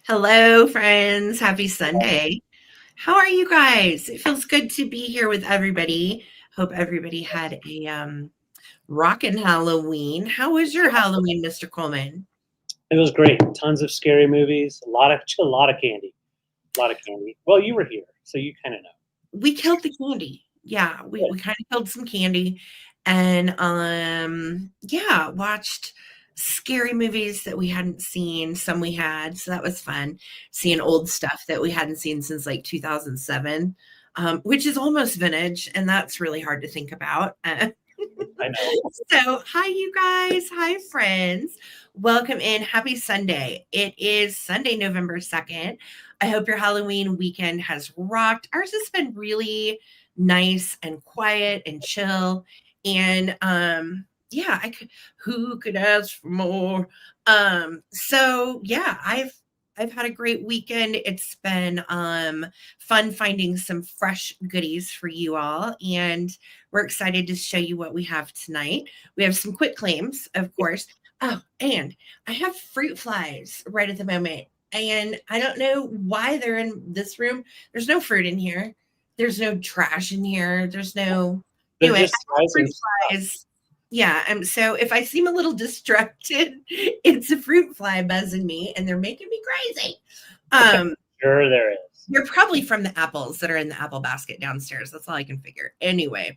Hello, friends. Happy Sunday. How are you guys? It feels good to be here with everybody. Hope everybody had a rockin' Halloween. How was your Halloween, Mr. Coleman? It was great. Tons of scary movies. A lot of candy. A lot of candy. Well, you were here, so you kind of know. We killed the candy. Yeah, we Good. kind of killed some candy and yeah, watched scary movies that we hadn't seen, some we had, so that was fun. Seeing old stuff that we hadn't seen since like 2007, which is almost vintage, and that's really hard to think about. I know. So, hi, you guys. Hi, friends. Welcome in. Happy Sunday. It is Sunday, November 2nd. I hope your Halloween weekend has rocked. Ours has been really nice and quiet and chill. And yeah, who could ask for more? So yeah, I've had a great weekend. It's been fun finding some fresh goodies for you all, and we're excited to show you what we have tonight. We have some quick claims, of course. Oh, and I have fruit flies right at the moment. And I don't know why they're in this room. There's no fruit in here. There's no trash in here. There's no, They're anyway, I just have flies and fruit flies. Yeah. So if I seem a little distracted, it's a fruit fly buzzing me and they're making me crazy. Okay. Um, Sure, there is. you're probably from the apples that are in the apple basket downstairs. That's all I can figure. Anyway,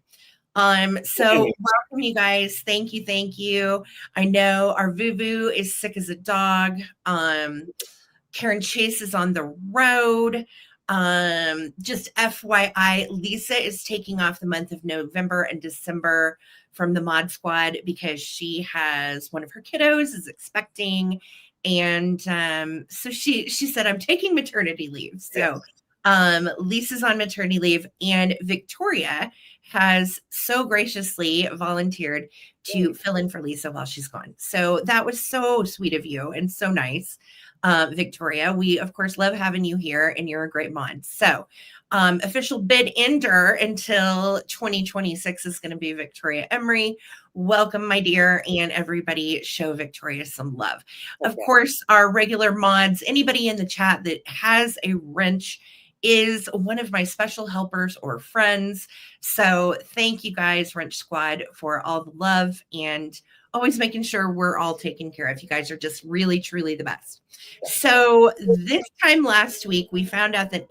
so welcome you guys. Thank you, thank you. I know our Vuvu is sick as a dog. Karen Chase is on the road. Just FYI, Lisa is taking off the month of November and December from the Mod Squad because she has one of her kiddos is expecting, and so she said I'm taking maternity leave. So Lisa's on maternity leave, and Victoria has so graciously volunteered to fill in for Lisa while she's gone. So that was so sweet of you and so nice. Victoria. We, of course, love having you here, and you're a great mod. So, official bid ender until 2026 is going to be Victoria Emery. Welcome, my dear, and everybody show Victoria some love. Of course, our regular mods, anybody in the chat that has a wrench is one of my special helpers or friends. So thank you guys, Wrench Squad, for all the love and always making sure we're all taken care of. You guys are just really, truly the best. So this time last week, we found out that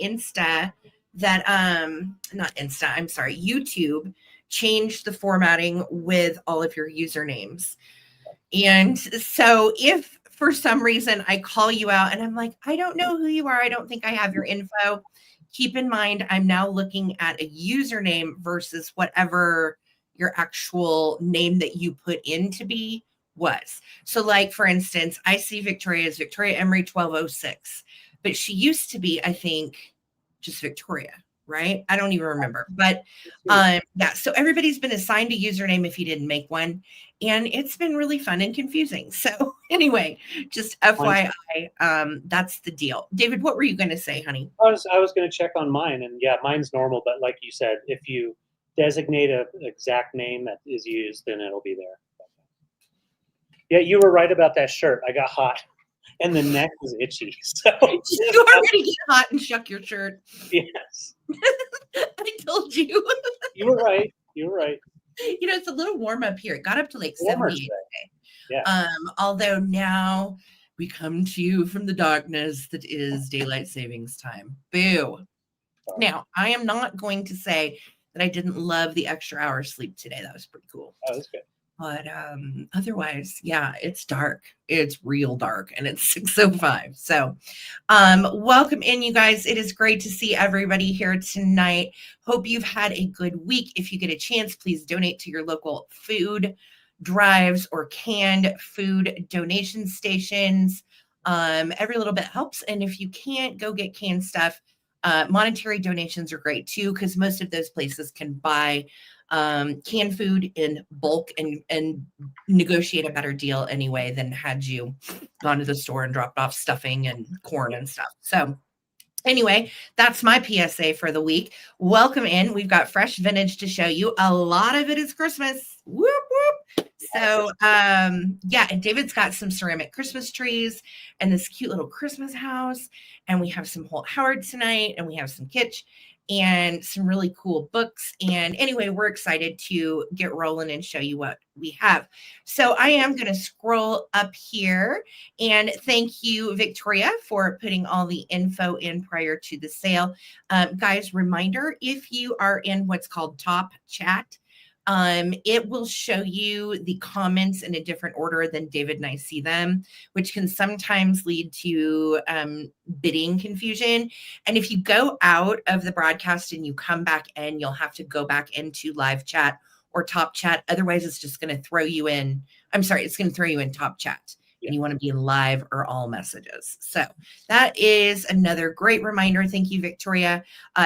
YouTube changed the formatting with all of your usernames. And so if for some reason I call you out and I'm like, I don't know who you are, I don't think I have your info, keep in mind I'm now looking at a username versus whatever your actual name that you put in to be was. So like for instance, I see Victoria as Victoria Emery 1206, but she used to be, I think, just Victoria, right? I don't even remember. But yeah, so everybody's been assigned a username if you didn't make one, and it's been really fun and confusing. So anyway, just FYI, that's the deal. David, what were you going to say, honey? I was going to check on mine, and yeah, mine's normal. But like you said, if you designate an exact name that is used, then it'll be there. Yeah, you were right about that shirt. I got hot, and the neck was itchy. So you already get hot and shuck your shirt. Yes, I told you. You were right. You were right. You know, it's a little warm up here. It got up to like 78 today. Yeah. Although now we come to you from the darkness that is daylight savings time. Boo. Now, I am not going to say that I didn't love the extra hour sleep today. That was pretty cool. Oh, that's good. But otherwise, yeah, it's dark. It's real dark, and it's 6:05. So welcome in, you guys. It is great to see everybody here tonight. Hope you've had a good week. If you get a chance, please donate to your local food drives or canned food donation stations. Every little bit helps. And if you can't go get canned stuff, monetary donations are great too, because most of those places can buy canned food in bulk and negotiate a better deal anyway than had you gone to the store and dropped off stuffing and corn and stuff. So Anyway, that's my PSA for the week. Welcome in. We've got fresh vintage to show you. A lot of it is Christmas. Whoop, whoop. So, yeah, and David's got some ceramic Christmas trees and this cute little Christmas house. And we have some Holt Howard tonight, and we have some kitsch and some really cool books. And anyway, we're excited to get rolling and show you what we have. So I am going to scroll up here, and thank you, Victoria, for putting all the info in prior to the sale. Guys, reminder, if you are in what's called Top Chat, it will show you the comments in a different order than David and I see them, which can sometimes lead to bidding confusion. And if you go out of the broadcast and you come back in, you'll have to go back into live chat or Top Chat. Otherwise, it's just going to throw you in. I'm sorry, it's going to throw you in Top Chat. And you want to be in live or all messages. So that is another great reminder. Thank you, Victoria.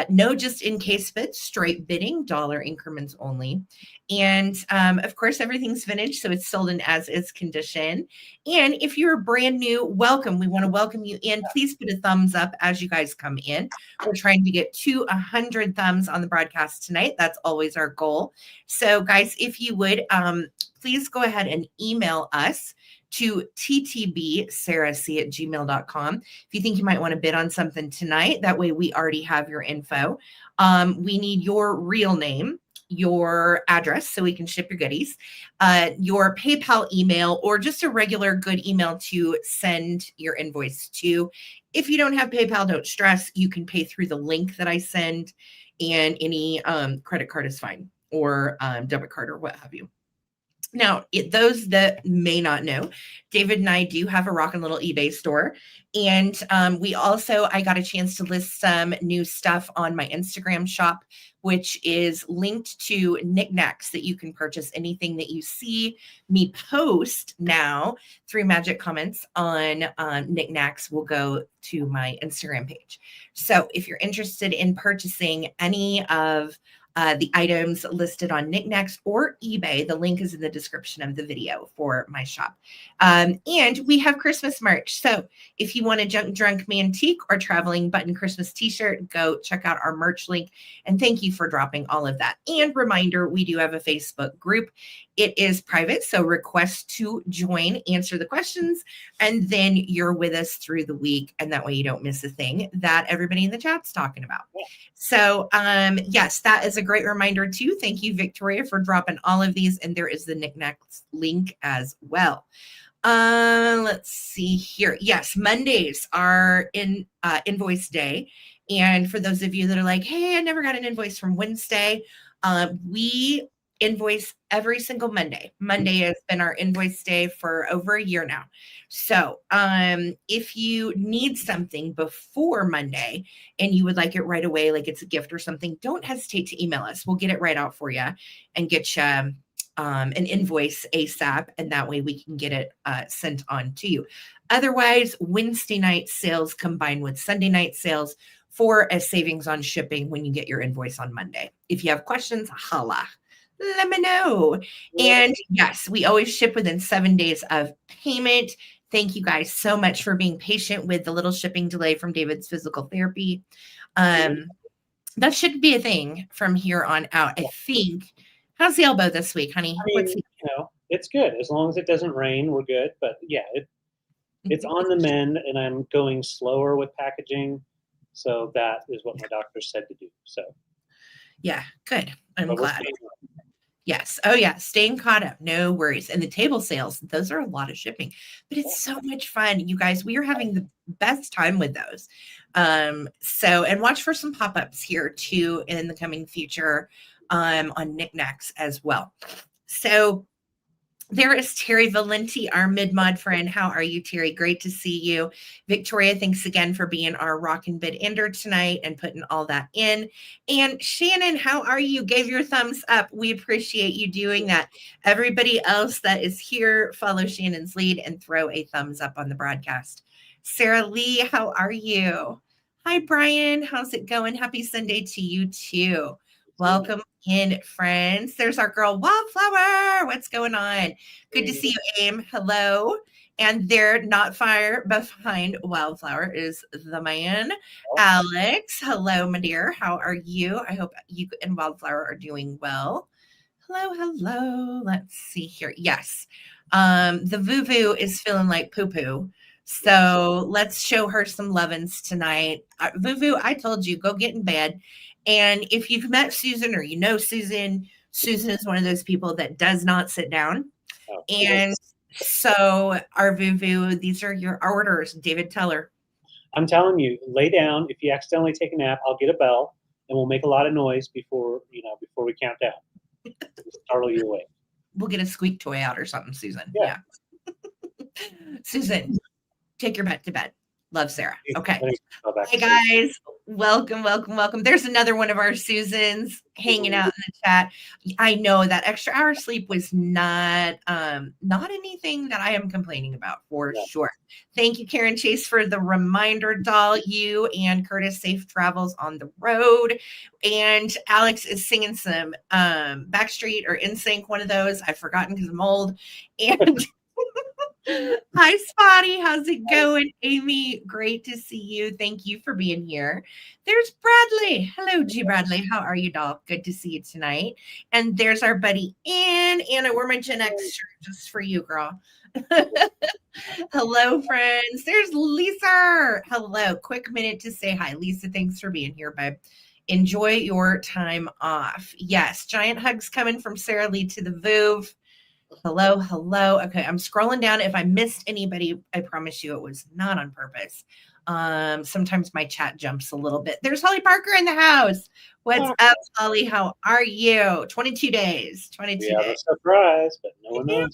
No just in case bids, straight bidding, dollar increments only. And of course, everything's vintage, so it's sold in as is condition. And if you're brand new, welcome. We want to welcome you in. Please put a thumbs up as you guys come in. We're trying to get to 100 thumbs on the broadcast tonight. That's always our goal. So guys, if you would, please go ahead and email us to ttbsarahc@gmail.com. If you think you might want to bid on something tonight, that way we already have your info. We need your real name, your address so we can ship your goodies, your PayPal email, or just a regular good email to send your invoice to. If you don't have PayPal, don't stress. You can pay through the link that I send, and any credit card is fine, or debit card or what have you. Now, those that may not know, David and I do have a rockin' little eBay store. And I got a chance to list some new stuff on my Instagram shop, which is linked to knickknacks that you can purchase. Anything that you see me post now through magic comments on knickknacks will go to my Instagram page. So if you're interested in purchasing any of the items listed on knickknacks or eBay, the link is in the description of the video for my shop. And we have Christmas merch. So if you want a Junk Drunk Mantique or Traveling Button Christmas t-shirt, go check out our merch link. And thank you for dropping all of that. And reminder, we do have a Facebook group. It is private, so request to join, answer the questions, and then you're with us through the week. And that way you don't miss a thing that everybody in the chat's talking about. So yes, that is a great reminder too. Thank you, Victoria, for dropping all of these. And there is the knickknacks link as well. Let's see here. Yes, Mondays are in invoice day. And for those of you that are like, hey, I never got an invoice from Wednesday, we invoice every single Monday. Monday has been our invoice day for over a year now. So if you need something before Monday and you would like it right away, like it's a gift or something, don't hesitate to email us. We'll get it right out for you and get you an invoice ASAP, and that way we can get it sent on to you. Otherwise, Wednesday night sales combined with Sunday night sales for a savings on shipping when you get your invoice on Monday. If you have questions, holla. Let me know. And yes, we always ship within 7 days of payment. Thank you guys so much for being patient with the little shipping delay from David's physical therapy. That should be a thing from here on out, I think. How's the elbow this week, honey? It's good. As long as it doesn't rain, we're good. But yeah, it's on the mend, and I'm going slower with packaging. So that is what my doctor said to do. So yeah, good. I'm glad. Yes. Oh, yeah. Staying caught up. No worries. And the table sales, those are a lot of shipping, but it's so much fun. You guys, we are having the best time with those. And watch for some pop-ups here too in the coming future on knickknacks as well. So there is Terry Valenti, our mid-mod friend. How are you, Terry? Great to see you. Victoria, thanks again for being our rock and bid ender tonight and putting all that in. And Shannon, how are you? Gave your thumbs up. We appreciate you doing that. Everybody else that is here, follow Shannon's lead and throw a thumbs up on the broadcast. Sarah Lee, how are you? Hi, Brian. How's it going? Happy Sunday to you too. Welcome in, friends. There's our girl Wildflower. What's going on? Good to see you, Aim. Hello. And they're not far behind Wildflower is the man, Alex. Hello, my dear. How are you? I hope you and Wildflower are doing well. Hello, hello. Let's see here. Yes. The Vuvu is feeling like poo poo. So let's show her some lovin's tonight. Vuvu, I told you, go get in bed. And if you've met Susan or you know Susan, Susan is one of those people that does not sit down. And so our Vuvu, these are your orders. David, tell her. I'm telling you, lay down. If you accidentally take a nap, I'll get a bell and we'll make a lot of noise before we count down. Startle you awake. We'll get a squeak toy out or something, Susan. Yeah. Susan, take your pet to bed. Love, Sarah. Okay. Hi, guys. Welcome, welcome, welcome. There's another one of our Susans hanging out in the chat. I know that extra hour sleep was not anything that I am complaining about for sure. Thank you, Karen Chase, for the reminder, doll. You and Curtis, safe travels on the road. And Alex is singing some Backstreet or NSYNC, one of those. I've forgotten because I'm old. And hi, Spotty. How's it going? Amy, great to see you. Thank you for being here. There's Bradley. Hello, G. Bradley. How are you, doll? Good to see you tonight. And there's our buddy Ann. Anna, we're my Gen X shirt just for you, girl. Hello, friends. There's Lisa. Hello. Quick minute to say hi. Lisa, thanks for being here, babe. Enjoy your time off. Yes, giant hugs coming from Sarah Lee to the Vuv. Hello, hello. Okay, I'm scrolling down. If I missed anybody, I promise you it was not on purpose. Sometimes my chat jumps a little bit. There's Holly Parker in the house. What's up, Holly? How are you? 22 days. 22 days. A surprise, but no one knows.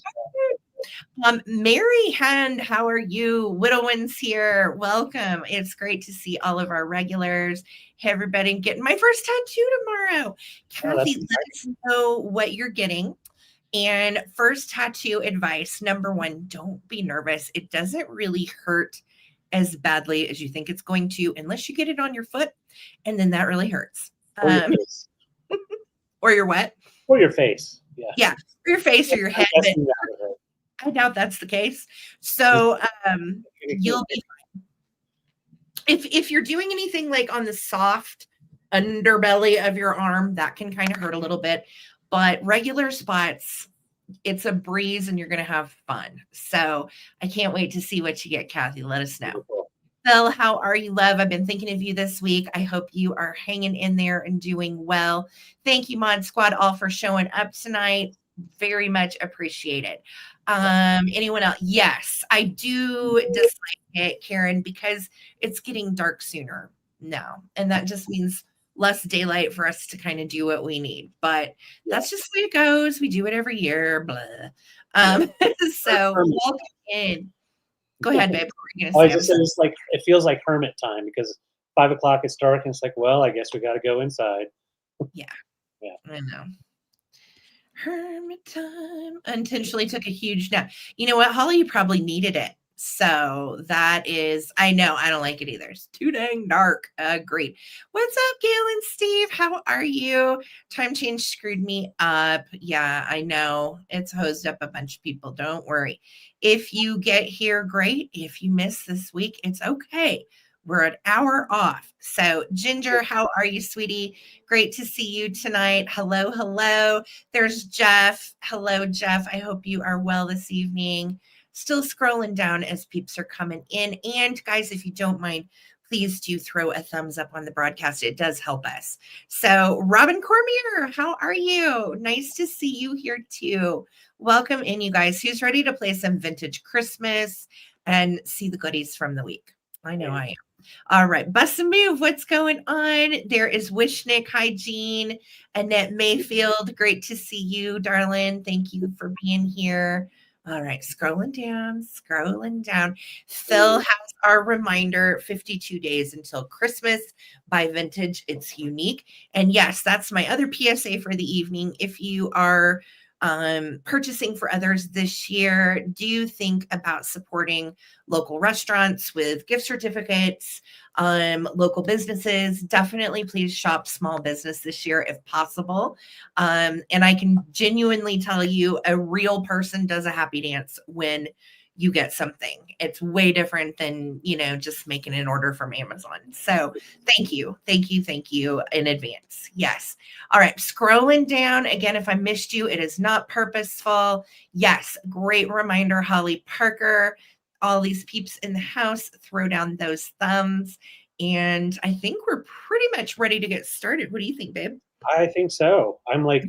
Mary Hand, how are you? Widowins here. Welcome. It's great to see all of our regulars. Hey, everybody, getting my first tattoo tomorrow. Kathy, let us know what you're getting. And first tattoo advice, number one, don't be nervous. It doesn't really hurt as badly as you think it's going to, unless you get it on your foot, and then that really hurts. Or your face. Or your what? Or your face. Yeah. Yeah. Or your face or your head. I doubt that's the case. So you'll be fine. If you're doing anything like on the soft underbelly of your arm, that can kind of hurt a little bit. But regular spots, it's a breeze and you're going to have fun. So I can't wait to see what you get, Kathy. Let us know. Phil, how are you, love? I've been thinking of you this week. I hope you are hanging in there and doing well. Thank you, Mod Squad, all for showing up tonight. Very much appreciated. Anyone else? Yes, I do dislike it, Karen, because it's getting dark sooner now. And that just means less daylight for us to kind of do what we need, but that's just the way it goes. We do it every year. Blah. So welcome in. Go ahead, babe. It's like it feels like hermit time because 5 o'clock it's dark and it's like, well, I guess we got to go inside. Yeah, I know. Hermit time. Unintentionally took a huge nap. You know what, Holly? You probably needed it. So that is, I know, I don't like it either. It's too dang dark. Agreed. What's up, Gail and Steve? How are you? Time change screwed me up. Yeah, I know. It's hosed up a bunch of people. Don't worry. If you get here, great. If you miss this week, it's okay. We're an hour off. So Ginger, how are you, sweetie? Great to see you tonight. Hello, hello. There's Jeff. Hello, Jeff. I hope you are well this evening. Still scrolling down as peeps are coming in. And guys, if you don't mind, please do throw a thumbs up on the broadcast. It does help us. So Robin Cormier, how are you? Nice to see you here too. Welcome in, you guys. Who's ready to play some vintage Christmas and see the goodies from the week? I know I am. All right, bust a move. What's going on? There is Wishnick. Hi, Jean. Annette Mayfield. Great to see you, darling. Thank you for being here. All right, scrolling down. Phil has our reminder, 52 days until Christmas by Vintage. It's unique. And yes, that's my other PSA for the evening. If you are purchasing for others this year, do think about supporting local restaurants with gift certificates, local businesses. Definitely please shop small business this year if possible. And I can genuinely tell you a real person does a happy dance when you get something. It's way different than, just making an order from Amazon. So thank you. Thank you. Thank you in advance. Yes. All right. Scrolling down again. If I missed you, it is not purposeful. Yes. Great reminder, Holly Parker. All these peeps in the house, throw down those thumbs. And I think we're pretty much ready to get started. What do you think, babe? I think so. I'm like,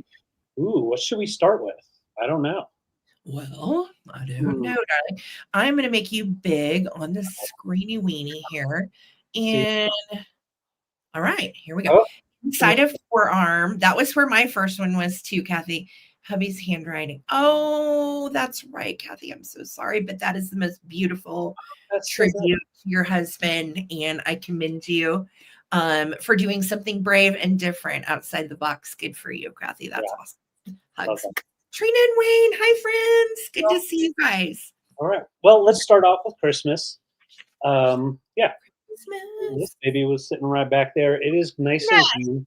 ooh, what should we start with? I don't know. Well, I don't know, darling. I'm going to make you big on the screeny weenie here. And all right, here we go. Oh, Inside of forearm. That was where my first one was too, Kathy. Hubby's handwriting. Oh, that's right, Kathy. I'm so sorry, but that is the most beautiful tribute to your husband. And I commend you for doing something brave and different outside the box. Good for you, Kathy. That's awesome. Hugs. Trina and Wayne, hi friends. Good to see you guys. All right. Well, let's start off with Christmas. Yeah. Christmas. This baby was sitting right back there. It is nice and green.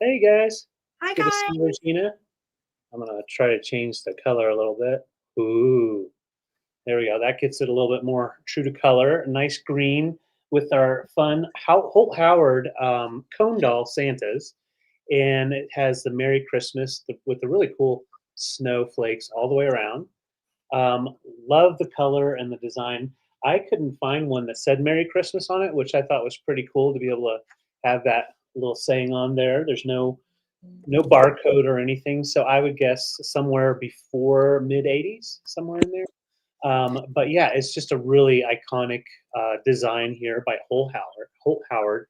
Hey guys. Hi Good guys. to see you, Regina. I'm gonna try to change the color a little bit. Ooh. There we go. That gets it a little bit more true to color. Nice green with our fun Holt Howard cone doll Santas. And it has the Merry Christmas with the really cool snowflakes all the way around. Love the color and the design. I couldn't find one that said Merry Christmas on it, which I thought was pretty cool to be able to have that little saying on there. There's no barcode or anything, so I would guess somewhere before mid 80s, somewhere in there. But yeah, it's just a really iconic design here by Holt Howard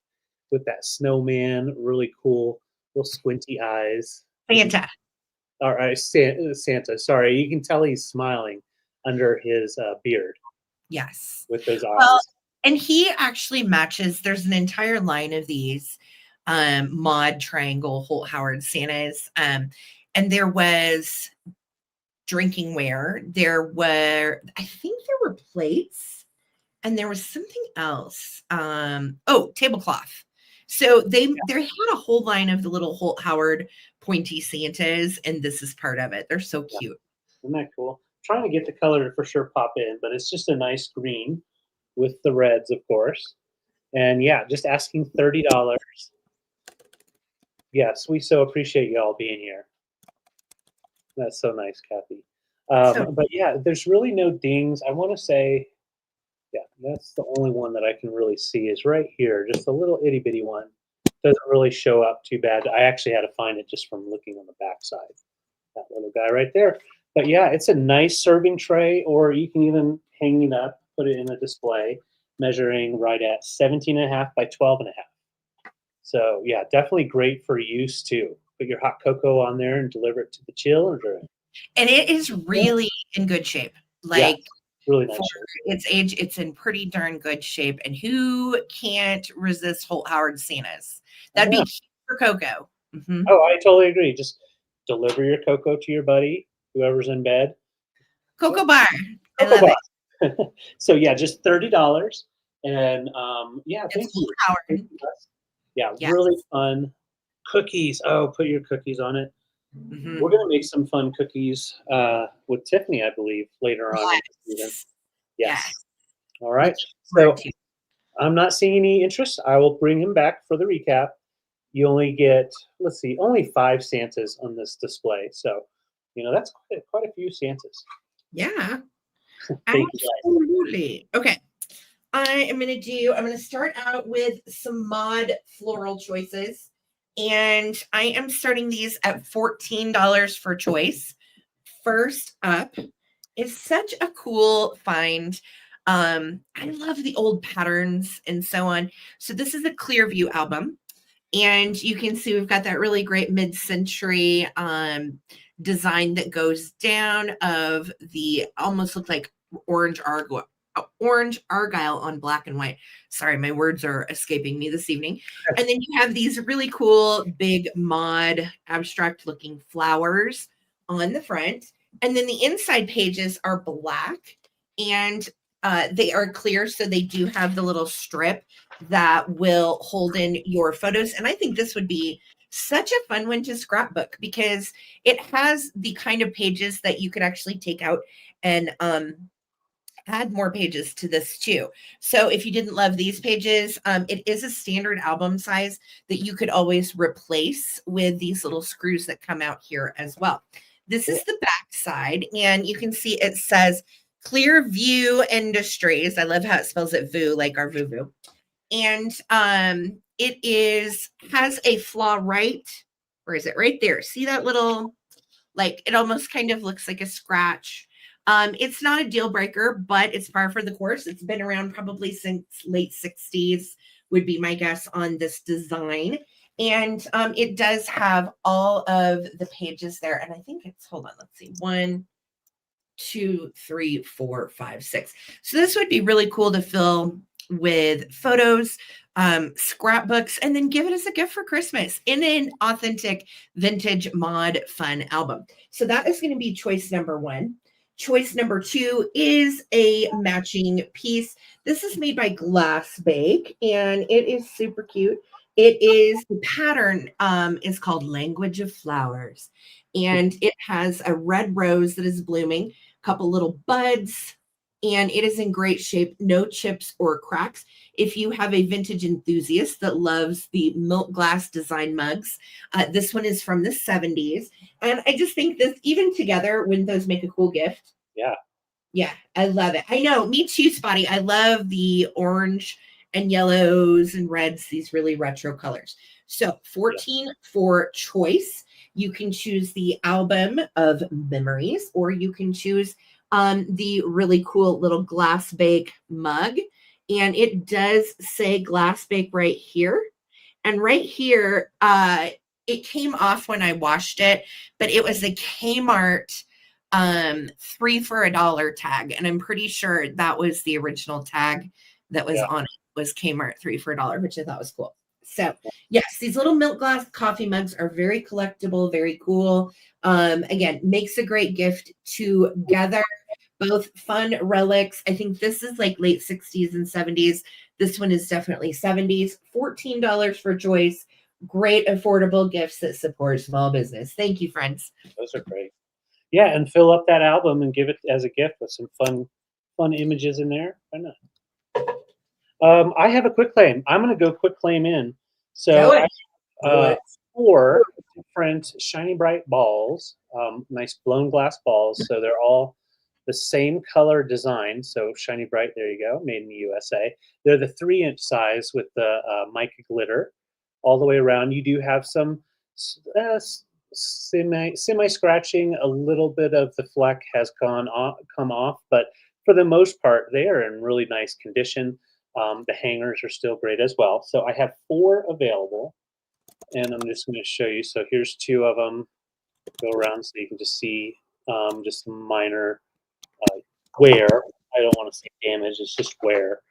with that snowman, really cool little squinty eyes. Santa. All right, Santa. Sorry, you can tell he's smiling under his beard. Yes. With those eyes. Well, and he actually matches. There's an entire line of these mod triangle Holt Howard Santas. And there was drinking ware. I think there were plates, and there was something else. Tablecloth. So they had a whole line of the little Holt Howard pointy Santas, and this is part of it. They're so cute. Isn't that cool? Trying to get the color to for sure pop in, but it's just a nice green with the reds, of course. And yeah, just asking $30. Yes, we so appreciate you all being here. That's so nice, Kathy. But yeah, there's really no dings. I want to say, yeah, that's the only one that I can really see is right here. Just a little itty bitty one. Doesn't really show up too bad. I actually had to find it just from looking on the back side. That little guy right there. But yeah, it's a nice serving tray, or you can even hang it up, put it in a display, measuring right at 17.5 by 12.5. So yeah, definitely great for use too. Put your hot cocoa on there and deliver it to the children. And it is really in good shape. Like, really nice its age, it's in pretty darn good shape. And who can't resist Holt Howard Santas? That'd be cute for cocoa. Mm-hmm. Oh, I totally agree. Just deliver your cocoa to your buddy, whoever's in bed. Cocoa bar. Cocoa bar. So yeah, just $30. And yeah, thank you. Howard. Yeah, really fun. Cookies. Oh, put your cookies on it. Mm-hmm. We're going to make some fun cookies with Tiffany, I believe, later on in the season. Yes. All right. So I'm not seeing any interest. I will bring him back for the recap. You only get, let's see, only 5 Santas on this display. So, that's quite a few Santas. Yeah. Absolutely. Okay. I'm going to start out with some mod floral choices. And I am starting these at $14 for choice. First up is such a cool find. I love the old patterns and so on. So this is a Clearview album. And you can see we've got that really great mid-century design that goes down of the almost look like orange argyle on black and white. Sorry, my words are escaping me this evening. And then you have these really cool big mod abstract looking flowers on the front. And then the inside pages are black and they are clear. So they do have the little strip that will hold in your photos. And I think this would be such a fun one to scrapbook because it has the kind of pages that you could actually take out and add more pages to this too. So if you didn't love these pages, it is a standard album size that you could always replace with these little screws that come out here as well. This is the back side, and you can see it says Clearview Industries. I love how it spells it VU, like our VU. And it has a flaw right, or is it right there? See that little, like, it almost kind of looks like a scratch. It's not a deal breaker, but it's par for the course. It's been around probably since late 60s, would be my guess on this design. And it does have all of the pages there. And I think it's, hold on, let's see, 1, 2, 3, 4, 5, 6. So this would be really cool to fill with photos, scrapbooks, and then give it as a gift for Christmas in an authentic vintage mod fun album. So that is going to be choice number 1. Choice number 2 is a matching piece. This is made by Glass Bake, and it is super cute. It is, the pattern is called Language of Flowers, and it has a red rose that is blooming, a couple little buds, and it is in great shape, no chips or cracks. If you have a vintage enthusiast that loves the milk glass design mugs, this one is from the 70s. And I just think this, even together, wouldn't those make a cool gift? Yeah. Yeah, I love it. I know, me too, Spotty. I love the orange and yellows and reds, these really retro colors. So 14 for choice. You can choose the album of memories, or you can choose the really cool little Glass Bake mug. And it does say Glass Bake right here. And right here, it came off when I washed it, but it was a Kmart 3 for $1 tag. And I'm pretty sure that was the original tag that was on it, was Kmart 3 for $1, which I thought was cool. So yes, these little milk glass coffee mugs are very collectible, very cool. Again, makes a great gift together, both fun relics. I think this is like late 60s and 70s. This one is definitely 70s. $14 for choice. Great affordable gifts that support small business. Thank you, friends. Those are great. Yeah, and fill up that album and give it as a gift with some fun images in there. Why not? I have a quick claim. I'm going to go quick claim in. So I have 4 different shiny bright balls, nice blown glass balls. So they're all the same color design. So shiny bright, there you go, made in the USA. They're the 3-inch size with the mica glitter all the way around. You do have some semi scratching. A little bit of the fleck has come off, but for the most part, they are in really nice condition. The hangers are still great as well. So I have 4 available, and I'm just going to show you. So here's 2 of them. Go around so you can just see just minor wear. I don't want to say damage, it's just wear.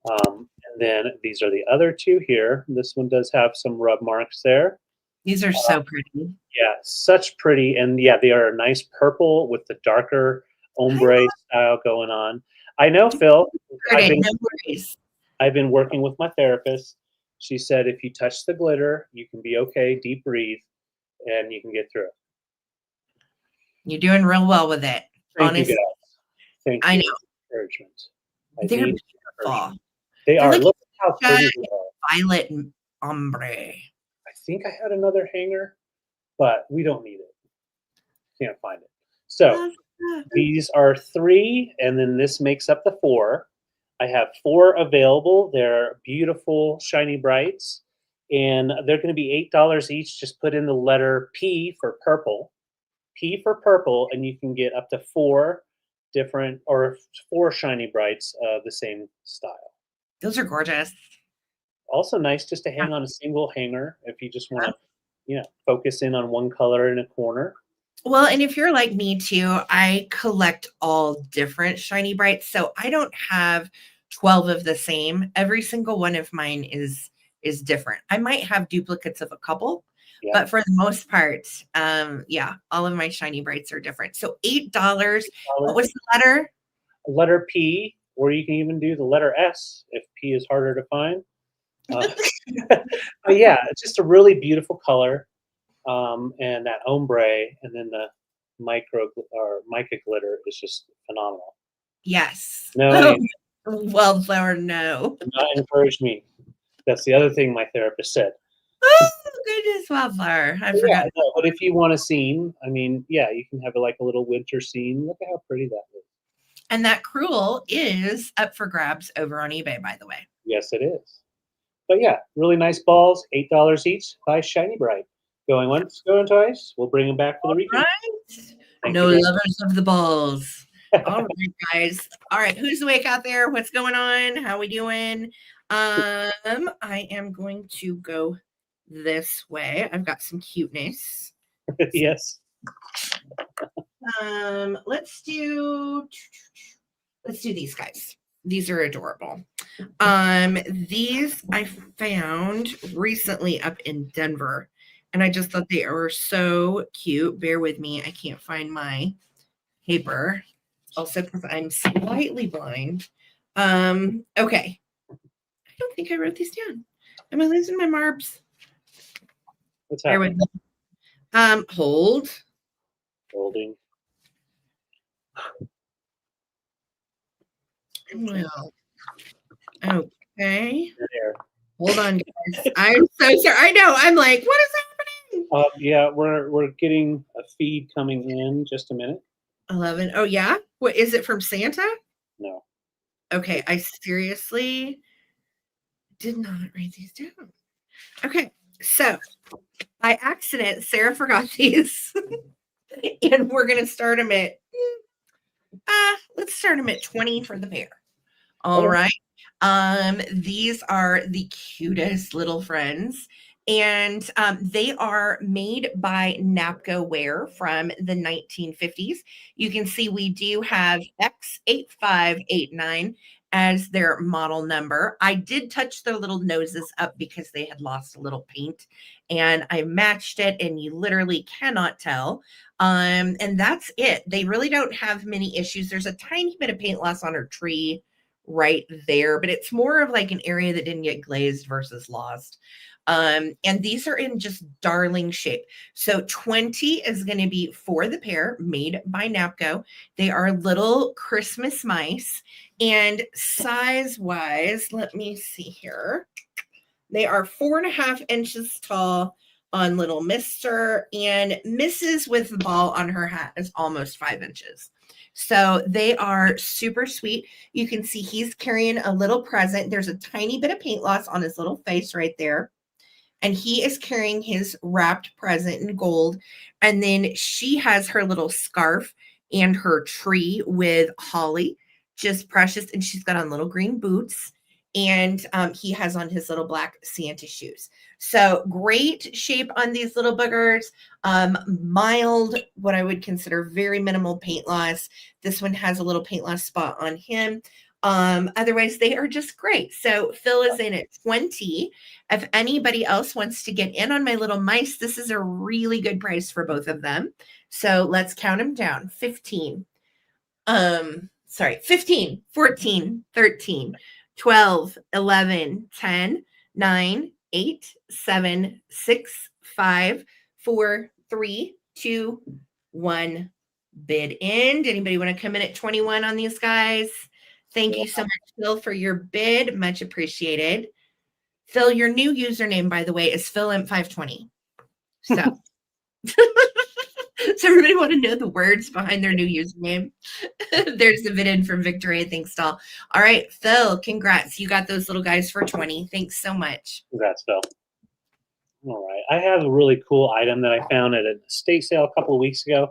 And then these are the other 2 here. This one does have some rub marks there. These are so pretty. Yeah, such pretty. And yeah, they are a nice purple with the darker ombre style going on. I know, Phil. I've been working with my therapist. She said if you touch the glitter, you can be okay, deep breathe, and you can get through it. You're doing real well with it. Thank you, guys. Thank you. I know. Encouragement. They're beautiful. They are. Like, look how pretty they are. Violet ombre. I think I had another hanger, but we don't need it. Can't find it. So these are 3, and then this makes up the 4. I have 4 available. They're beautiful, shiny brights, and they're going to be $8 each. Just put in the letter P for purple, and you can get up to 4 different, or 4 shiny brights of the same style. Those are gorgeous. Also nice just to hang on a single hanger if you just want to, focus in on one color in a corner. Well, and if you're like me too, I collect all different shiny brights. So I don't have 12 of the same. Every single one of mine is different. I might have duplicates of a couple, but for the most part, all of my shiny brights are different. So $8. What was the letter? Letter P, or you can even do the letter S if P is harder to find. But yeah, it's just a really beautiful color. And that ombre, and then mica glitter is just phenomenal. Yes. No, Wildflower, no. do not encourage me. That's the other thing my therapist said. Oh, goodness, Wildflower. I Yeah, forgot. no, but if you want a scene, I mean, yeah, you can have like a little winter scene. Look at how pretty that is. And that Cruel is up for grabs over on eBay, by the way. Yes, it is. But yeah, really nice balls, $8 each by Shiny Bright. Going once, going twice. We'll bring them back for the repeat. Right? Thank No you very lovers of the balls. much. All right, guys. All right, who's awake out there? What's going on? How we doing? I am going to go this way. I've got some cuteness. Yes. Let's do these guys. These are adorable. These I found recently up in Denver, and I just thought they were so cute. Bear with me, I can't find my paper. Also, because I'm slightly blind. Okay. I don't think I wrote these down. Am I losing my marbs? What's Bear with happening? me. Hold. Holding. Well, okay. There. Hold on, guys. I'm so sorry. I know. I'm like, what is happening? Yeah, we're getting a feed coming in. Just a minute. 11. Oh, yeah? What is it from Santa? No. Okay, I seriously did not write these down. Okay, so by accident, Sarah forgot these. And we're going to start them at, let's start them at 20 for the pair. All right. These are the cutest little friends. And they are made by Napco Ware from the 1950s. You can see we do have X8589 as their model number. I did touch their little noses up because they had lost a little paint, and I matched it, and you literally cannot tell. And that's it. They really don't have many issues. There's a tiny bit of paint loss on her tree right there, but it's more of like an area that didn't get glazed versus lost. And these are in just darling shape. So 20 is going to be for the pair, made by Napco. They are little Christmas mice, and size wise, let me see here. They are 4.5 inches tall on little Mr. and Mrs. with the ball on her hat is almost 5 inches. So they are super sweet. You can see he's carrying a little present. There's a tiny bit of paint loss on his little face right there. And he is carrying his wrapped present in gold. And then she has her little scarf and her tree with holly, just precious. And she's got on little green boots. And he has on his little black Santa shoes. So great shape on these little boogers. Mild, what I would consider very minimal paint loss. This one has a little paint loss spot on him. Otherwise, they are just great. So Phil is in at 20. If anybody else wants to get in on my little mice, this is a really good price for both of them. So let's count them down. 15. 15, 14, 13, 12, 11, 10, 9, 8, 7, 6, 5, 4, 3, 2, 1. Bid end. Anybody want to come in at 21 on these guys? Thank you so much, Phil, for your bid. Much appreciated. Phil, your new username, by the way, is PhilImp520. So, does everybody want to know the words behind their new username? There's the bid in from Victoria Thanksdoll. All right, Phil, congrats. You got those little guys for 20. Thanks so much. Congrats, Phil. All right. I have a really cool item that I found at an estate sale a couple of weeks ago.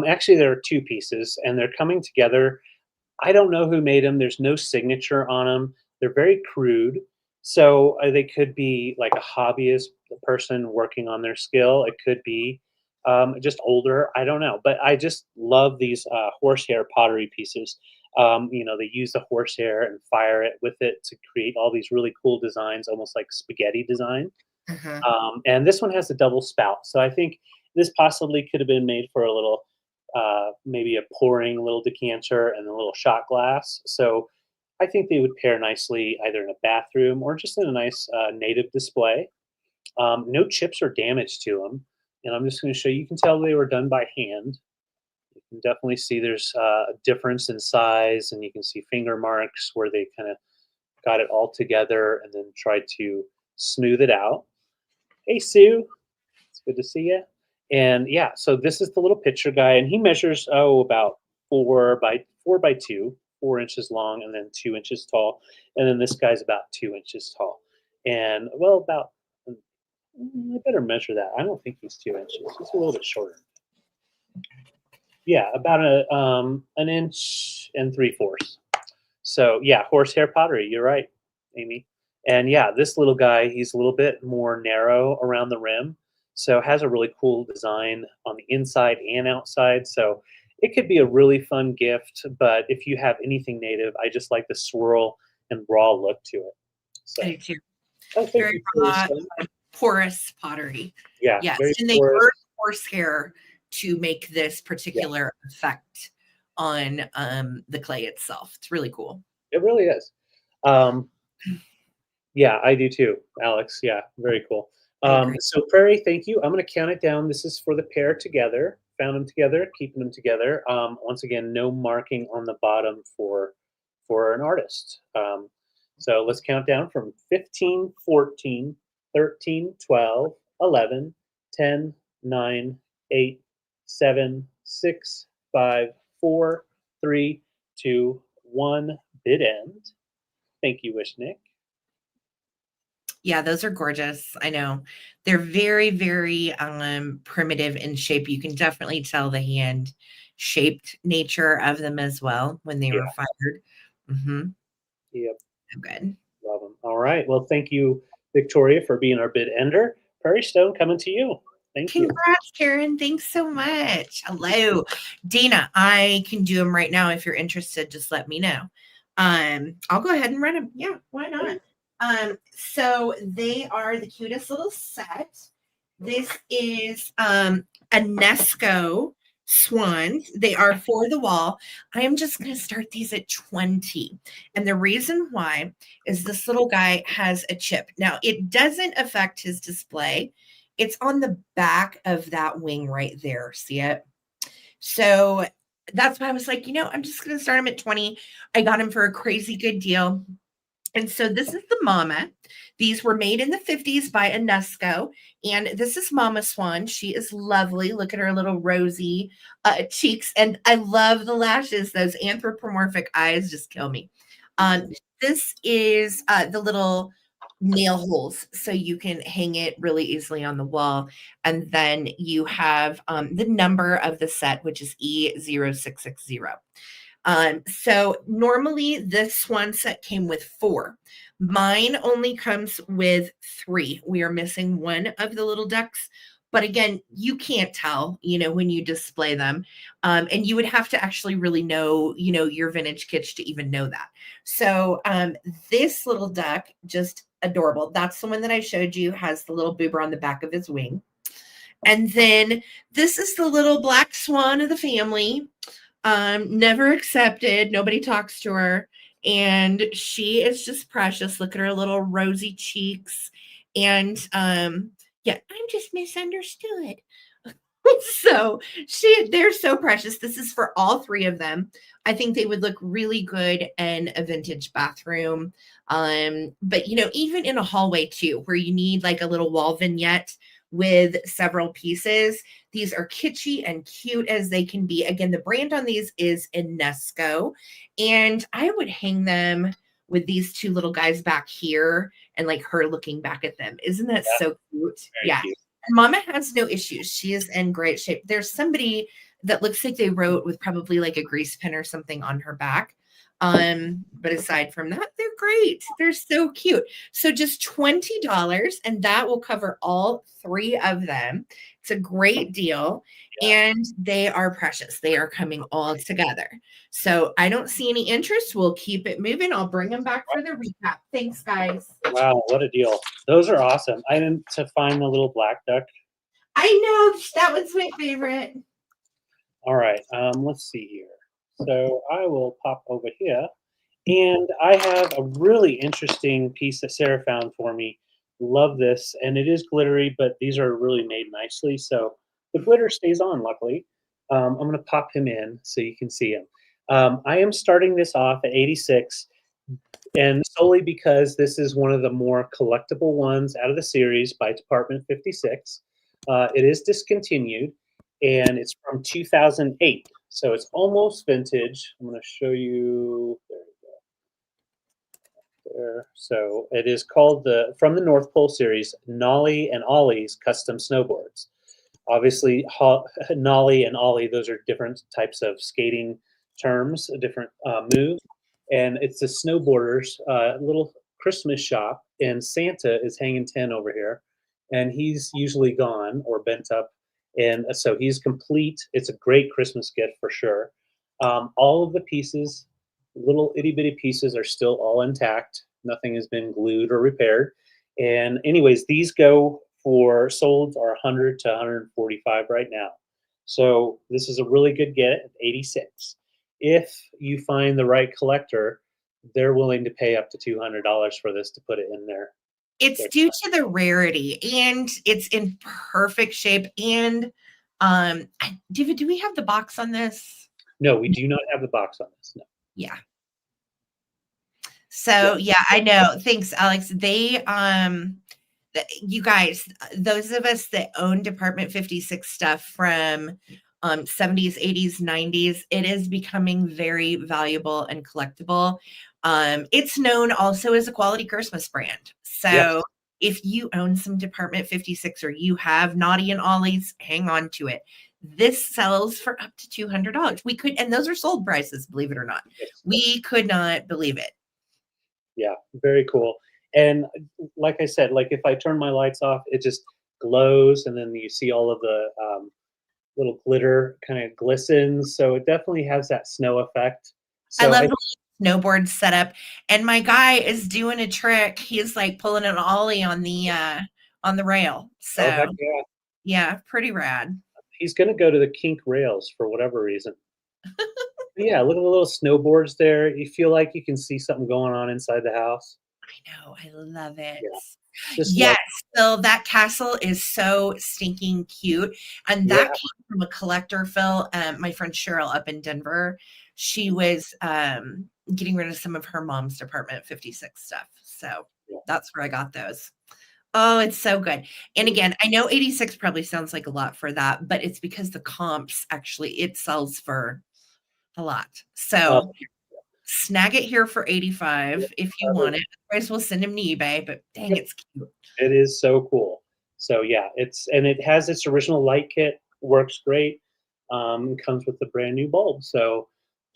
Actually, there are two pieces, and they're coming together. I don't know who made them. There's no signature on them. They're very crude. So they could be like a hobbyist, a person working on their skill. It could be just older. I don't know. But I just love these horsehair pottery pieces. They use the horsehair and fire it with it to create all these really cool designs, almost like spaghetti design. And this one has a double spout. So I think this possibly could have been made for a little maybe a pouring little decanter and a little shot glass. So I think they would pair nicely either in a bathroom or just in a nice native display. No chips or damage to them. And I'm just going to show you, you can tell they were done by hand. You can definitely see there's a difference in size, and you can see finger marks where they kind of got it all together and then tried to smooth it out. Hey, Sue, it's good to see you. And yeah, so this is the little picture guy, and he measures about 4 by 4 by 2, 4 inches long, and then 2 inches tall. And then this guy's about 2 inches tall, and well, about I better measure that. I don't think he's 2 inches. He's a little bit shorter. Yeah, about an inch and 3/4. So yeah, horsehair pottery. You're right, Amy. And yeah, this little guy, he's a little bit more narrow around the rim, so has a really cool design on the inside and outside. So it could be a really fun gift. But if you have anything native, I just like the swirl and raw look to it. So I do too. oh, thank Very you for raw, this. porous pottery. Yeah, Yes, very and they porous. burn horsehair to make this particular effect on the clay itself. It's really cool. It really is. Um, yeah, I do too, Alex. Yeah, very cool. I agree. So Prairie, thank you. I'm going to count it down. This is for the pair together. Found them together, keeping them together. Once again, no marking on the bottom for an artist. So let's count down from 15, 14, 13, 12, 11, 10, 9, 8, 7, 6, 5, 4, 3, 2, 1. Bid end. Thank you, Wishnick. Yeah, those are gorgeous. I know. They're very, very primitive in shape. You can definitely tell the hand shaped nature of them as well when they were fired. Mm-hmm. Yep. So good. Love them. All right. Well, thank you, Victoria, for being our bid ender. Prairie Stone coming to you. Thank you. Congrats, Karen. Thanks so much. Hello. Dana, I can do them right now. If you're interested, just let me know. I'll go ahead and run them. Yeah, why not? So they are the cutest little set. This is a Nesco swans. They are for the wall. I am just going to start these at 20. And the reason why is this little guy has a chip. Now, it doesn't affect his display. It's on the back of that wing right there. See it? So that's why I was like, I'm just going to start him at 20. I got him for a crazy good deal. And so this is the mama. These were made in the 50s by Nesco. And this is Mama Swan. She is lovely. Look at her little rosy cheeks. And I love the lashes. Those anthropomorphic eyes just kill me. This is the little nail holes, so you can hang it really easily on the wall. And then you have the number of the set, which is E0660. So normally this one set came with 4. Mine only comes with 3. We are missing one of the little ducks. But again, you can't tell, when you display them. And you would have to actually really know, your vintage kitsch to even know that. So this little duck, just adorable. That's the one that I showed you, has the little boober on the back of his wing. And then this is the little black swan of the family. Never accepted. Nobody talks to her. And she is just precious. Look at her little rosy cheeks. And yeah, I'm just misunderstood. So they're so precious. This is for all 3 of them. I think they would look really good in a vintage bathroom. But even in a hallway too, where you need like a little wall vignette with several pieces. These are kitschy and cute as they can be. Again, the brand on these is Nesco. And I would hang them with these 2 little guys back here and like her looking back at them. Isn't that so cute? Yeah. Cute. And Mama has no issues. She is in great shape. There's somebody that looks like they wrote with probably like a grease pen or something on her back. But aside from that, they're great. They're so cute. So just $20, and that will cover all 3 of them. It's a great deal. And they are precious. They are coming all together. So I don't see any interest. We'll keep it moving. I'll bring them back for the recap. Thanks, guys. Wow, what a deal. Those are awesome. I didn't to find the little black duck. I know. That was my favorite. All right. Let's see here. So I will pop over here. And I have a really interesting piece that Sarah found for me. Love this. And it is glittery, but these are really made nicely. So the glitter stays on, luckily. I'm going to pop him in so you can see him. I am starting this off at 86, and solely because this is one of the more collectible ones out of the series by Department 56. It is discontinued, and it's from 2008, so it's almost vintage. I'm going to show you. There we go. There. So it is called from the North Pole series, Nollie and Ollie's Custom Snowboards. Obviously, Nollie and Ollie, those are different types of skating terms, a different move. And it's the snowboarders' little Christmas shop, and Santa is hanging 10 over here, and he's usually gone or bent up. And so he's complete. It's a great Christmas gift for sure. All of the pieces, little itty bitty pieces, are still all intact. Nothing has been glued or repaired. And anyways, these go for sold are 100 to 145 right now. So this is a really good get at 86. If you find the right collector, they're willing to pay up to $200 for this to put it in there. It's due to the rarity, and it's in perfect shape. And David, do we have the box on this? No, we do not have the box on this. No. Yeah. So yeah, I know. Thanks, Alex. They you guys, those of us that own Department 56 stuff from 70s, 80s, 90s, it is becoming very valuable and collectible. It's known also as a quality Christmas brand. So Yes. if you own some Department 56 or you have Naughty and Ollie's, hang on to it. This sells for up to $200. We could, and those are sold prices, believe it or not. Yes. We could not believe it. Yeah, very cool. And like I said, like if I turn my lights off, it just glows, and then you see all of the little glitter kind of glistens. So it definitely has that snow effect. So I love the snowboard setup, and my guy is doing a trick. He's like pulling an ollie on the rail. So oh heck yeah, yeah, pretty rad. he's gonna go to the kink rails for whatever reason. Yeah, look at the little snowboards there. You feel like you can see something going on inside the house. I know, I love it. Yeah, just Yes, so that castle is so stinking cute, and that yeah. came from a collector, Phil. My friend Cheryl up in Denver, she was getting rid of some of her mom's Department 56 stuff. So Yeah. that's where I got those. Oh, it's so good. And again, I know 86 probably sounds like a lot for that, but it's because the comps actually it sells for a lot. So snag it here for 85 if you want it. Otherwise, we'll send him to eBay, but dang, it's cute. It is so cool. So yeah, it has its original light kit, works great. Comes with a brand new bulb, so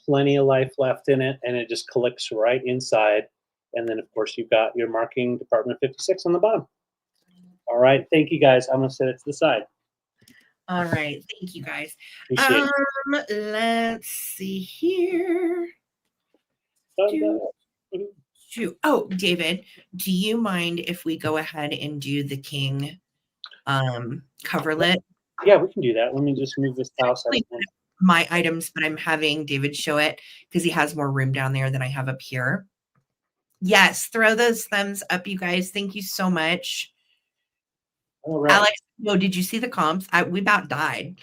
plenty of life left in it, and it just clicks right inside. And then of course you've got your marking Department 56 on the bottom. All right, thank you guys. I'm gonna set it to the side. All right, thank you guys. Appreciate Let's see here. Oh, David, do you mind if we go ahead and do the king coverlet? Yeah, we can do that. Let me just move this house out of my items, but I'm having David show it because he has more room down there than I have up here. Yes, throw those thumbs up, you guys. Thank you so much. All right. Alex, no, did you see the comps? We about died.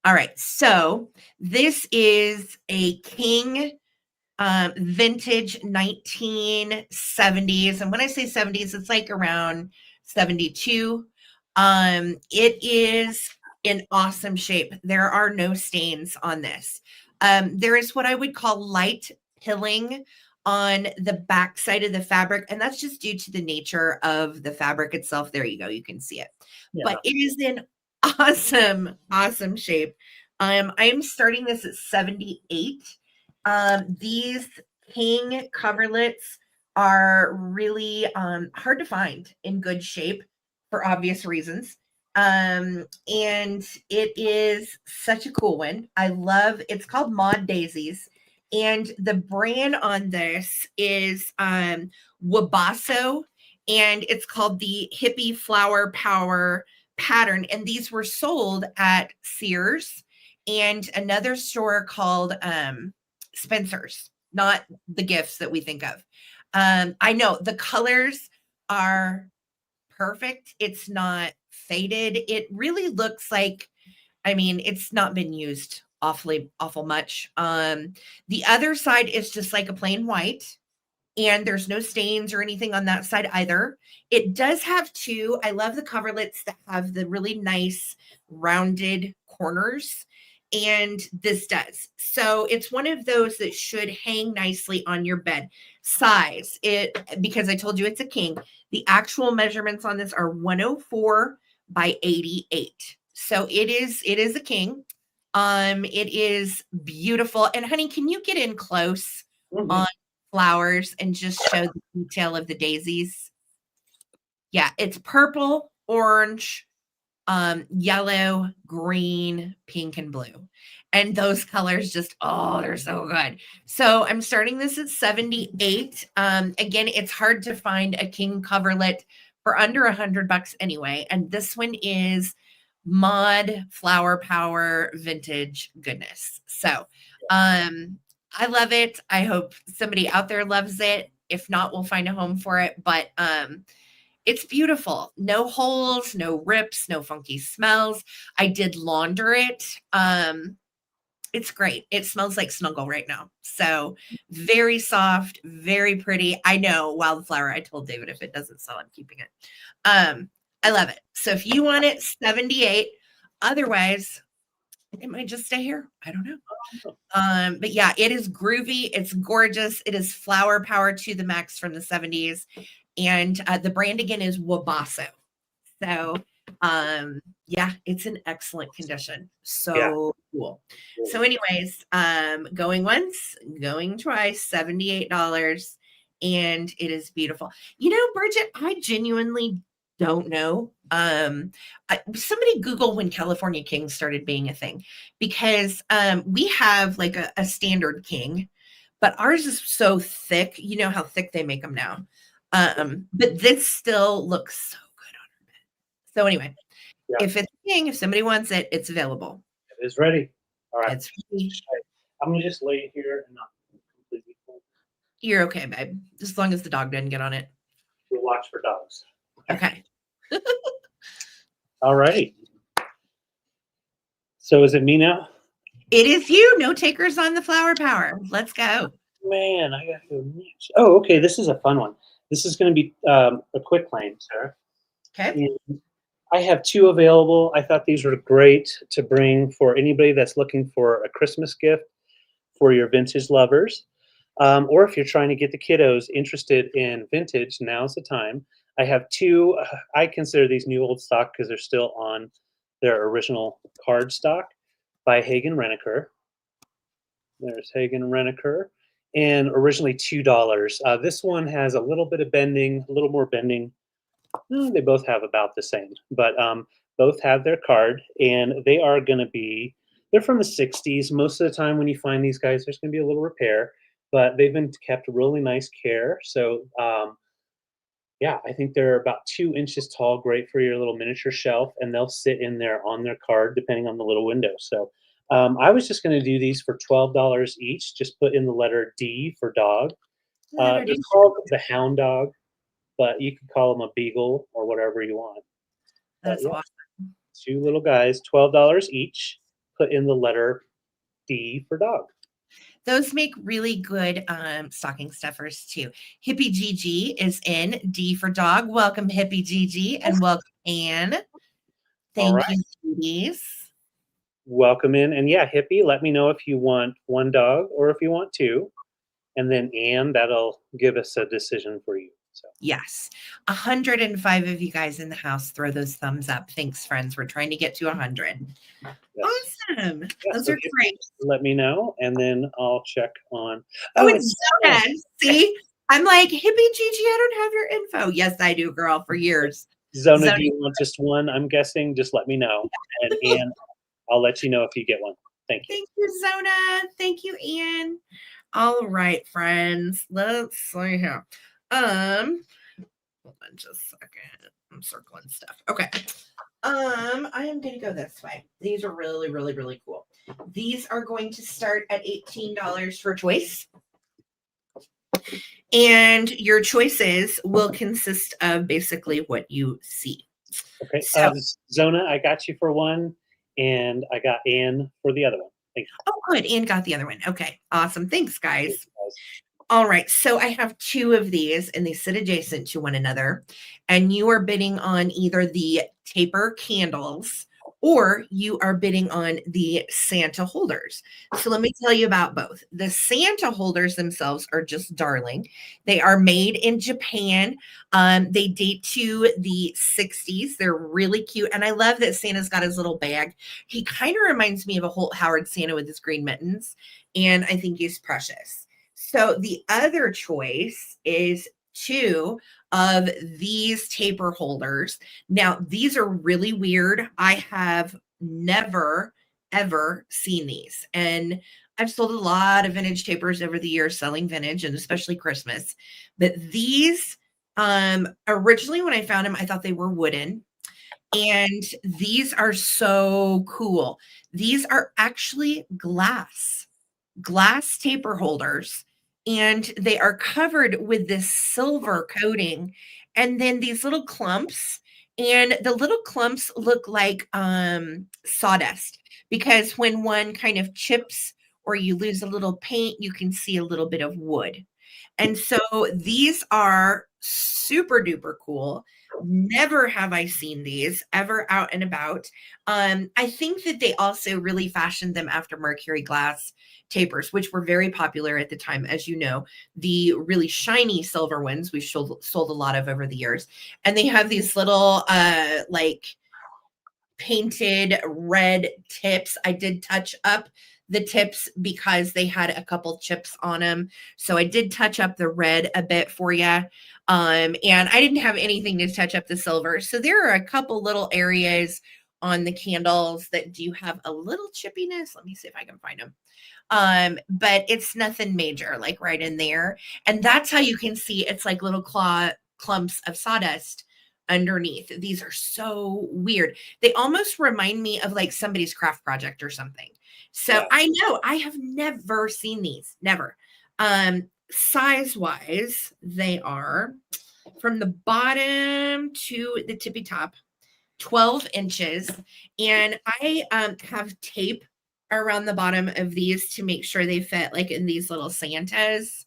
All right, so this is a king vintage 1970s. And when I say 70s, it's like around 72. It is in awesome shape. There are no stains on this. There is what I would call light pilling on the back side of the fabric, and that's just due to the nature of the fabric itself. There you go, you can see it. Yeah. But it is in awesome shape. I am starting this at 78. These king coverlets are really hard to find in good shape for obvious reasons. And it is such a cool one. I love it's called Maud Daisies. And the brand on this is Wabasso, and it's called the Hippie Flower Power pattern. And these were sold at Sears and another store called Spencer's, not the gifts that we think of. I know the colors are perfect. It's not faded. It really looks like I mean, it's not been used awful much. The other side is just like a plain white, and there's no stains or anything on that side either. It does have two. I love the coverlets that have the really nice rounded corners, and this does. So it's one of those that should hang nicely on your bed. Size, because I told you it's a king. The actual measurements on this are 104 by 88. So it is a king. It is beautiful. And honey, can you get in close on flowers and just show the detail of the daisies? Yeah, it's purple, orange, yellow, green, pink, and blue. And those colors just, oh, they're so good. So I'm starting this at 78. Again, it's hard to find a king coverlet for under $100 anyway. And this one is mod flower power vintage goodness. So I love it. I hope somebody out there loves it. If not, we'll find a home for it. But it's beautiful. No holes, no rips, no funky smells. I did launder it. It's great. It smells like Snuggle right now. So very soft, very pretty. I know, wildflower. I told David if it doesn't sell, I'm keeping it. I love it. So if you want it, 78. Otherwise, it might just stay here. I don't know. But yeah, it is groovy. It's gorgeous. It is flower power to the max from the 70s. And the brand again is Wabasso. So yeah, it's in excellent condition. So cool. So anyways, going once, going twice, $78. And it is beautiful. You know, Bridget, I genuinely don't know. Somebody Google when California Kings started being a thing, because we have like a standard king, but ours is so thick. You know how thick they make them now. But this still looks so good on her bed. So anyway, if it's a king, if somebody wants it, it's available. It is ready. All right. It's ready. I'm gonna just lay here and not completely full. You're okay, babe. Just as long as the dog didn't get on it. We'll watch for dogs. Okay. All right. So is it me now? It is you. No takers on the flower power. Let's go. Man, I gotta go next. Oh, okay. This is a fun one. This is going to be a quick claim, Sarah. Okay. And I have two available. I thought these were great to bring for anybody that's looking for a Christmas gift for your vintage lovers. Or if you're trying to get the kiddos interested in vintage, now's the time. I have two. I consider these new old stock because they're still on their original card stock by Hagen Renaker. There's Hagen Renaker. And originally $2. This one has a little bit of bending, a little more bending. They both have about the same, but both have their card, and they are going to be, they're from the 60s. Most of the time when you find these guys, there's going to be a little repair, but they've been kept really nice care. So yeah, I think they're about 2 inches tall, great for your little miniature shelf, and they'll sit in there on their card depending on the little window. So I was just going to do these for $12 each. Just put in the letter D for dog. They're called the Hound Dog, but you could call them a Beagle or whatever you want. That's awesome. 2 little guys, $12 each. Put in the letter D for dog. Those make really good stocking stuffers too. Hippie Gigi is in D for dog. Welcome, Hippie Gigi, and welcome, Anne. Thank you, ladies. Welcome in. And yeah, Hippie, let me know if you want 1 dog or if you want 2. And then Anne, that'll give us a decision for you. So. Yes. 105 of you guys in the house, throw those thumbs up. Thanks, friends. We're trying to get to 100. Yes. Awesome. Yeah, those are great. Let me know, and then I'll check on. Oh, it's Zona. See? I'm like, Hippie Gigi, I don't have your info. Yes, I do, girl, for years. Zona, do you want just 1? I'm guessing. Just let me know. And Anne, I'll let you know if you get 1. Thank you. Thank you, Zona. Thank you, Anne. All right, friends. Let's see here. Hold on just a second. I'm circling stuff. Okay. I am going to go this way. These are really, really, really cool. These are going to start at $18 for choice. And your choices will consist of basically what you see. Okay. So, Zona, I got you for 1. and I got Anne for the other one. Thank you. Oh, good. And got the other one. Okay. Awesome. Thanks, guys. Thank you, guys. All right. So I have two of these and they sit adjacent to one another. And you are bidding on either the taper candles or you are bidding on the Santa holders. So let me tell you about both. The Santa holders themselves are just darling. They are made in Japan. They date to the 60s. They're really cute. And I love that Santa's got his little bag. He kind of reminds me of a Holt Howard Santa with his green mittens. And I think he's precious. So the other choice is two of these taper holders. Now, these are really weird. I have never, ever seen these. And I've sold a lot of vintage tapers over the years, selling vintage and especially Christmas. But these, originally when I found them, I thought they were wooden. And these are so cool. These are actually glass taper holders, and they are covered with this silver coating and then these little clumps, and the little clumps look like sawdust, because when one kind of chips or you lose a little paint, you can see a little bit of wood. And so these are super duper cool. Never have I seen these ever out and about. I think that they also really fashioned them after mercury glass tapers, which were very popular at the time. As you know, the really shiny silver ones we've sold a lot of over the years. And they have these little like painted red tips. I did touch up the tips because they had a couple chips on them. So I did touch up the red a bit for you. And I didn't have anything to touch up the silver. So there are a couple little areas on the candles that do have a little chippiness. Let me see if I can find them. But it's nothing major, like right in there. And that's how you can see it's like little clumps of sawdust underneath. These are so weird. They almost remind me of like somebody's craft project or something. So yeah. I know I have never seen these, never. Size wise, they are from the bottom to the tippy top, 12 inches. And I have tape around the bottom of these to make sure they fit like in these little Santas.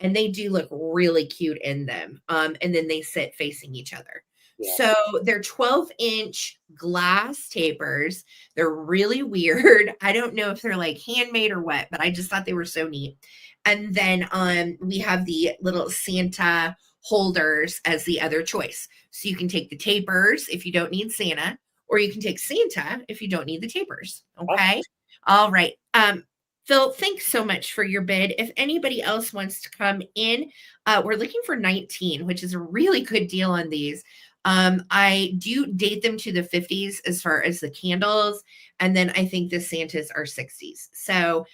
And they do look really cute in them. And then they sit facing each other. Yeah. So they're 12-inch glass tapers. They're really weird. I don't know if they're like handmade or what, but I just thought they were so neat. And then we have the little Santa holders as the other choice. So you can take the tapers if you don't need Santa, or you can take Santa if you don't need the tapers. Okay. All right. Phil, thanks so much for your bid. If anybody else wants to come in, we're looking for 19, which is a really good deal on these. I do date them to the 50s as far as the candles. And then I think the Santas are 60s. So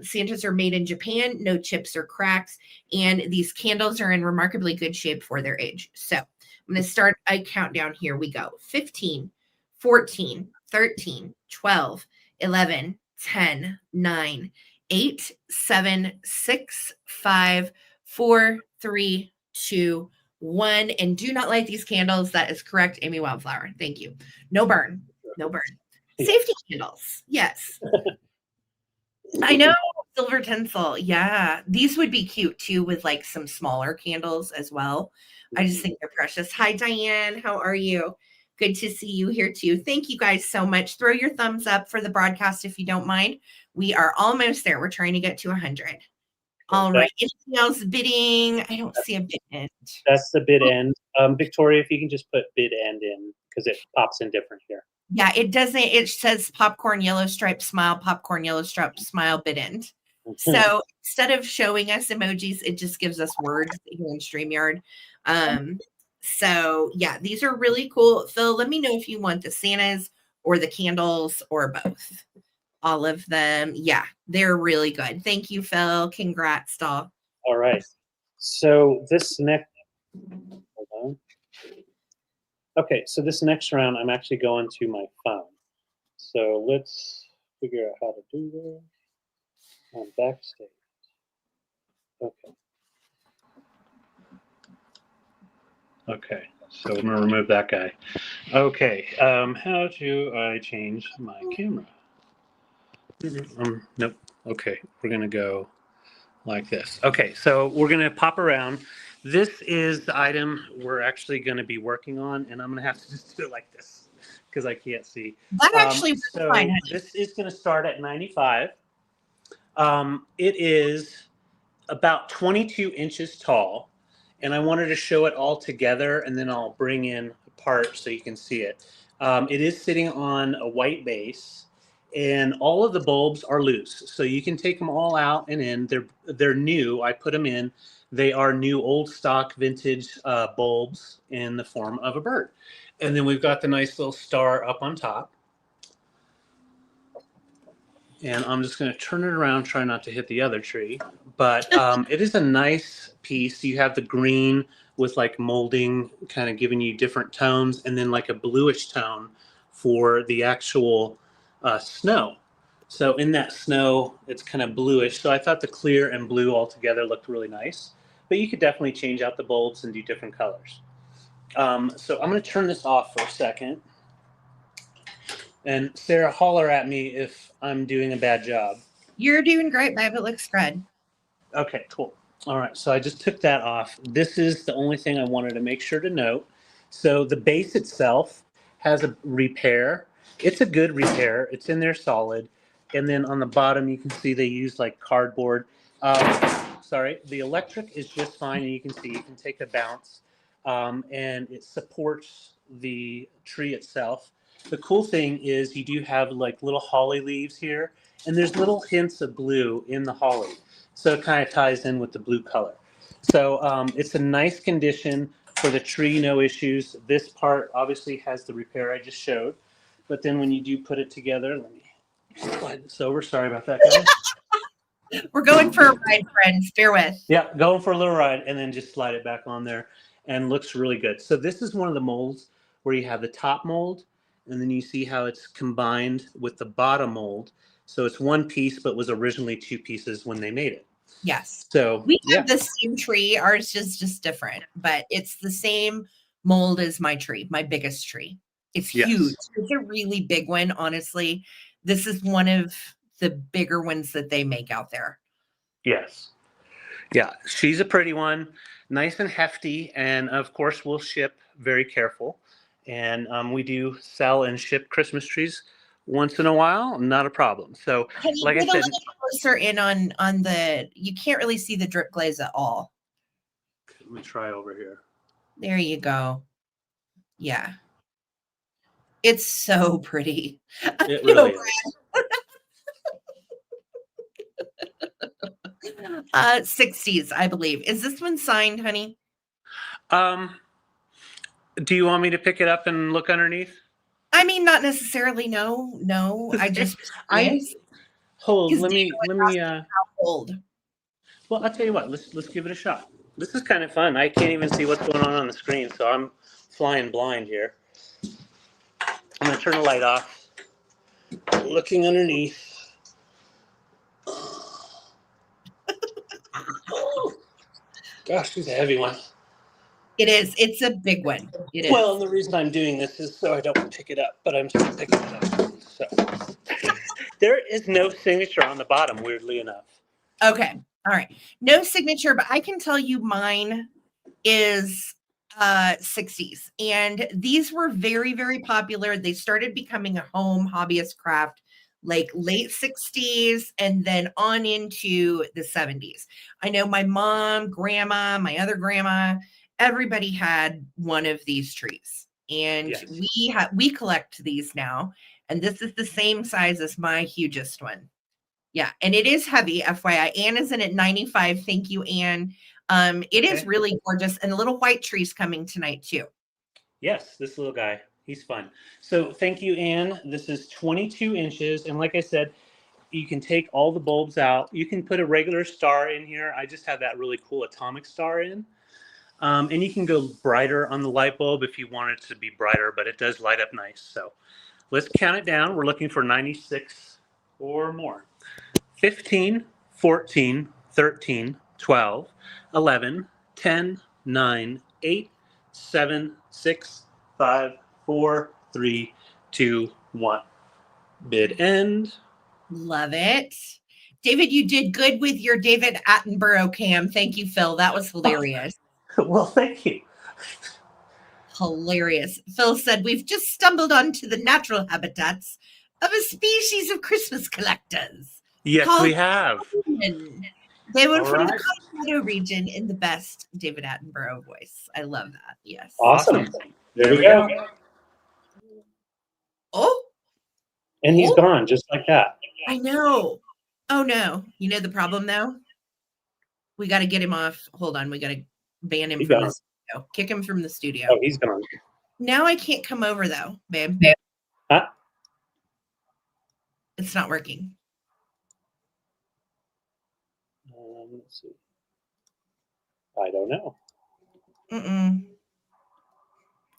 Santas are made in Japan, no chips or cracks. And these candles are in remarkably good shape for their age. So I'm going to start a countdown. Here we go. 15, 14, 13, 12, 11, 10, 9, 8, 7, 6, 5, 4, 3, 2, 1. And do not light these candles. That is correct, Amy Wildflower. Thank you. No burn. No burn. Safety candles. Yes. I know. Silver tinsel. Yeah. These would be cute too with like some smaller candles as well. I just think they're precious. Hi, Diane. How are you? Good to see you here too. Thank you guys so much. Throw your thumbs up for the broadcast if you don't mind. We are almost there. We're trying to get to 100. All right. Anything else bidding? I don't see a bid end. That's the bid end. Victoria, if you can just put bid end in because it pops in different here. Yeah, it doesn't. It says popcorn yellow stripe smile, popcorn yellow stripe smile bid end. So instead of showing us emojis, it just gives us words here in StreamYard. So yeah, these are really cool. Phil, let me know if you want the Santas or the candles or both. All of them. Yeah, they're really good. Thank you, Phil. Congrats, doll. All right. So this next, hold on. Okay, so this next round, I'm actually going to my phone. So let's figure out how to do this. I'm backstage. Okay. Okay. So I'm gonna remove that guy. Okay, how do I change my camera? Nope. Okay, we're gonna go like this. Okay, so we're gonna pop around. This is the item we're actually gonna be working on, and I'm gonna have to just do it like this because I can't see. That actually works fine, So honey. this is gonna start at 95. It is about 22 inches tall, and I wanted to show it all together, and then I'll bring in a part so you can see it. It is sitting on a white base, and all of the bulbs are loose, so you can take them all out and in. They're new. I put them in. They are new, old stock, vintage bulbs in the form of a bird, and then we've got the nice little star up on top. And I'm just going to turn it around, try not to hit the other tree. But it is a nice piece. You have the green with like molding, kind of giving you different tones, and then like a bluish tone for the actual snow. So in that snow, it's kind of bluish. So I thought the clear and blue all together looked really nice. But you could definitely change out the bulbs and do different colors. So I'm going to turn this off for a second. And Sarah, holler at me if I'm doing a bad job. You're doing great, babe. It looks good. Okay, cool. All right, so I just took that off. This is the only thing I wanted to make sure to note. So the base itself has a repair. It's a good repair. It's in there solid. And then on the bottom, you can see they use like cardboard. Sorry, the electric is just fine, and you can see you can take a bounce, and it supports the tree itself. The cool thing is you do have like little holly leaves here, and there's little hints of blue in the holly. So it kind of ties in with the blue color. So it's a nice condition for the tree, no issues. This part obviously has the repair I just showed. But then when you do put it together, let me slide this over. Sorry about that, guys. We're going for a ride, friends. Bear with. Yeah, going for a little ride, and then just slide it back on there, and looks really good. So this is one of the molds where you have the top mold, and then you see how it's combined with the bottom mold. So it's one piece, but was originally two pieces when they made it. Yes. So we have the same tree. Ours is just different, but it's the same mold as my tree, my biggest tree. It's huge. It's a really big one, honestly. This is one of the bigger ones that they make out there. Yes. Yeah, she's a pretty one, nice and hefty, and of course we'll ship very careful. And we do sell and ship Christmas trees once in a while, not a problem. So, Can you like I get a said, little closer in on the? You can't really see the drip glaze at all. Let me try over here. There you go. Yeah, it's so pretty. It really is. 60s, I believe. Is this one signed, honey? Do you want me to pick it up and look underneath? I mean, not necessarily. No. I just hold. Let me. Hold. Well, I'll tell you what. Let's give it a shot. This is kind of fun. I can't even see what's going on the screen, so I'm flying blind here. I'm gonna turn the light off. Looking underneath. Gosh, she's a heavy one. It is. It's a big one. It is. Well, and the reason I'm doing this is so I don't pick it up, but I'm still picking it up. So there is no signature on the bottom, weirdly enough. Okay. All right. No signature, but I can tell you mine is 60s. And these were very, very popular. They started becoming a home hobbyist craft like late 60s and then on into the 70s. I know my mom, grandma, my other grandma, everybody had one of these trees. And we collect these now. And this is the same size as my hugest one. Yeah, and it is heavy, FYI. Anne is in at 95. Thank you, Anne. It is really gorgeous, and the little white tree's coming tonight too. Yes, this little guy, he's fun. So thank you, Anne. This is 22 inches, and like I said, you can take all the bulbs out. You can put a regular star in here. I just have that really cool atomic star in. And you can go brighter on the light bulb if you want it to be brighter, but it does light up nice. So let's count it down. We're looking for 96 or more. 15, 14, 13, 12, 11, 10, 9, 8, 7, 6, 5, 4, 3, 2, 1. Bid end. Love it. David, you did good with your David Attenborough cam. Thank you, Phil. That was hilarious. Well, thank you. Hilarious. Phil said, we've just stumbled onto the natural habitats of a species of Christmas collectors. Yes, we have. They were All from right. the Colorado region in the best David Attenborough voice. I love that. Yes. Awesome. There we go. Oh. And he's gone just like that. I know. Oh, no. You know the problem, though? We got to get him off. Hold on. We got to ban him from the studio. Kick him from the studio. Oh, he's gone. Now I can't come over, though, babe. Huh? It's not working. Let's see. I don't know.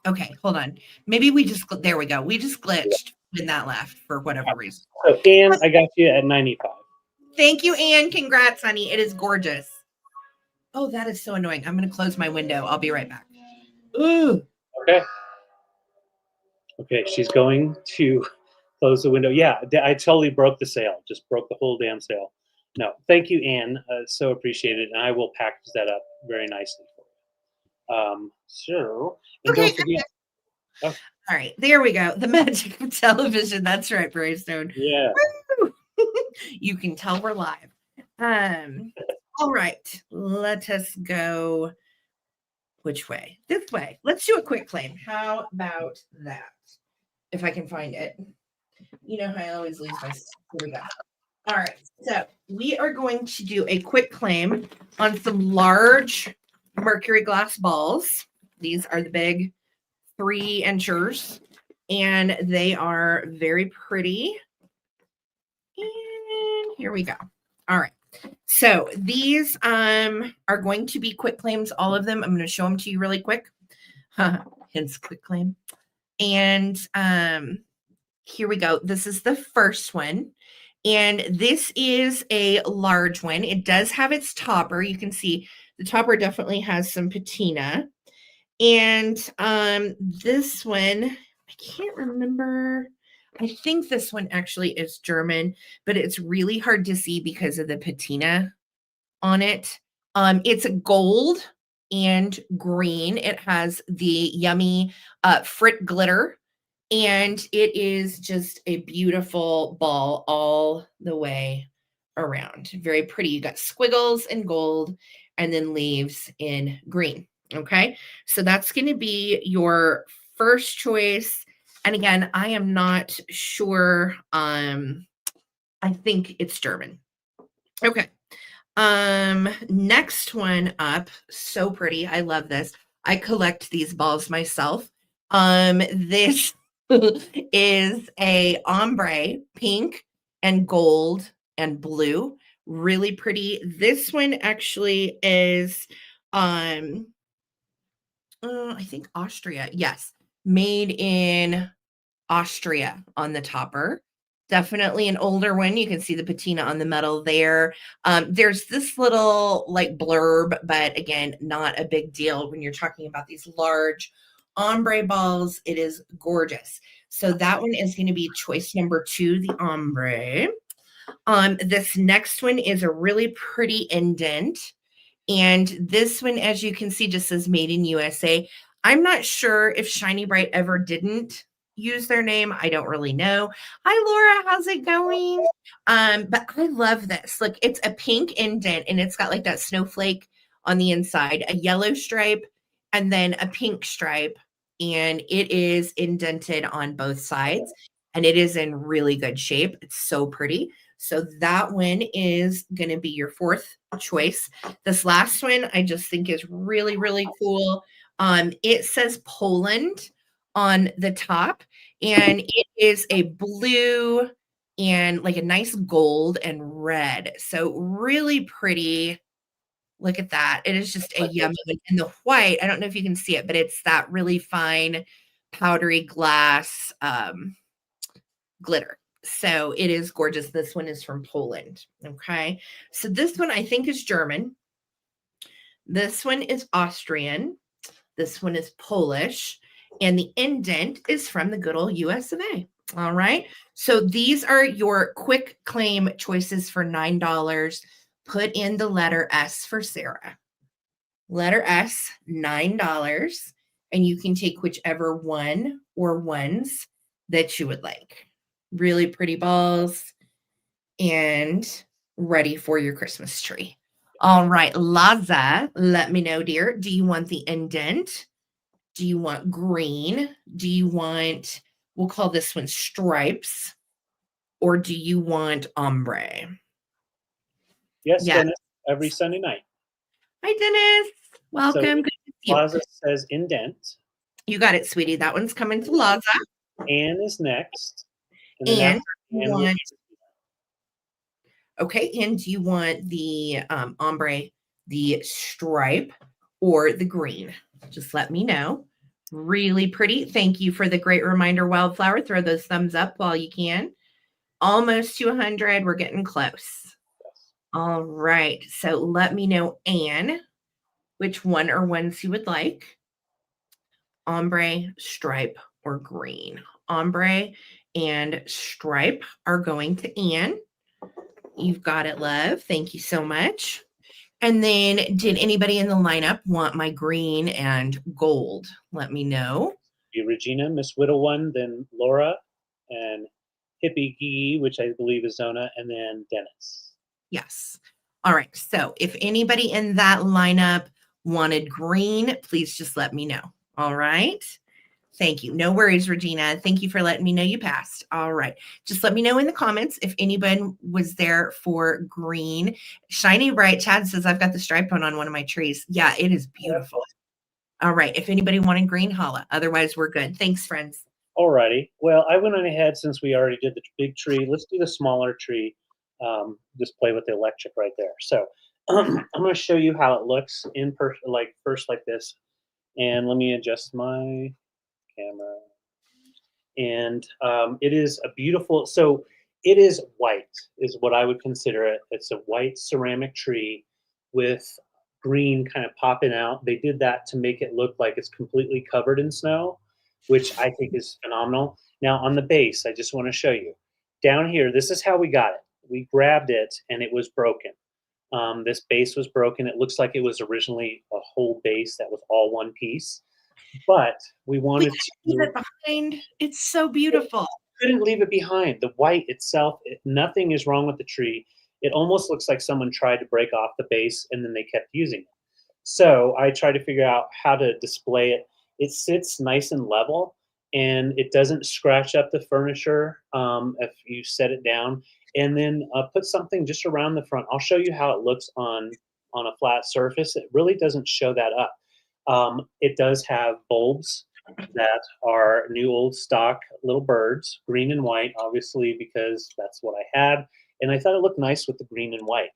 Okay, hold on. Maybe we just, there we go. We just glitched when that left for whatever reason. So, Ann, I got you at 95. Thank you, Ann. Congrats, honey. It is gorgeous. Oh, that is so annoying. I'm going to close my window. I'll be right back. Ooh. Okay. Okay, she's going to close the window. Yeah, I totally broke the sale. Just broke the whole damn sale. No, thank you, Ann. So appreciated, and I will package that up very nicely for you. Okay. Oh. All right, there we go. The magic of television. That's right, Braystone. Yeah. You can tell we're live. All right, let us go. Which way? This way. Let's do a quick claim. How about that? If I can find it. You know how I always lose my stuff. Here we go. All right, so we are going to do a quick claim on some large mercury glass balls. These are the big 3-inchers, and they are very pretty. And here we go. All right. So these are going to be quick claims, all of them. I'm going to show them to you really quick. Hence quick claim. And here we go. This is the first one. And this is a large one. It does have its topper. You can see the topper definitely has some patina. And this one, I can't remember. I think this one actually is German, but it's really hard to see because of the patina on it. It's gold and green. It has the yummy frit glitter, and it is just a beautiful ball all the way around. Very pretty. You got squiggles in gold and then leaves in green. Okay, so that's going to be your first choice. And again, I am not sure. I think it's German. Okay. Next one up. So pretty. I love this. I collect these balls myself. This is a ombre, pink and gold and blue. Really pretty. This one actually is I think Austria. Yes. Made in Austria on the topper. Definitely an older one. You can see the patina on the metal there. There's this little like blurb, but again, not a big deal when you're talking about these large ombre balls. It is gorgeous. So that one is going to be choice number 2, the ombre. This next one is a really pretty indent. And this one, as you can see, just says made in USA. I'm not sure if Shiny Bright ever didn't use their name. I don't really know. Hi, Laura. How's it going? But I love this. Look, it's a pink indent, and it's got like that snowflake on the inside, a yellow stripe, and then a pink stripe. And it is indented on both sides, and it is in really good shape. It's so pretty. So that one is going to be your fourth choice. This last one I just think is really, really cool. It says Poland on the top, and it is a blue and like a nice gold and red. So really pretty. Look at that. It is just a yummy one. And the white, I don't know if you can see it, but it's that really fine powdery glass glitter. So it is gorgeous. This one is from Poland. Okay. So this one I think is German. This one is Austrian. This one is Polish. And the indent is from the good old US of A. All right. So these are your quick claim choices for $9. Put in the letter S for Sarah. Letter S, $9. And you can take whichever one or ones that you would like. Really pretty balls and ready for your Christmas tree. All right, Laza, let me know, dear. Do you want the indent? Do you want green? Do you want, we'll call this one stripes, or do you want ombre? Yes, yeah. Dennis, every Sunday night. Hi, Dennis. Welcome. So, good to see you. Laza says indent. You got it, sweetie. That one's coming to Laza. Anne is next. And you want, okay, and do you want the ombre, the stripe, or the green? Just let me know. Really pretty. Thank you for the great reminder, Wildflower. Throw those thumbs up while you can. Almost to 100. We're getting close. All right. So let me know, Anne, which one or ones you would like. Ombre, stripe, or green. Ombre and stripe are going to Anne. You've got it, love. Thank you so much. And then did anybody in the lineup want my green and gold? Let me know. Regina, Miss Whittle one, then Laura, and Hippie Gee, which I believe is Zona, and then Dennis. Yes. All right. So if anybody in that lineup wanted green, please just let me know. All right. Thank you. No worries, Regina. Thank you for letting me know you passed. All right. Just let me know in the comments if anybody was there for green. Shiny Bright Chad says, I've got the stripe one on one of my trees. Yeah, it is beautiful. All right. If anybody wanted green, holla. Otherwise, we're good. Thanks, friends. All righty. Well, I went on ahead since we already did the big tree. Let's do the smaller tree. Just play with the electric right there. So I'm going to show you how it looks in person, like first like this. And let me adjust my camera. And it is a beautiful, so it is white is what I would consider it. It's a white ceramic tree with green kind of popping out. They did that to make it look like it's completely covered in snow, which I think is phenomenal. Now on the base, I just want to show you. Down here, this is how we got it. We grabbed it and it was broken. This base was broken. It looks like it was originally a whole base that was all one piece. But we wanted to leave it behind. It's so beautiful. Couldn't leave it behind. The white itself, nothing is wrong with the tree. It almost looks like someone tried to break off the base and then they kept using it. So I tried to figure out how to display it. It sits nice and level and it doesn't scratch up the furniture if you set it down. And then put something just around the front. I'll show you how it looks on a flat surface. It really doesn't show that up. It does have bulbs that are new old stock little birds, green and white, obviously, because that's what I had. And I thought it looked nice with the green and white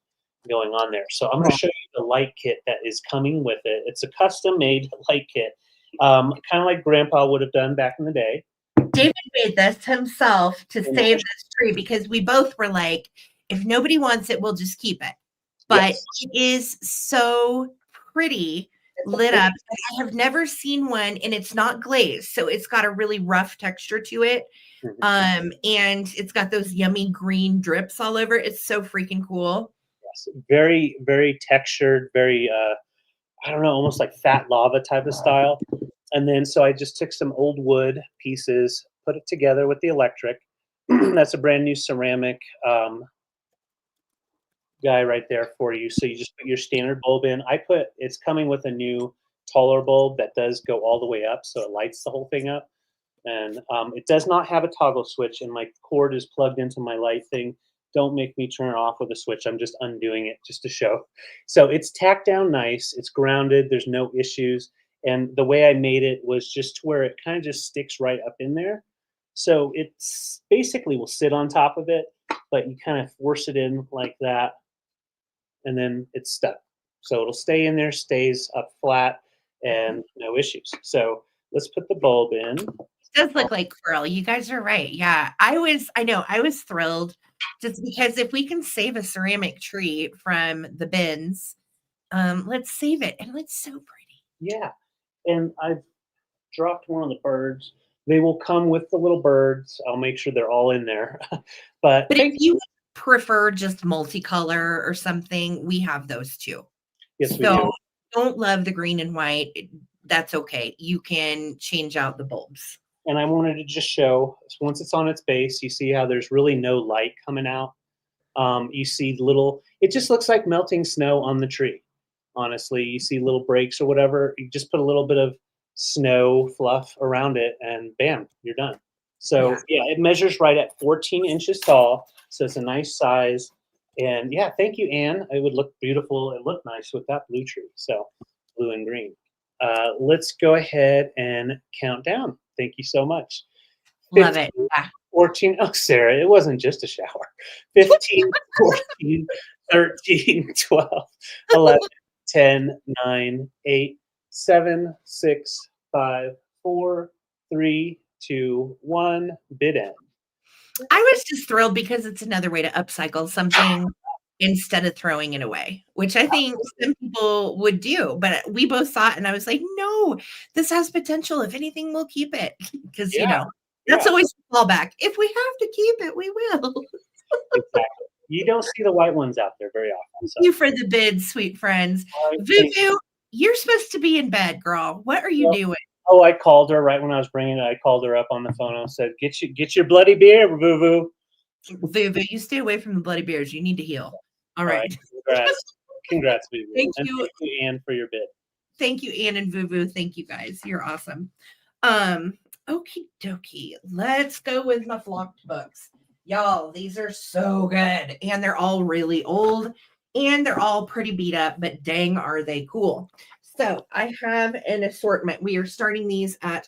going on there. So I'm going to show you the light kit that is coming with it. It's a custom made light kit, kind of like Grandpa would have done back in the day. David made this himself to save this tree because we both were like, if nobody wants it, we'll just keep it. But yes, it is so pretty lit up. I have never seen one and it's not glazed. So it's got a really rough texture to it. And it's got those yummy green drips all over. It's so freaking cool. Yes, very, very textured, very, I don't know, almost like fat lava type of style. And then, so I just took some old wood pieces, put it together with the electric. That's a brand new ceramic guy right there for you. So you just put your standard bulb in. It's coming with a new taller bulb that does go all the way up. So it lights the whole thing up. And it does not have a toggle switch and my cord is plugged into my light thing. Don't make me turn it off with a switch. I'm just undoing it just to show. So it's tacked down nice. It's grounded. There's no issues. And the way I made it was just to where it kind of just sticks right up in there. So it's basically will sit on top of it, but you kind of force it in like that. And then it's stuck. So it'll stay in there, stays up flat, and no issues. So let's put the bulb in. It does look like Quirrell. You guys are right. Yeah, I was thrilled just because if we can save a ceramic tree from the bins, let's save it. And it's so pretty. Yeah. And I've dropped one of the birds. They will come with the little birds. I'll make sure they're all in there. But But if thank you prefer just multicolor or something, we have those too. Yes, we So do. don't love the green and white. That's okay. You can change out the bulbs. And I wanted to just show once it's on its base, you see how there's really no light coming out. You see little, it just looks like melting snow on the tree. Honestly, you see little breaks or whatever. You just put a little bit of snow fluff around it, and bam, you're done. So Yeah. yeah, it measures right at 14 inches tall. So it's a nice size. And yeah, thank you, Anne. It would look beautiful. It looked nice with that blue tree. So blue and green. Let's go ahead and count down. Thank you so much. Love it. 15, Yeah. 14. Oh, Sarah, it wasn't just a shower. 15, 14, 13, 12, 11, 10, 9, 8, 7, 6, 5, 4, 3, 2, 1. Bid end. I was just thrilled because it's another way to upcycle something instead of throwing it away, which I think some people would do. But we both saw it and I was like, no, this has potential. If anything, we'll keep it. Because, Yeah, that's yeah, always the fallback. If we have to keep it, we will. exactly. You don't see the white ones out there very often. Thank So, you for the bid, sweet friends. all right, thank Vuvu, you're supposed to be in bed, girl. What are you you. doing? Oh, I called her right when I was bringing it. I called her up on the phone and said, get your bloody beer, Boo Boo." Vuvu, you stay away from the bloody bears. You need to heal. All All right, right. congrats, Boo Boo, Thank and you. thank you, Anne, for your bid. Thank you, Anne and Vuvu. Thank you guys. You're awesome. Okie dokie. Let's go with my flocked books. Y'all, these are so good. And they're all really old and they're all pretty beat up, but dang, are they cool. So I have an assortment. We are starting these at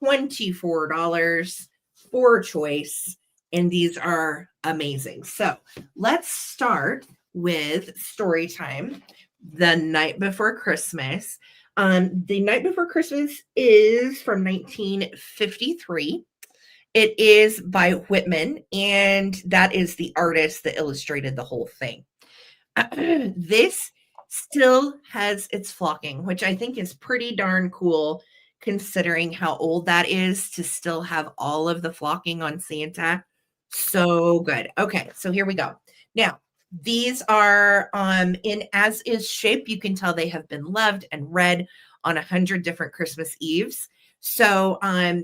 $24 for choice. And these are amazing. So let's start with story time. The Night Before Christmas. The Night Before Christmas is from 1953. It is by Whitman, and that is the artist that illustrated the whole thing. This still has its flocking, which I think is pretty darn cool considering how old that is to still have all of the flocking on Santa. So good. Okay, so here we go. Now, these are in as is shape. You can tell they have been loved and read on 100 different Christmas Eves. So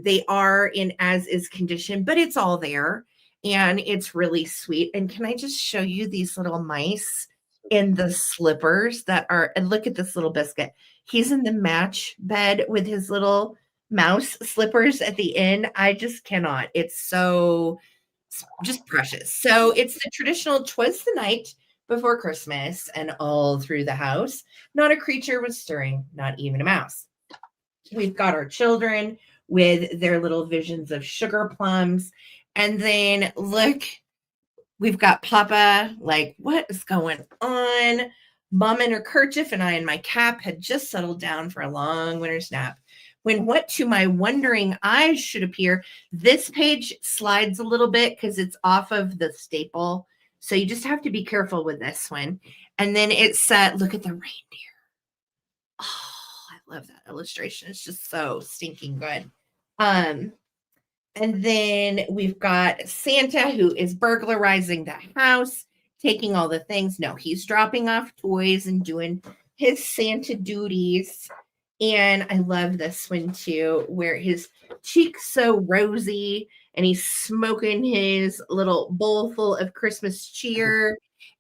they are in as is condition, but it's all there and it's really sweet. And can I just show you these little mice in the slippers that are, and look at this little biscuit. He's in the match bed with his little mouse slippers at the end. I just cannot. It's so just precious. So it's the traditional "'twas the night before Christmas and all through the house. Not a creature was stirring, not even a mouse. We've got our children with their little visions of sugar plums. And then look, we've got Papa, like, what is going on? Mom in her kerchief and I in my cap had just settled down for a long winter's nap. When what to my wondering eyes should appear, this page slides a little bit because it's off of the staple. So you just have to be careful with this one. And then it said, look at the reindeer. Oh, I love that illustration. It's just so stinking good. And then we've got Santa who is burglarizing the house, taking all the things. No, he's dropping off toys and doing his Santa duties. And I love this one too, where his cheeks so rosy and he's smoking his little bowl full of Christmas cheer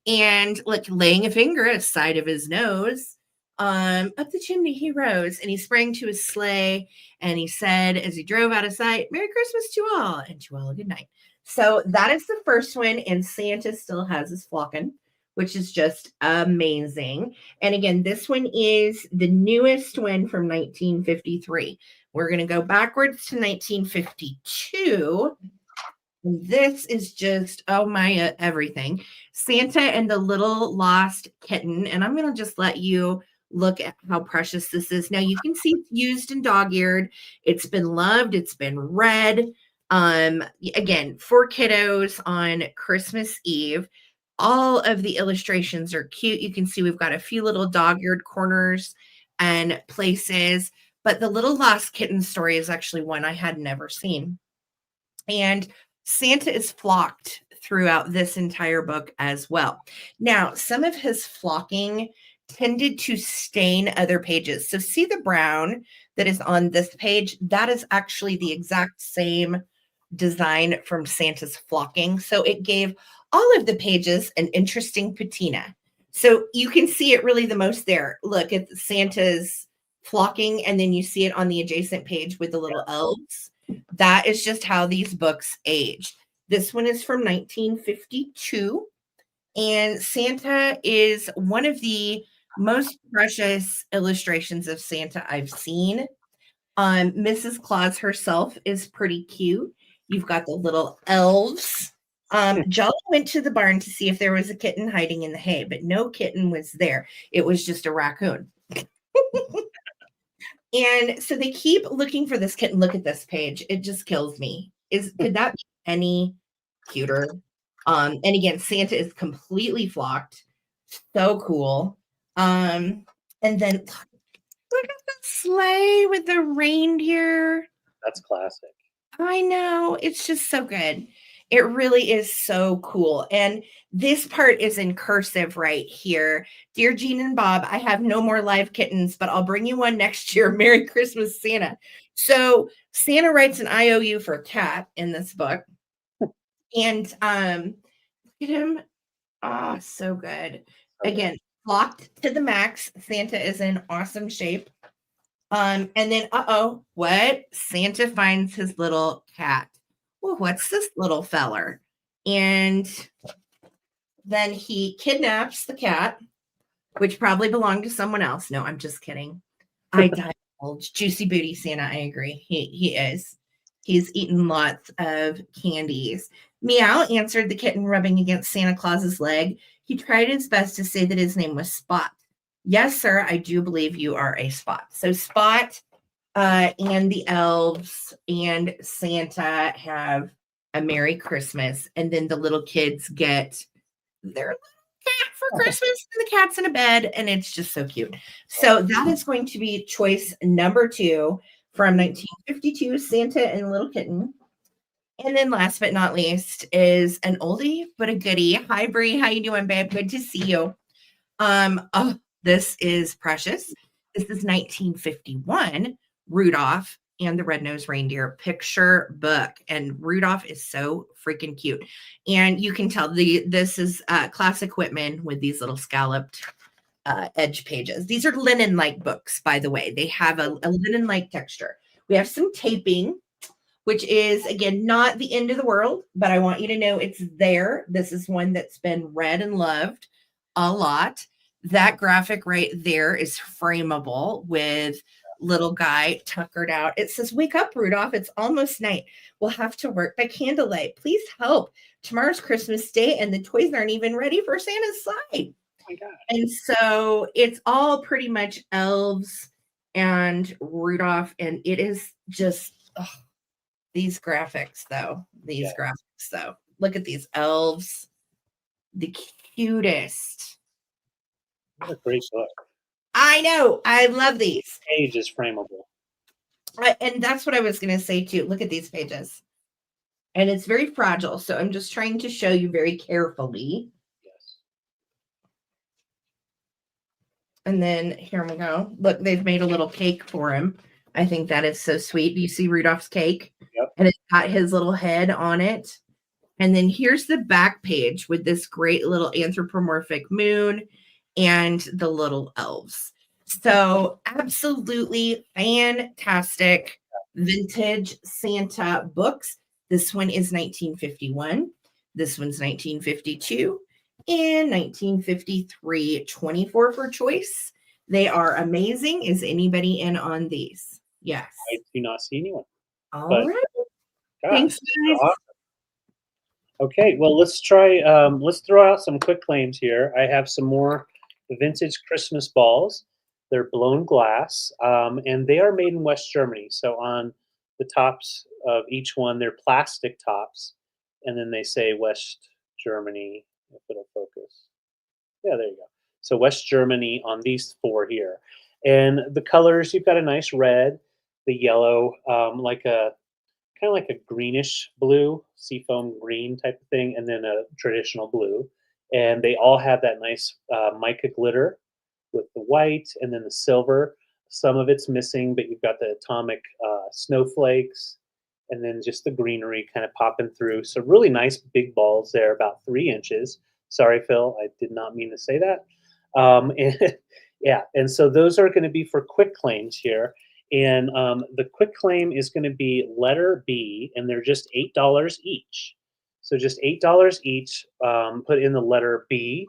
and like laying a finger at the side of his nose. Up the chimney he rose and he sprang to his sleigh and he said as he drove out of sight, Merry Christmas to all and to all a good night. So that is the first one, and Santa still has his flocking, which is just amazing. And again, this one is the newest one from 1953. We're going to go backwards to 1952. This is just, oh my, everything. Santa and the Little Lost Kitten. And I'm going to just let you look at how precious this is. Now you can see it's used in dog-eared. It's been loved. It's been read. Again, for kiddos on Christmas Eve. All of the illustrations are cute. You can see we've got a few little dog-eared corners and places, But the Little Lost Kitten story is actually one I had never seen. And Santa is flocked throughout this entire book as well. Now, some of his flocking tended to stain other pages. So, see the brown that is on this page? That is actually the exact same design from Santa's flocking. So, it gave all of the pages an interesting patina. So, you can see it really the most there. Look at Santa's flocking, and then you see it on the adjacent page with the little elves. That is just how these books age. This one is from 1952, and Santa is one of the most precious illustrations of Santa I've seen. Mrs. Claus herself is pretty cute. You've got the little elves. Jolly went to the barn to see if there was a kitten hiding in the hay, but no kitten was there. It was just a raccoon. And so they keep looking for this kitten. Look at this page. It just kills me. Could that be any cuter? And again, Santa is completely flocked. So cool. And then look at the sleigh with the reindeer. That's classic. I know. It's just so good. It really is so cool. And this part is in cursive right here. Dear Jean and Bob, I have no more live kittens, but I'll bring you one next year. Merry Christmas, Santa. So Santa writes an IOU for a cat in this book. And look at him. Ah, so good. Again, flocked to the max. Santa is in awesome shape. And then, what? Santa finds his little cat. Well, what's this little feller? And then he kidnaps the cat, which probably belonged to someone else. No, I'm just kidding. I divulge. Juicy booty Santa, I agree. He is. He's eaten lots of candies. Meow answered the kitten rubbing against Santa Claus's leg. He tried his best to say that his name was Spot. Yes, sir, I do believe you are a Spot. So Spot and the elves and Santa have a Merry Christmas, and then the little kids get their little cat for Christmas, and the cat's in a bed, and it's just so cute. So that is going to be choice number 2 from 1952, Santa and Little Kitten. And then last but not least is an oldie but a goodie. Hi, Bree. How you doing, babe? Good to see you. This is precious. This is 1951, Rudolph and the Red-Nosed Reindeer picture book. And Rudolph is so freaking cute. And you can tell this is classic Whitman with these little scalloped edge pages. These are linen-like books, by the way. They have a linen-like texture. We have some taping, which is, again, not the end of the world, but I want you to know it's there. This is one that's been read and loved a lot. That graphic right there is frameable with little guy tuckered out. It says, "Wake up, Rudolph. It's almost night. We'll have to work by candlelight. Please help. Tomorrow's Christmas Day, and the toys aren't even ready for Santa's sleigh." Oh my God. And so it's all pretty much elves and Rudolph, and it is just these graphics, though. Look at these elves, the cutest. What a great book. I know. I love these. Page is frameable. And that's what I was going to say, too. Look at these pages. And it's very fragile, so I'm just trying to show you very carefully. Yes. And then here we go. Look, they've made a little cake for him. I think that is so sweet. Do you see Rudolph's cake? Yep. And it's got his little head on it. And then here's the back page with this great little anthropomorphic moon and the little elves. So absolutely fantastic vintage Santa books. This one is 1951. This one's 1952 and 1953. 24 for choice. They are amazing. Is anybody in on these? Yes. I do not see anyone. All right. Gosh, Thanks, guys. awesome. Okay, well, let's try. Let's throw out some quick claims here. I have some more vintage Christmas balls. They're blown glass, and they are made in West Germany. So on the tops of each one, they're plastic tops, and then they say West Germany, if it'll focus. Yeah, there you go. So West Germany on these 4 here. And the colors, you've got a nice red, the yellow, like a kind of like a greenish blue, seafoam green type of thing, and then a traditional blue. And they all have that nice mica glitter with the white and then the silver. Some of it's missing, but you've got the atomic snowflakes and then just the greenery kind of popping through. So really nice big balls there, about 3 inches. Sorry, Phil, I did not mean to say that. And yeah, and so those are going to be for quick claims here. And the quick claim is going to be letter B, and they're just $8 each. So just $8 each. Put in the letter B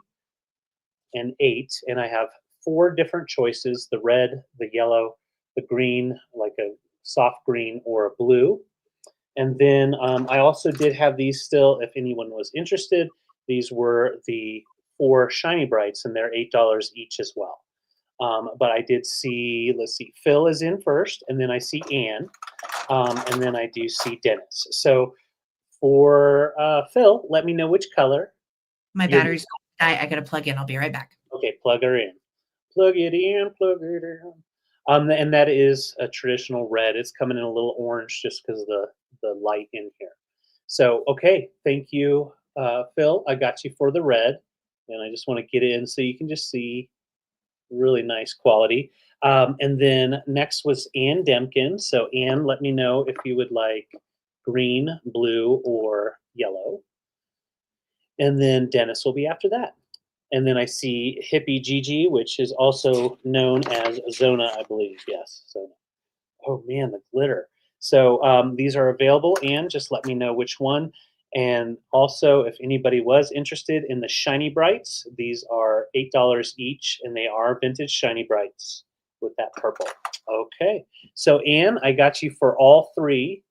and 8, and I have 4 different choices: the red, the yellow, the green, like a soft green, or a blue. And then I also did have these still, if anyone was interested. These were the 4 Shiny Brights, and they're $8 each as well. But I did see, let's see, Phil is in first, and then I see Anne, and then I do see Dennis. So for Phil, let me know which color. My You're, battery's going to die. I got to plug in. I'll be right back. okay, plug her in. Plug it in, plug it in. And that is a traditional red. It's coming in a little orange just because of the light in here. So, okay, thank you, Phil. I got you for the red, and I just want to get in so you can just see really nice quality. And then next was Ann Demkin. So Ann, let me know if you would like green, blue, or yellow. And then Dennis will be after that. And then I see Hippie Gigi, which is also known as Zona, I believe. Yes, Zona. Oh man, the glitter. So these are available, and just let me know which one. And also, if anybody was interested in the Shiny Brights, these are $8 each, and they are vintage Shiny Brights with that purple. Okay, so Anne, I got you for all 3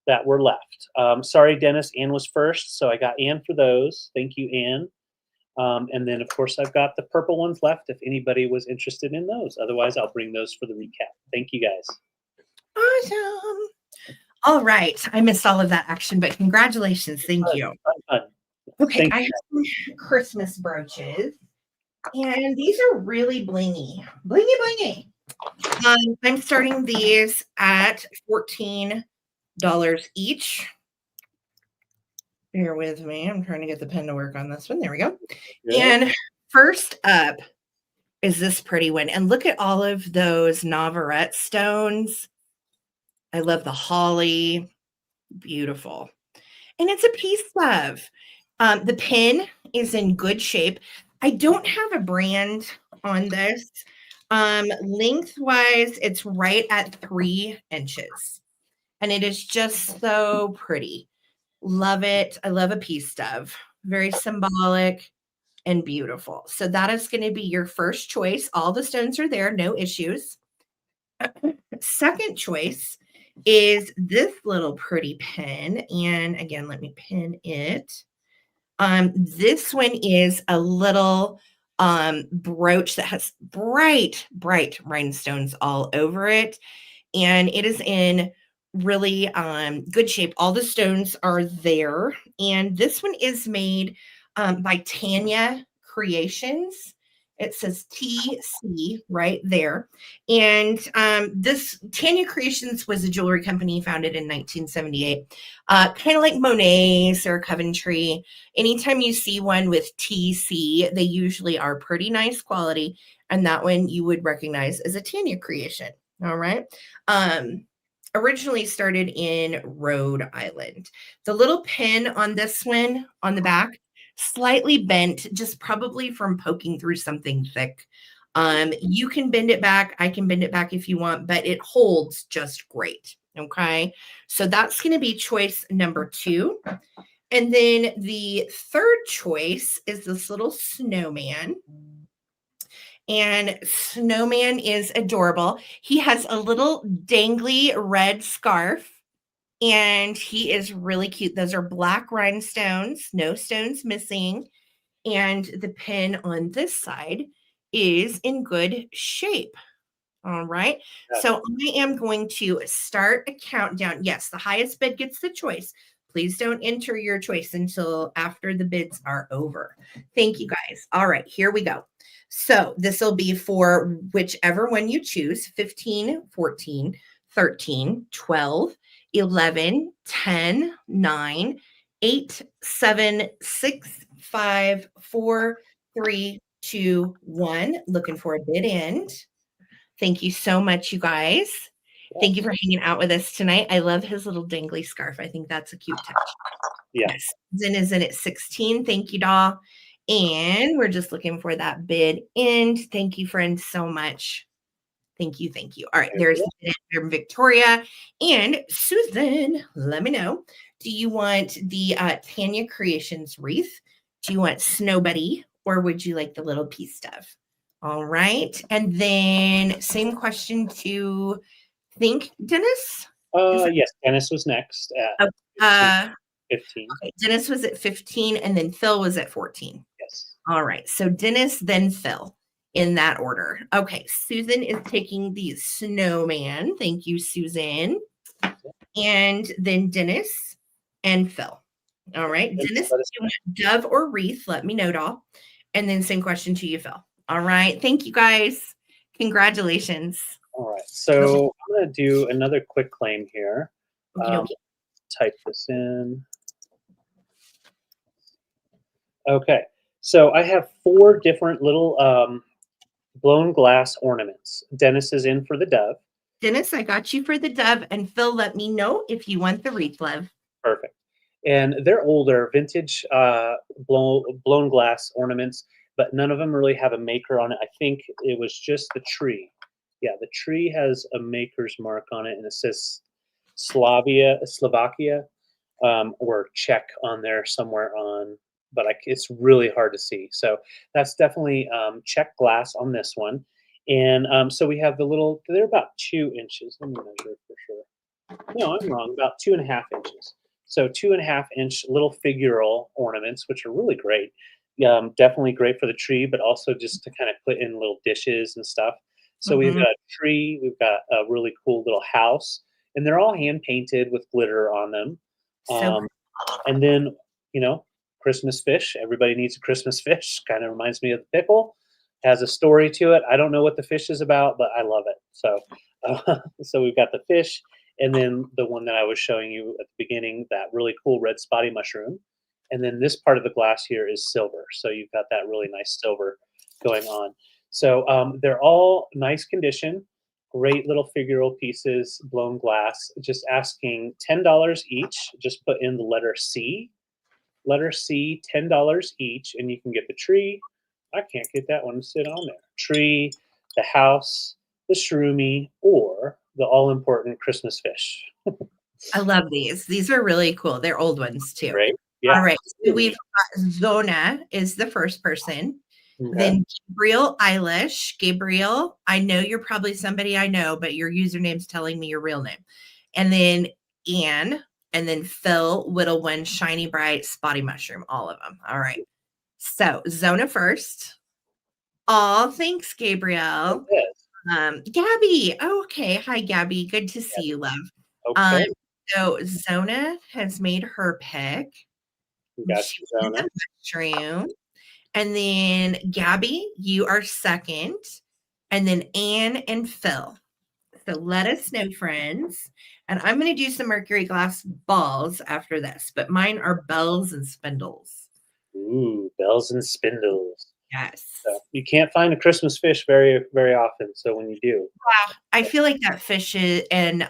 that were left. Sorry, Dennis, Anne was first, so I got Anne for those. Thank you, Anne. And then, of course, I've got the purple ones left if anybody was interested in those. Otherwise, I'll bring those for the recap. Thank you, guys. Awesome. All right. I missed all of that action, but congratulations. Thank you. Fun. Okay. Thank I have some Christmas brooches, and these are really blingy. Blingy, blingy. I'm starting these at $14 each. Bear with me. I'm trying to get the pen to work on this one. There we go. Good. And first up is this pretty one. And look at all of those Navarrete stones. I love the holly. Beautiful. And it's a piece of. The pin is in good shape. I don't have a brand on this. Lengthwise, it's right at 3 inches. And it is just so pretty. Love it. I love a piece of. Very symbolic and beautiful. So that is going to be your first choice. All the stones are there, no issues. Second choice is this little pretty pin. And again, let me pin it. This one is a little brooch that has bright rhinestones all over it. And it is in really good shape. All the stones are there. And this one is made by Tanya Creations. It says TC right there. And this Tanya Creations was a jewelry company founded in 1978. Kind of like Monet, Sarah Coventry. Anytime you see one with TC, they usually are pretty nice quality. And that one you would recognize as a Tanya creation. All right. Originally started in Rhode Island. The little pin on this one on the back, slightly bent, just probably from poking through something thick. You can bend it back. I can bend it back if you want, but it holds just great. Okay. So that's going to be choice number 2. And then the third choice is this little snowman. And Snowman is adorable. He has a little dangly red scarf, and he is really cute. Those are black rhinestones, no stones missing. And the pin on this side is in good shape. All right. So I am going to start a countdown. Yes, the highest bid gets the choice. Please don't enter your choice until after the bids are over. Thank you guys. All right, here we go. So this will be for whichever one you choose: 15, 14, 13, 12, 11, 10, 9, 8, 7, 6, 5, 4, 3, 2, 1. Looking for a bid end. Thank you so much, you guys. Thank you for hanging out with us tonight. I love his little dangly scarf. I think that's a cute touch. Yeah. Yes. Zen is in at 16. Thank you, doll. And we're just looking for that bid end. Thank you, friends, so much. Thank you. Thank you. All right. There's the bid from Victoria and Susan. Let me know. Do you want the Tanya Creations wreath? Do you want Snow Buddy, or would you like the little pea stuff? All right. And then same question to Dennis. Yes, Dennis was next at 15. Okay, Dennis was at 15, and then Phil was at 14. Yes. All right. So Dennis, then Phil, in that order. Okay. Susan is taking the snowman. Thank you, Susan. And then Dennis and Phil. All right. Dennis, do you want dove or wreath? Let me know, doll. And then same question to you, Phil. All right. Thank you, guys. Congratulations. All right. So I'm going to do another quick claim here. Okay. Type this in. Okay. So I have 4 different little blown glass ornaments. Dennis is in for the dove. Dennis, I got you for the dove. And Phil, let me know if you want the wreath, love. Perfect. And they're older, vintage blown glass ornaments, but none of them really have a maker on it. I think it was just the tree. Yeah, the tree has a maker's mark on it, and it says Slovakia, or Czech on there somewhere on, but it's really hard to see. So that's definitely Czech glass on this one. And so we have the little, they're about 2 inches. Let me measure it for sure. No, I'm wrong, about 2.5 inches. So 2.5-inch little figural ornaments, which are really great. Definitely great for the tree, but also just to kind of put in little dishes and stuff. So we've got a tree, we've got a really cool little house, and they're all hand painted with glitter on them. And then, Christmas fish. Everybody needs a Christmas fish. Kind of reminds me of the pickle. Has a story to it. I don't know what the fish is about, but I love it. So, so we've got the fish. And then the one that I was showing you at the beginning, that really cool red spotty mushroom. And then this part of the glass here is silver. So you've got that really nice silver going on. So they're all nice condition, great little figural pieces, blown glass. Just asking $10 each. Just put in the letter C. Letter C, $10 each, and you can get the tree. I can't get that one to sit on there. Tree, the house, the shroomy, or the all-important Christmas fish. I love these. These are really cool. They're old ones too. Great. Yeah. All right. So we've got Zona is the first person. Okay. Then Gabriel Eilish. Gabriel, I know you're probably somebody I know, but your username's telling me your real name. And then Anne, and then Phil, Whittle One, Shiny Bright, Spotty Mushroom, all of them. All right. So Zona first. Oh, thanks, Gabriel. Gabby. Oh, okay. Hi, Gabby. Good to see you, love. Okay. So Zona has made her pick. She's Zona. Mushroom. And then Gabby, you are second. And then Anne and Phil. So let us know, friends. And I'm going to do some mercury glass balls after this, but mine are bells and spindles. Ooh, bells and spindles. Yes. So you can't find a Christmas fish very, very often. So when you do. Wow. I feel like that fish and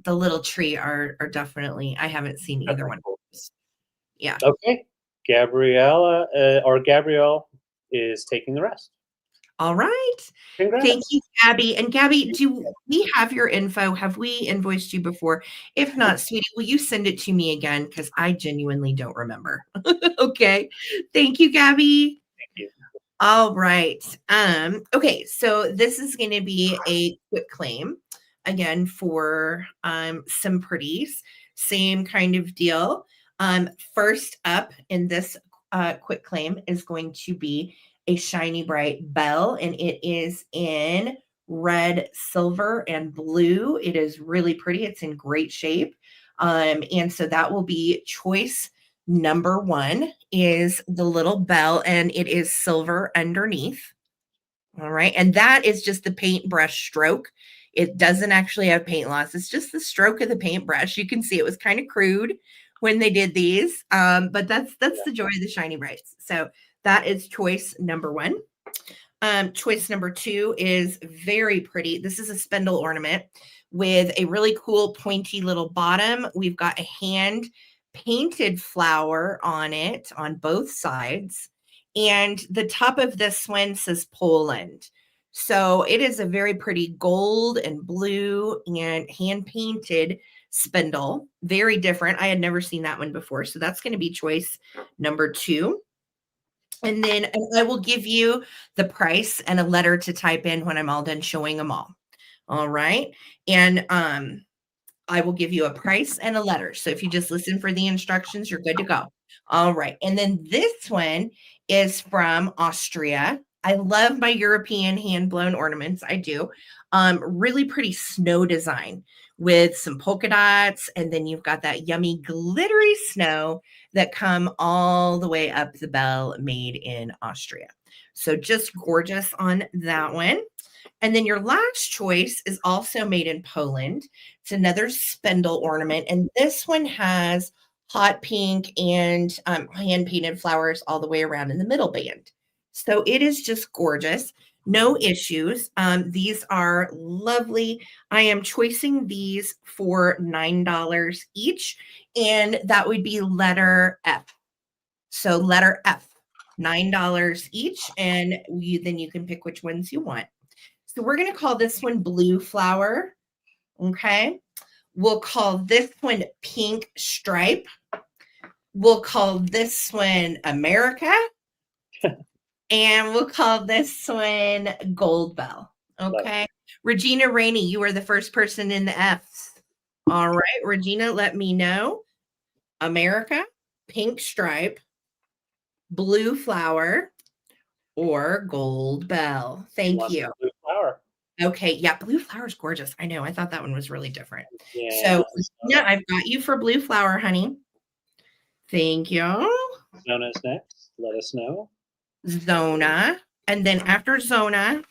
the little tree are definitely, I haven't seen either one. Yeah. Okay. Gabrielle is taking the rest. All right. Congrats. Thank you, Gabby. And Gabby, do we have your info? Have we invoiced you before? If not, sweetie, will you send it to me again? Because I genuinely don't remember. Okay. Thank you, Gabby. Thank you. All right. Okay, so this is going to be a quick claim again for some pretties. Same kind of deal. First up in this quick claim is going to be a Shiny Bright bell, and it is in red, silver, and blue. It is really pretty. It's in great shape. And so that will be choice number 1 is the little bell, and it is silver underneath. All right. And that is just the paintbrush stroke. It doesn't actually have paint loss. It's just the stroke of the paintbrush. You can see it was kind of crude when they did these. But that's the joy of the Shiny Brights. So that is choice number 1. Choice number 2 is very pretty. This is a spindle ornament with a really cool pointy little bottom. We've got a hand painted flower on it on both sides. And the top of this one says Poland. So it is a very pretty gold and blue and hand painted spindle. Very different. I had never seen that one before. So that's going to be choice number 2. And then I will give you the price and a letter to type in when I'm all done showing them all. All right. And I will give you a price and a letter. So if you just listen for the instructions, you're good to go. All right. And then this one is from Austria. I love my European hand-blown ornaments. I do. Really pretty snow design with some polka dots. And then you've got that yummy glittery snow that come all the way up the bell, made in Austria. So just gorgeous on that one. And then your last choice is also made in Poland. It's another spindle ornament. And this one has hot pink and hand-painted flowers all the way around in the middle band. So it is just gorgeous. No issues. These are lovely. I am choosing these for $9 each. And that would be letter F. So letter F, $9 each. And then you can pick which ones you want. So we're going to call this one Blue Flower. Okay. We'll call this one Pink Stripe. We'll call this one America. And we'll call this one Gold Bell. Okay. Regina Rainey, you are the first person in the F's. All right. Regina, let me know. America, Pink Stripe, Blue Flower, or Gold Bell. Thank you. Blue flower. Okay, yeah, Blue Flower is gorgeous. I know. I thought that one was really different. Yeah. So, yeah, I've got you for Blue Flower, honey. Thank you. Zona's next. Let us know. Zona. And then after Zona,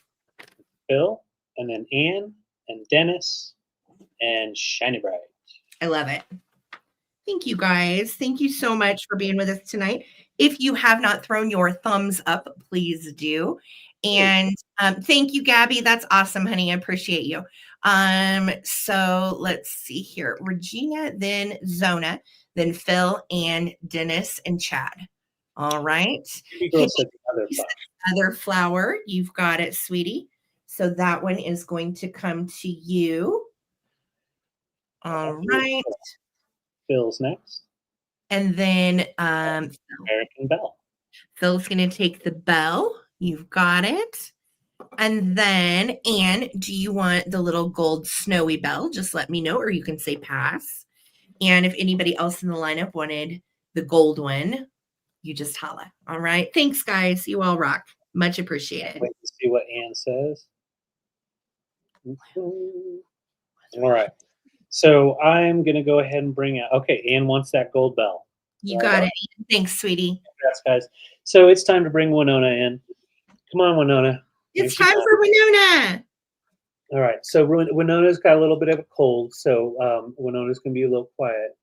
Phil, and then Ann, and Dennis, and Shiny Bright. I love it. Thank you, guys. Thank you so much for being with us tonight. If you have not thrown your thumbs up, please do. And thank you, Gabby. That's awesome, honey. I appreciate you. So let's see here. Regina, then Zona, then Phil, and Dennis, and Chad. All right. Other flower. You've got it, sweetie. So that one is going to come to you. All right. Phil's next. And then American Bell. Phil's going to take the bell. You've got it. And then, Anne, do you want the little gold snowy bell? Just let me know, or you can say pass. And if anybody else in the lineup wanted the gold one, you just holla. All right. Thanks, guys. You all rock. Much appreciated. Wait to see what Anne says. All right. So I'm going to go ahead and bring out. Okay, Anne wants that gold bell. You got it. Thanks, sweetie. Congrats, guys. So it's time to bring Winona in. Come on, Winona. It's time for Winona. All right. So Winona's got a little bit of a cold, so Winona's going to be a little quiet.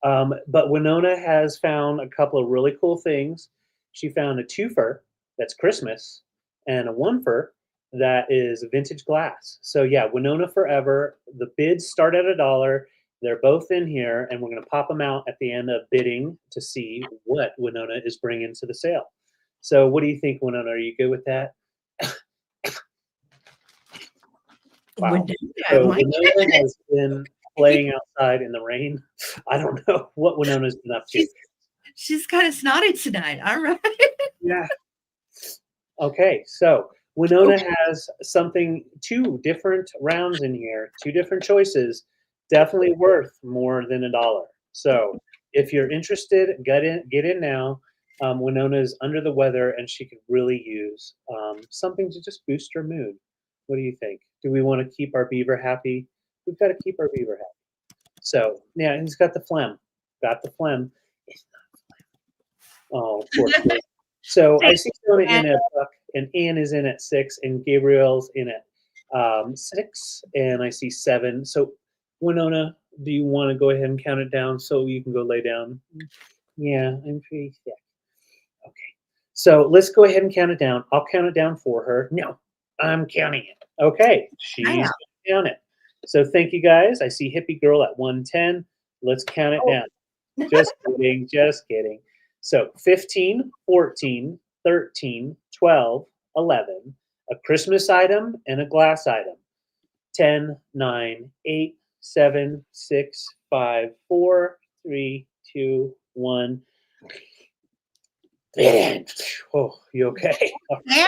But Winona has found a couple of really cool things. She found a twofer that's Christmas and a onefer that is vintage glass. So yeah, Winona forever. The bids start at $1. They're both in here, and we're going to pop them out at the end of bidding to see what Winona is bringing to the sale. So what do you think, Winona? Are you good with that? Wow. So Winona has been playing outside in the rain. I don't know what Winona's been up to. She's kind of snotty tonight. All right. Yeah. Okay, so Winona has two different rounds in here, two different choices, definitely worth more than $1. So if you're interested, get in now. Winona's under the weather, and she could really use something to just boost her mood. What do you think? Do we want to keep our beaver happy We've got to keep our beaver happy. So yeah, he's got the phlegm. Got the phlegm. It's not phlegm. Oh, poor kid. So I see Jonah in at Buck, and Ann is in at 6, and Gabriel's in at 6, and I see 7. So Winona, do you want to go ahead and count it down so you can go lay down? Yeah, I'm pretty sick. Okay. So let's go ahead and count it down. I'll count it down for her. No, I'm counting it. Okay, she's going to count it. So thank you guys. I see Hippie Girl at 110. Let's count it down. Just kidding, just kidding. So 15, 14, 13, 12, 11, a Christmas item and a glass item. 10, 9, 8, 7, 6, 5, 4, 3, 2, 1. Oh, you okay? Yeah.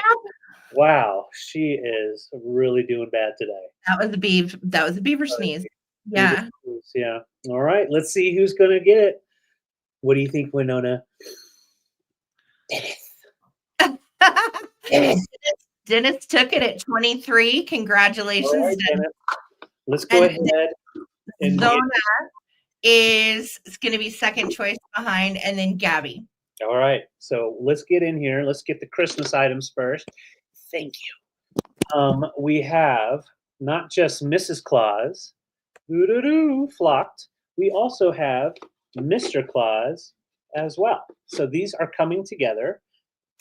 Wow, she is really doing bad today. That was a beaver sneeze. Yeah. Yeah. All right, let's see who's gonna get it. What do you think, Winona? Dennis took it at 23. Congratulations, Right, Dennis. Let's go ahead and Zona is going to be second choice behind, and then Gabby. All right, so let's get in here. Let's get the Christmas items first. Thank you. We have not just Mrs. Claus, flocked. We also have Mr. Claus as well. So these are coming together.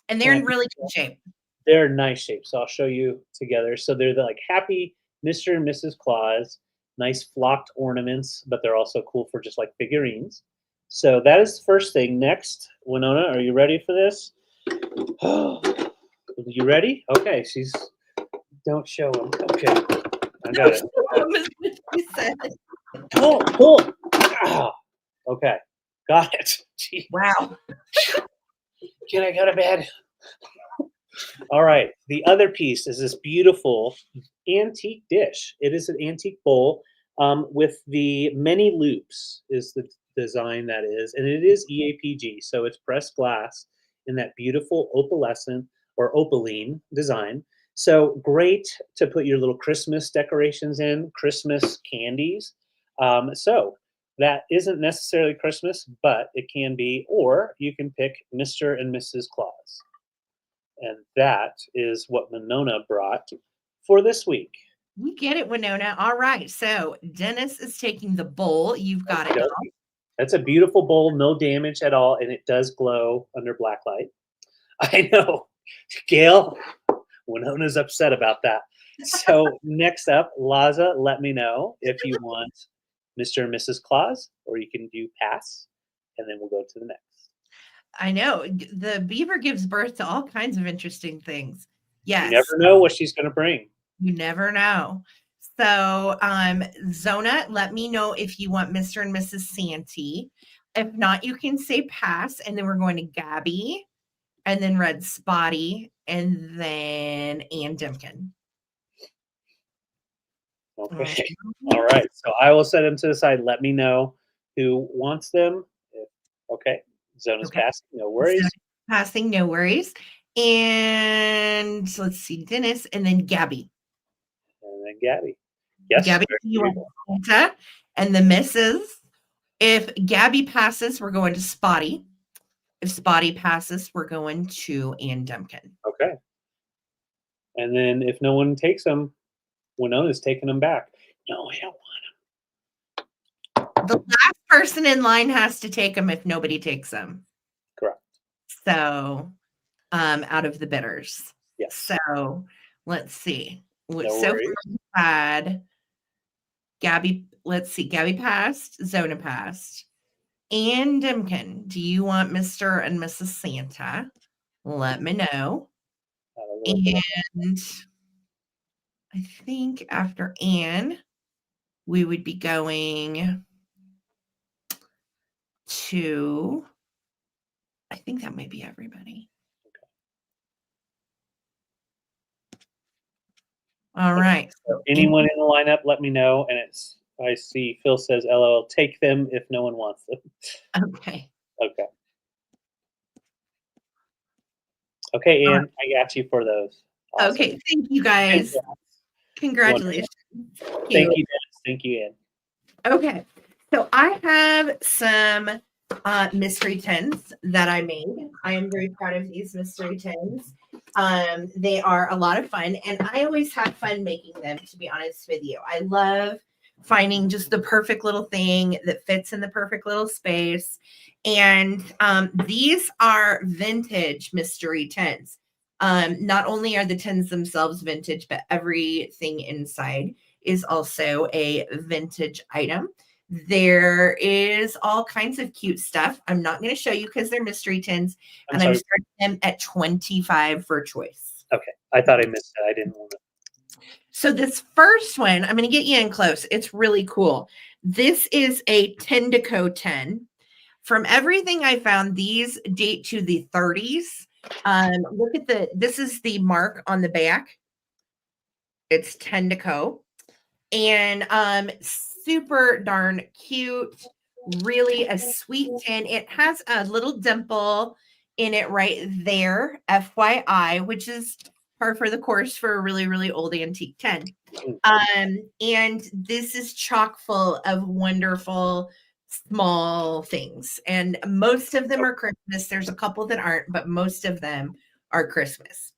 And they're in really good shape. They're nice shape. So I'll show you together. So they're like happy Mr. and Mrs. Claus, nice flocked ornaments, but they're also cool for just like figurines. So that is the first thing. Next, Winona, are you ready for this? You ready? Okay, don't show him. Okay, I got it. Pull. Okay, got it. Gee. Wow. Can I go to bed? All right, the other piece is this beautiful antique dish. It is an antique bowl with the many loops is the design that is, and it is EAPG, so it's pressed glass in that beautiful opalescent or opaline design. So great to put your little Christmas decorations in, Christmas candies. So that isn't necessarily Christmas, but it can be, or you can pick Mr. and Mrs. Claus. And that is what Winona brought for this week. You get it, Winona. All right. So Dennis is taking the bowl. You've got it. That's a beautiful bowl, no damage at all, and it does glow under black light. I know. Gail, Winona's upset about that. So next up, Laza, let me know if you want Mr. and Mrs. Claus, or you can do pass, and then we'll go to the next. I know. The beaver gives birth to all kinds of interesting things. Yes. You never know what she's going to bring. You never know. So, Zona, let me know if you want Mr. and Mrs. Santee. If not, you can say pass, and then we're going to Gabby, and then Red Spotty, and then Ann Dimkin. Okay. All right. So I will set them to the side. Let me know who wants them. Okay. Zona's passing. No worries. Zona's passing. No worries. And let's see, Dennis, and then Gabby. And then Gabby. Yes. Gabby, you want Santa and the misses. If Gabby passes, we're going to Spotty. If Spotty passes, we're going to Ann Dimkin. Okay. And then if no one takes them, Winona's taking them back. No, I don't want them. The last person in line has to take them if nobody takes them. Correct. So, out of the bidders. Yes. So, let's see. No so worries. far we had Gabby. Let's see. Gabby passed. Zona passed. Ann Dimkin, do you want Mr. and Mrs. Santa? Let me know. And I think after Ann, we would be going to, I think that might be everybody. All right. So anyone in the lineup, let me know. And I see Phil says, LOL, take them if no one wants them. Okay. Okay. Okay, Ann, I got you for those. Awesome. Okay. Thank you, guys. Congratulations. Thank you, Dennis. Thank you, Ann. Okay, so I have some mystery tins that I made. I am very proud of these mystery tins. They are a lot of fun, and I always have fun making them, to be honest with you. I love finding just the perfect little thing that fits in the perfect little space. And these are vintage mystery tins. Not only are the tins themselves vintage, but everything inside is also a vintage item. There is all kinds of cute stuff. I'm not going to show you because they're mystery tins, and I'm starting them at 25 for choice. Okay, I thought I missed that. I didn't want to. So this first one, I'm going to get you in close. It's really cool. This is a Ttbsarahc 10. From everything I found, these date to the 30s. Look at this is the mark on the back. It's Ttbsarahc. And super darn cute, really a sweet tin. It has a little dimple in it right there, FYI, which is par for the course for a really, really old antique tin. And this is chock full of wonderful small things, and most of them are Christmas. There's a couple that aren't, but most of them are Christmas.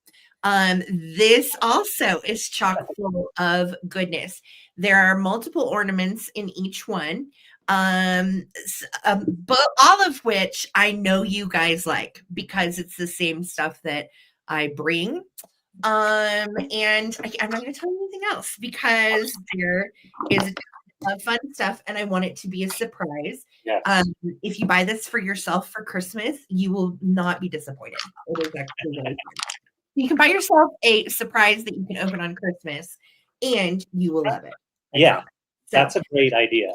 This also is chock full of goodness. There are multiple ornaments in each one, but all of which I know you guys like because it's the same stuff that I bring. And I'm not going to tell you anything else because there is fun stuff, and I want it to be a surprise. Yes. If you buy this for yourself for Christmas, you will not be disappointed. It is actually really fun. You can buy yourself a surprise that you can open on Christmas, and you will love it. Yeah, that's a great idea.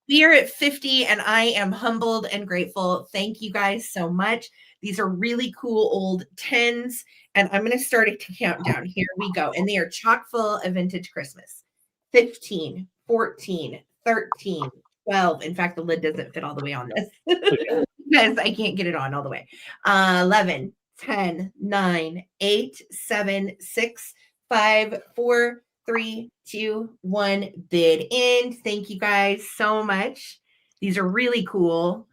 We are at 50, and I am humbled and grateful. Thank you guys so much. These are really cool old tins, and I'm going to start a countdown. Here we go. And they are chock full of vintage Christmas. 15, 14, 13, 12. In fact, the lid doesn't fit all the way on this because I can't get it on all the way. 11, 10, 9, 8, 7, 6, 5, 4, 3, 2, 1. Bid in. Thank you guys so much. These are really cool.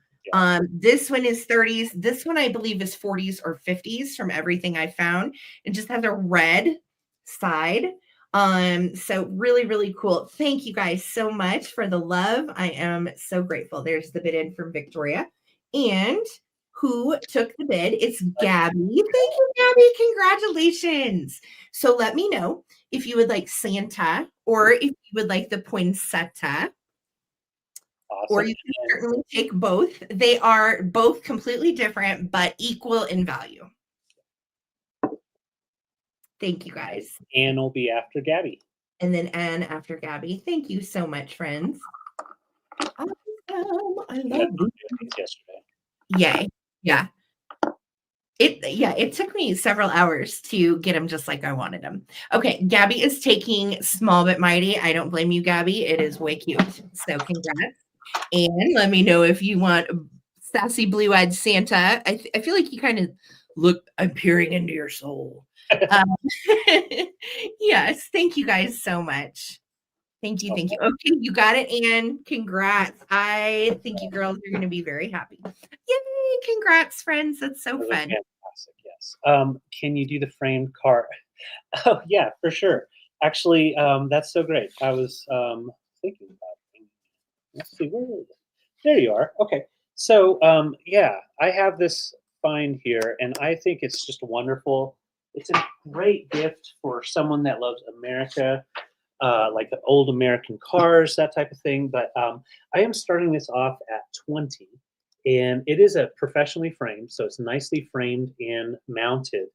This one is 30s. This one I believe is 40s or 50s from everything I found. It just has a red side. So really, really cool. Thank you guys so much for the love. I am so grateful. There's the bid in from Victoria. And who took the bid? It's Gabby. Thank you, Gabby. Congratulations. So let me know if you would like Santa or if you would like the poinsettia. Awesome. Or you can certainly take both. They are both completely different, but equal in value. Thank you, guys. Anne will be after Gabby. And then Anne after Gabby. Thank you so much, friends. Awesome. I love it. Yesterday. Yay. Yeah. It took me several hours to get them just like I wanted them. Okay, Gabby is taking Small But Mighty. I don't blame you, Gabby. It is way cute. So congrats. And let me know if you want Sassy Blue-Eyed Santa. I feel like you kind of look, I'm peering into your soul. Yes, thank you guys so much. Thank you. Okay, you got it, Anne. Congrats. I think you girls are going to be very happy. Yay, congrats, friends. That's so fun. Fantastic, yes. Can you do the framed card? Oh, yeah, for sure. Actually, that's so great. I was thinking about it. Let's see, where is it? There you are. Okay. So, yeah, I have this find here, and I think it's just wonderful. It's a great gift for someone that loves America, like the old American cars, that type of thing. But I am starting this off at 20, and it is a professionally framed, so it's nicely framed and mounted.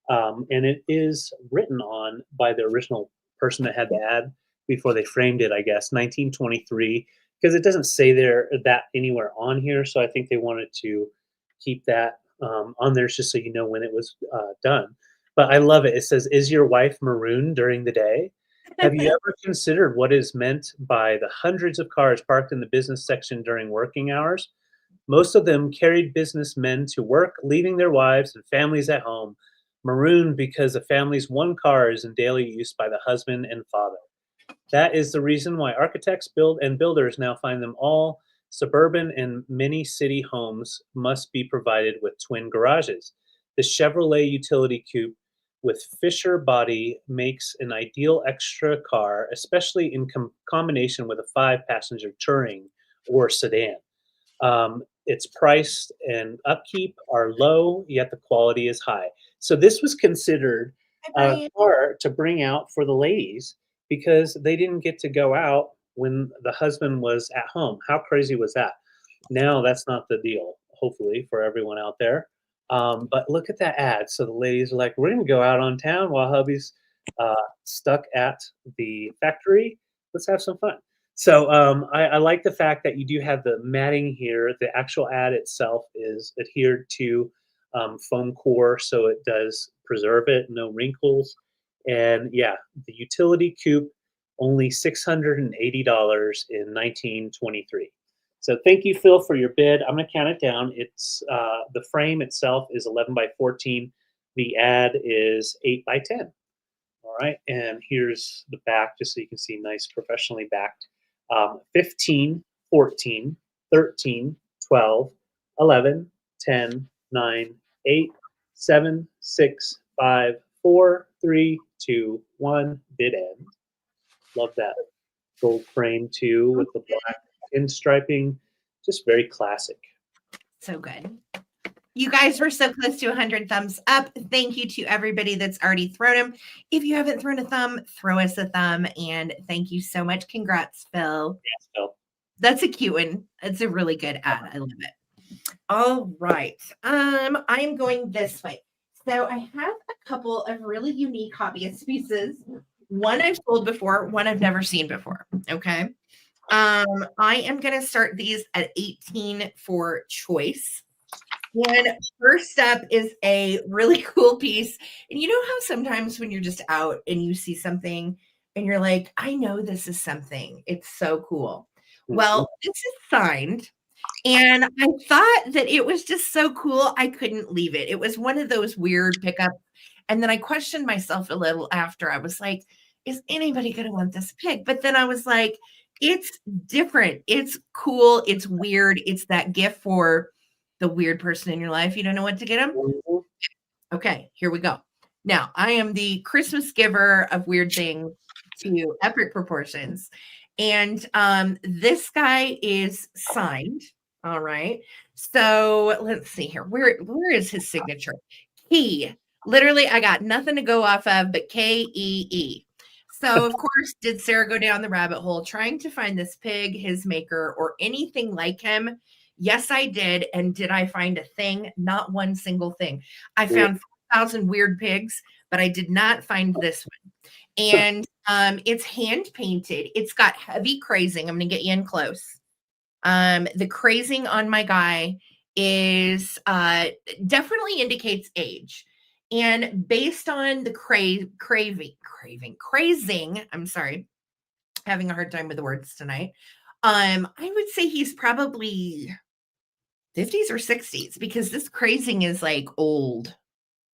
And it is written on by the original person that had the ad before they framed it, I guess, 1923, because it doesn't say that anywhere on here. So I think they wanted to keep that on there just so you know when it was done. But I love it. It says, "Is your wife marooned during the day? Have you ever considered what is meant by the hundreds of cars parked in the business section during working hours? Most of them carried businessmen to work, leaving their wives and families at home, marooned because the family's one car is in daily use by the husband and father. That is the reason why architects builders now find them all suburban and many city homes must be provided with twin garages. The Chevrolet utility coupe with Fisher body makes an ideal extra car, especially in combination with a 5-passenger touring or sedan. Its price and upkeep are low, yet the quality is high. So this was considered Hi, a Brian. car to bring out for the ladies because they didn't get to go out when the husband was at home. How crazy was that? Now that's not the deal, hopefully, for everyone out there. But look at that ad. So the ladies are like, we're going to go out on town while hubby's stuck at the factory. Let's have some fun. So I like the fact that you do have the matting here. The actual ad itself is adhered to foam core, so it does preserve it, no wrinkles. And yeah, the utility coupe, only $680 in 1923. So thank you, Phil, for your bid. I'm going to count it down. It's the frame itself is 11 by 14. The ad is 8 by 10. All right, and here's the back, just so you can see, nice professionally backed. 15, 14, 13, 12, 11, 10, 9, 8, 7, 6, 5, 4, 3, 2, 1. Bid end. Love that gold frame too with the black pinstriping. Just very classic. So good. You guys were so close to 100 thumbs up. Thank you to everybody that's already thrown them. If you haven't thrown a thumb, throw us a thumb. And thank you so much. Congrats, Phil. Yes, Phil. That's a cute one. It's a really good ad. I love it. All right. I'm going this way. So I have a couple of really unique hobbyist pieces. One I've sold before, one I've never seen before. Okay. I am going to start these at 18 for choice. And first up is a really cool piece. And you know how sometimes when you're just out and you see something and you're like, I know this is something. It's so cool. Well, this is signed. And I thought that it was just so cool. I couldn't leave it. It was one of those weird pickups. And then I questioned myself a little after. I was like, is anybody going to want this pig? But then I was like, it's different. It's cool. It's weird. It's that gift for the weird person in your life. You don't know what to get them? Okay, here we go. Now, I am the Christmas giver of weird things to epic proportions. And this guy is signed. All right. So let's see here. Where is his signature? Key. Literally, I got nothing to go off of but K-E-E. So, of course, did Sarah go down the rabbit hole trying to find this pig, his maker, or anything like him? Yes, I did. And did I find a thing? Not one single thing. I found 4,000 weird pigs, but I did not find this one. And it's hand painted. It's got heavy crazing. I'm going to get you in close. The crazing on my guy is definitely indicates age. And based on the crazing, I'm sorry, having a hard time with the words tonight. I would say he's probably 50s or 60s because this crazing is like old.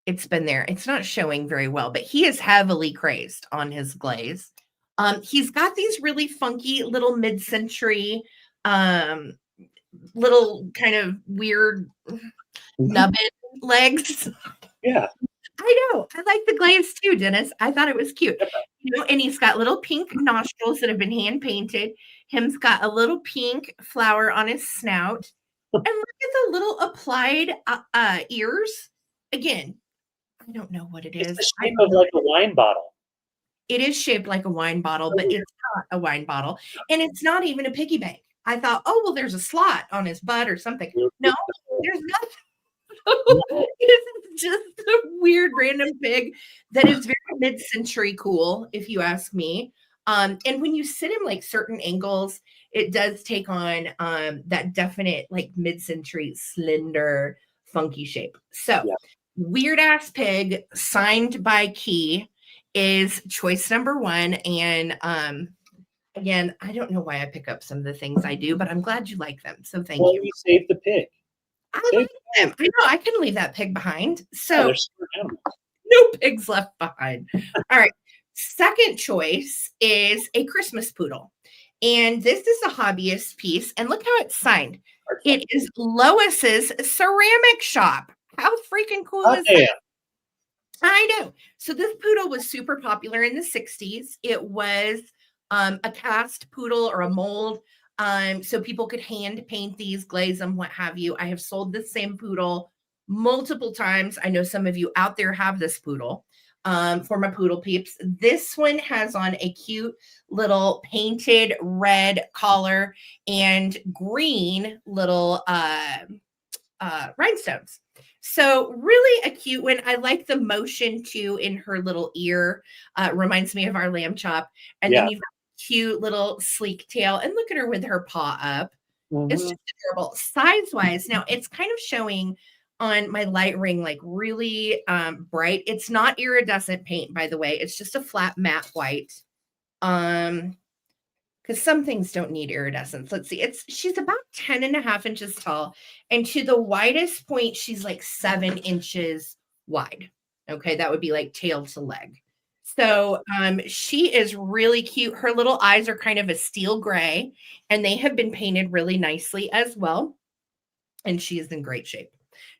It's been there. It's not showing very well, but he is heavily crazed on his glaze. He's got these really funky little mid-century, little kind of weird nubbin legs. Yeah. I know. I like the glaze too, Dennis. I thought it was cute. You know, and he's got little pink nostrils that have been hand painted. Him's got a little pink flower on his snout. And look at the little applied ears. Again, I don't know what it is. It's the shape of like a wine bottle. It is shaped like a wine bottle, but it's not a wine bottle. And it's not even a piggy bank. I thought, oh, well, there's a slot on his butt or something. No, there's nothing. It's just a weird random pig that is very mid-century cool, if you ask me. And when you sit in like certain angles, it does take on that definite like mid-century slender, funky shape. So weird ass pig signed by Key is choice number one. And again, I don't know why I pick up some of the things I do, but I'm glad you like them. So thank you. You saved the pig. I like them. I know I couldn't leave that pig behind. So no pigs left behind. All right. Second choice is a Christmas poodle. And this is a hobbyist piece. And look how it's signed. It is Lois's ceramic shop. How freaking cool is that? I know. So this poodle was super popular in the 60s. It was a cast poodle or a mold. So people could hand paint these, glaze them, what have you. I have sold this same poodle multiple times. I know some of you out there have this poodle for my poodle peeps. This one has on a cute little painted red collar and green little rhinestones. So really a cute one. I like the motion too in her little ear. Reminds me of our lamb chop. And then you've got cute little sleek tail. And look at her with her paw up. It's just adorable. Size-wise, now it's kind of showing on my light ring like really bright. It's not iridescent paint, by the way. It's just a flat matte white. Because some things don't need iridescence. Let's see. She's about 10.5 inches tall. And to the widest point, she's like 7 inches wide. Okay, that would be like tail to leg. So she is really cute. Her little eyes are kind of a steel gray, and they have been painted really nicely as well. And she is in great shape.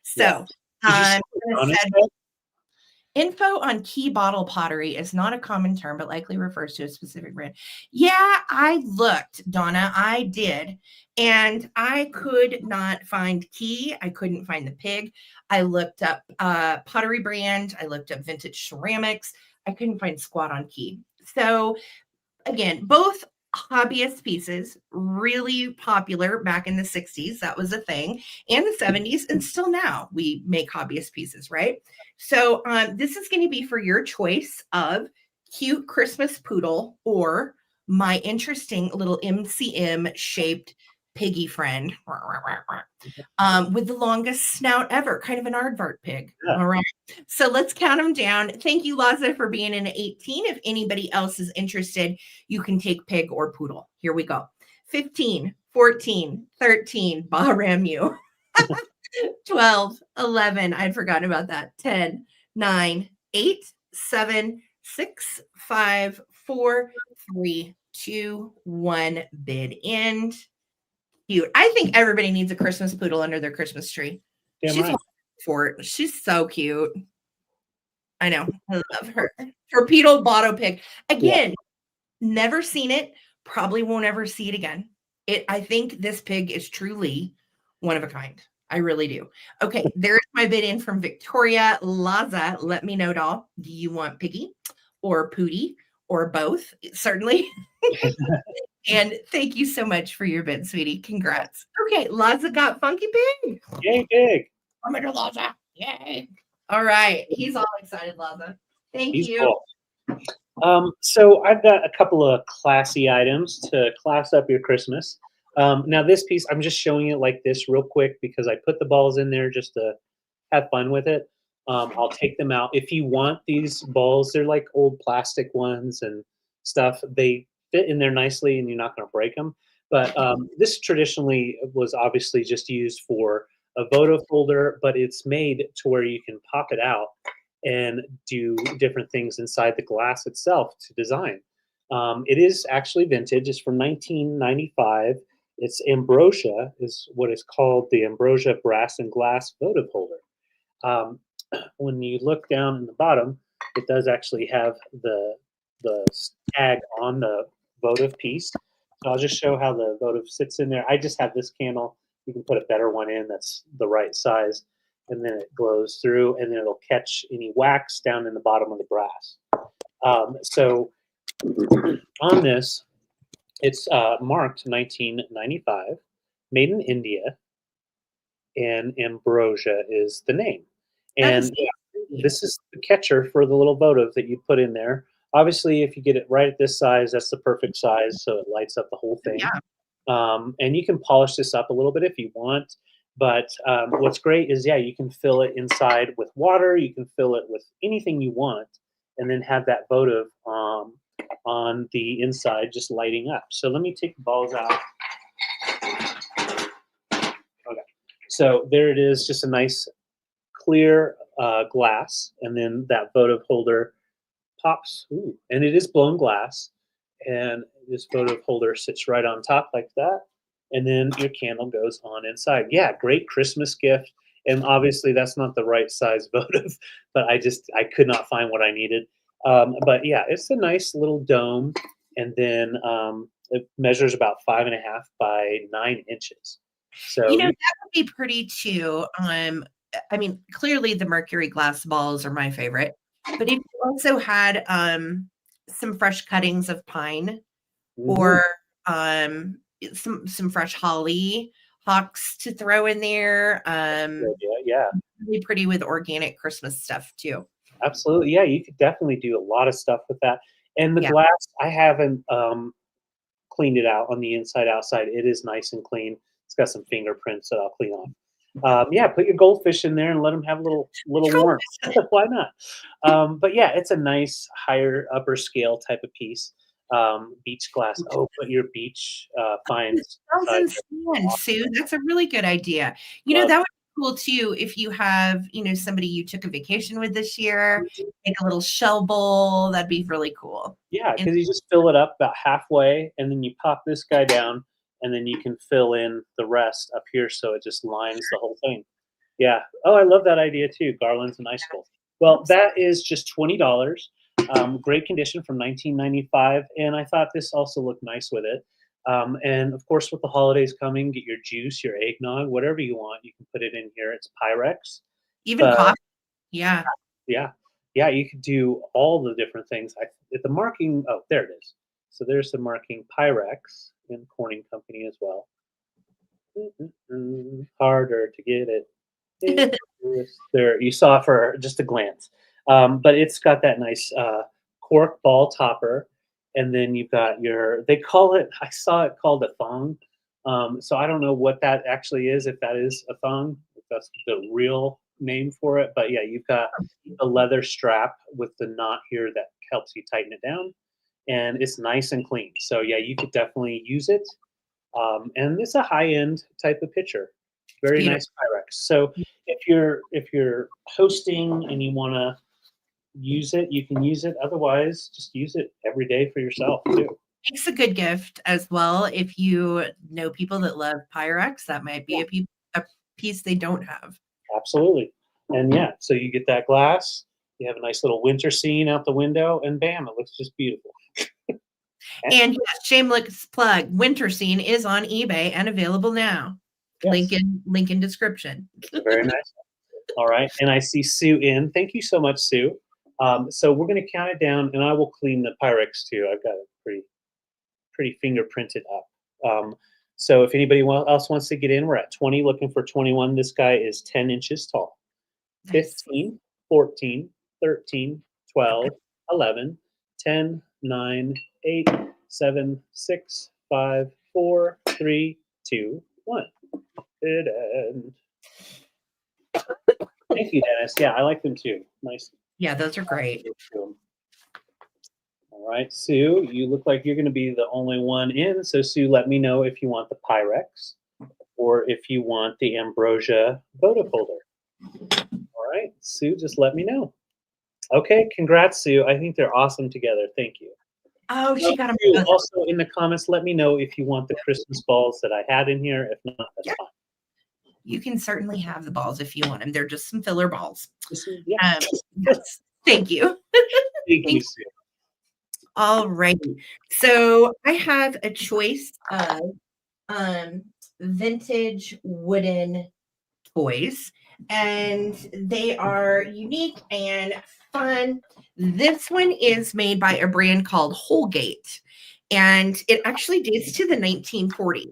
So info on key bottle pottery is not a common term, but likely refers to a specific brand. Yeah, I looked, Donna. I did. And I could not find key. I couldn't find the pig. I looked up pottery brand. I looked up vintage ceramics. I couldn't find squat on key. So again, both hobbyist pieces, really popular back in the 60s. That was a thing. And the 70s. And still now we make hobbyist pieces, right? So this is going to be for your choice of cute Christmas poodle or my interesting little MCM shaped piggy friend with the longest snout ever, kind of an aardvark pig. Yeah. All right. So let's count them down. Thank you, Laza, for being in 18. If anybody else is interested, you can take pig or poodle. Here we go. 15, 14, 13, Bahramu. 12, 11, I'd forgotten about that. 10, 9, 8, 7, 6, 5, 4, 3, 2, 1, bid end. Cute. I think everybody needs a Christmas poodle under their Christmas tree. She's so cute. I know. I love her. Torpedo bottle pig. Again, never seen it. Probably won't ever see it again. I think this pig is truly one of a kind. I really do. Okay, there's my bid in from Victoria. Laza, let me know, doll. Do you want piggy or pootie or both? Certainly. And thank you so much for your bid, sweetie. Congrats. Okay, Laza got Funky Pig. Yay, pig. I'm into Laza. Yay. All right. He's all excited, Laza. Thank you. Cool. So I've got a couple of classy items to class up your Christmas. Now this piece, I'm just showing it like this real quick because I put the balls in there just to have fun with it. I'll take them out. If you want these balls, they're like old plastic ones and stuff. They fit in there nicely and you're not going to break them. But this traditionally was obviously just used for a votive holder, but it's made to where you can pop it out and do different things inside the glass itself to design. It is actually vintage. It's from 1995. It's ambrosia, is what is called the ambrosia brass and glass votive holder. When you look down in the bottom, it does actually have the tag on the votive piece. So I'll just show how the votive sits in there. I just have this candle. You can put a better one in that's the right size, and then it glows through, and then it'll catch any wax down in the bottom of the brass. So on this, it's marked 1995, made in India, and ambrosia is the name. And this is the catcher for the little votive that you put in there. Obviously, if you get it right at this size, that's the perfect size, so it lights up the whole thing. Yeah. And you can polish this up a little bit if you want. But what's great is, you can fill it inside with water. You can fill it with anything you want, and then have that votive on the inside just lighting up. So let me take the balls out. Okay. So there it is, just a nice clear glass, and then that votive holder pops. Ooh, and it is blown glass. And this photo holder sits right on top like that. And then your candle goes on inside. Yeah, great Christmas gift. And obviously that's not the right size votive, but I could not find what I needed. But yeah, it's a nice little dome, and then it measures about 5.5 by 9 inches. So That would be pretty too. I mean, clearly the mercury glass balls are my favorite, but if you also had some fresh cuttings of pine or some fresh holly hawks to throw in there, yeah, really pretty with organic Christmas stuff too. absolutely. Yeah, you could definitely do a lot of stuff with that. And the Yeah. glass, I haven't cleaned it out on the inside, outside. It is nice and clean. It's got some fingerprints that I'll clean off. Yeah, put your goldfish in there and let them have a little warmth. Why not? But yeah, it's a nice higher upper scale type of piece. Beach glass. Oh, put your beach finds. Thousand sand, Sue. That's a really good idea. That would be cool too if you have, somebody you took a vacation with this year, make a little shell bowl. That'd be really cool. Yeah, because you just fill it up about halfway, and then you pop this guy down, and then you can fill in the rest up here, so it just lines the whole thing. Yeah. Oh, I love that idea too. Garlands and icicles. Well, that is just $20. Great condition from 1995, and I thought this also looked nice with it. And of course, with the holidays coming, get your juice, your eggnog, whatever you want. You can put it in here. It's Pyrex. Even coffee. Yeah. Yeah. Yeah, you could do all the different things. The marking, oh, there it is. So there's the marking Pyrex in Corning Company as well. Harder to get it. There, you saw for just a glance. But it's got that nice cork ball topper. And then you've got they call it, I saw it called a thong. So I don't know what that actually is, if that is a thong, if that's the real name for it. But yeah, you've got a leather strap with the knot here that helps you tighten it down. And it's nice and clean. So yeah, you could definitely use it. And it's a high-end type of pitcher. Very nice Pyrex. So if you're hosting and you want to use it, you can use it. Otherwise, just use it every day for yourself too. It's a good gift as well. If you know people that love Pyrex, that might be a piece they don't have. Absolutely. And yeah, so you get that glass, you have a nice little winter scene out the window, and bam, it looks just beautiful. And yes, shameless plug, Winter Scene is on eBay and available now. Yes. Link in description. Very nice. All right. And I see Sue in. Thank you so much, Sue. So we're going to count it down, and I will clean the Pyrex too. I've got it pretty fingerprinted up. So if anybody else wants to get in, we're at 20, looking for 21. This guy is 10 inches tall. 15, 14, 13, 12, 11, 10, 9, 8, 7, 6, 5, 4, 3, 2, 1. Good end. Thank you, Dennis. Yeah, I like them too. Nice. Yeah, those are great. All right, Sue, you look like you're going to be the only one in. So, Sue, let me know if you want the Pyrex or if you want the Ambrosia votive holder. All right, Sue, just let me know. Okay, congrats, Sue. I think they're awesome together. Thank you. Oh, she got them. Also, in the comments, let me know if you want the Christmas balls that I had in here. If not, that's fine. You can certainly have the balls if you want them. They're just some filler balls. Yeah. Yes. Thank you. Thank you, Sue. All right. So I have a choice of vintage wooden toys, and they are unique and fun. This one is made by a brand called Holgate, and it actually dates to the 1940s.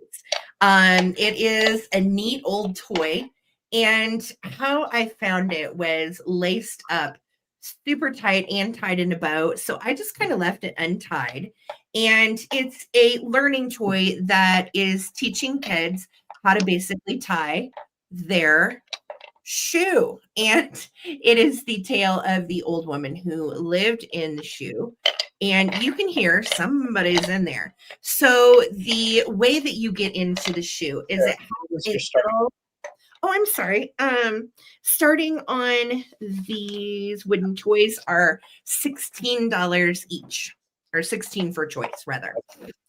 It is a neat old toy, and how I found it was laced up super tight and tied in a bow. So I just kind of left it untied. And it's a learning toy that is teaching kids how to basically tie their shoe. And it is the tale of the old woman who lived in the shoe. And you can hear somebody's in there. So the way that you get into the shoe is it has a little, oh, I'm sorry. Starting on these wooden toys are $16 each, or 16 for choice rather.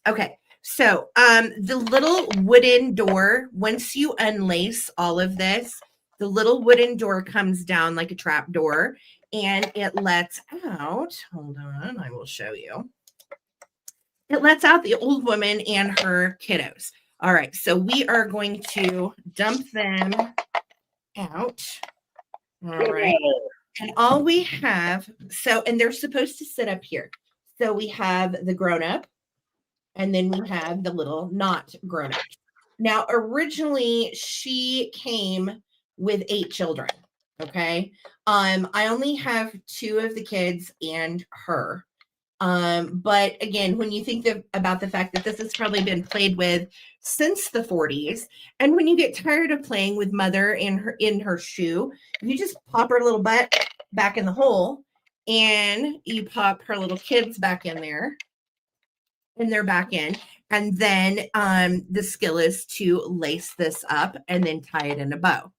Okay. So, the little wooden door, once you unlace all of this, the little wooden door comes down like a trap door and it lets out, hold on, I will show you. It lets out the old woman and her kiddos. All right, so we are going to dump them out. All right. And all we have, and they're supposed to sit up here. So we have the grown up, and then we have the little not grown up. Now, originally, she came with 8 children. Okay. I only have 2 of the kids and her. But again, when you think about the fact that this has probably been played with since the 40s, and when you get tired of playing with mother in her shoe, you just pop her little butt back in the hole, and you pop her little kids back in there, and they're back in. And then the skill is to lace this up and then tie it in a bow.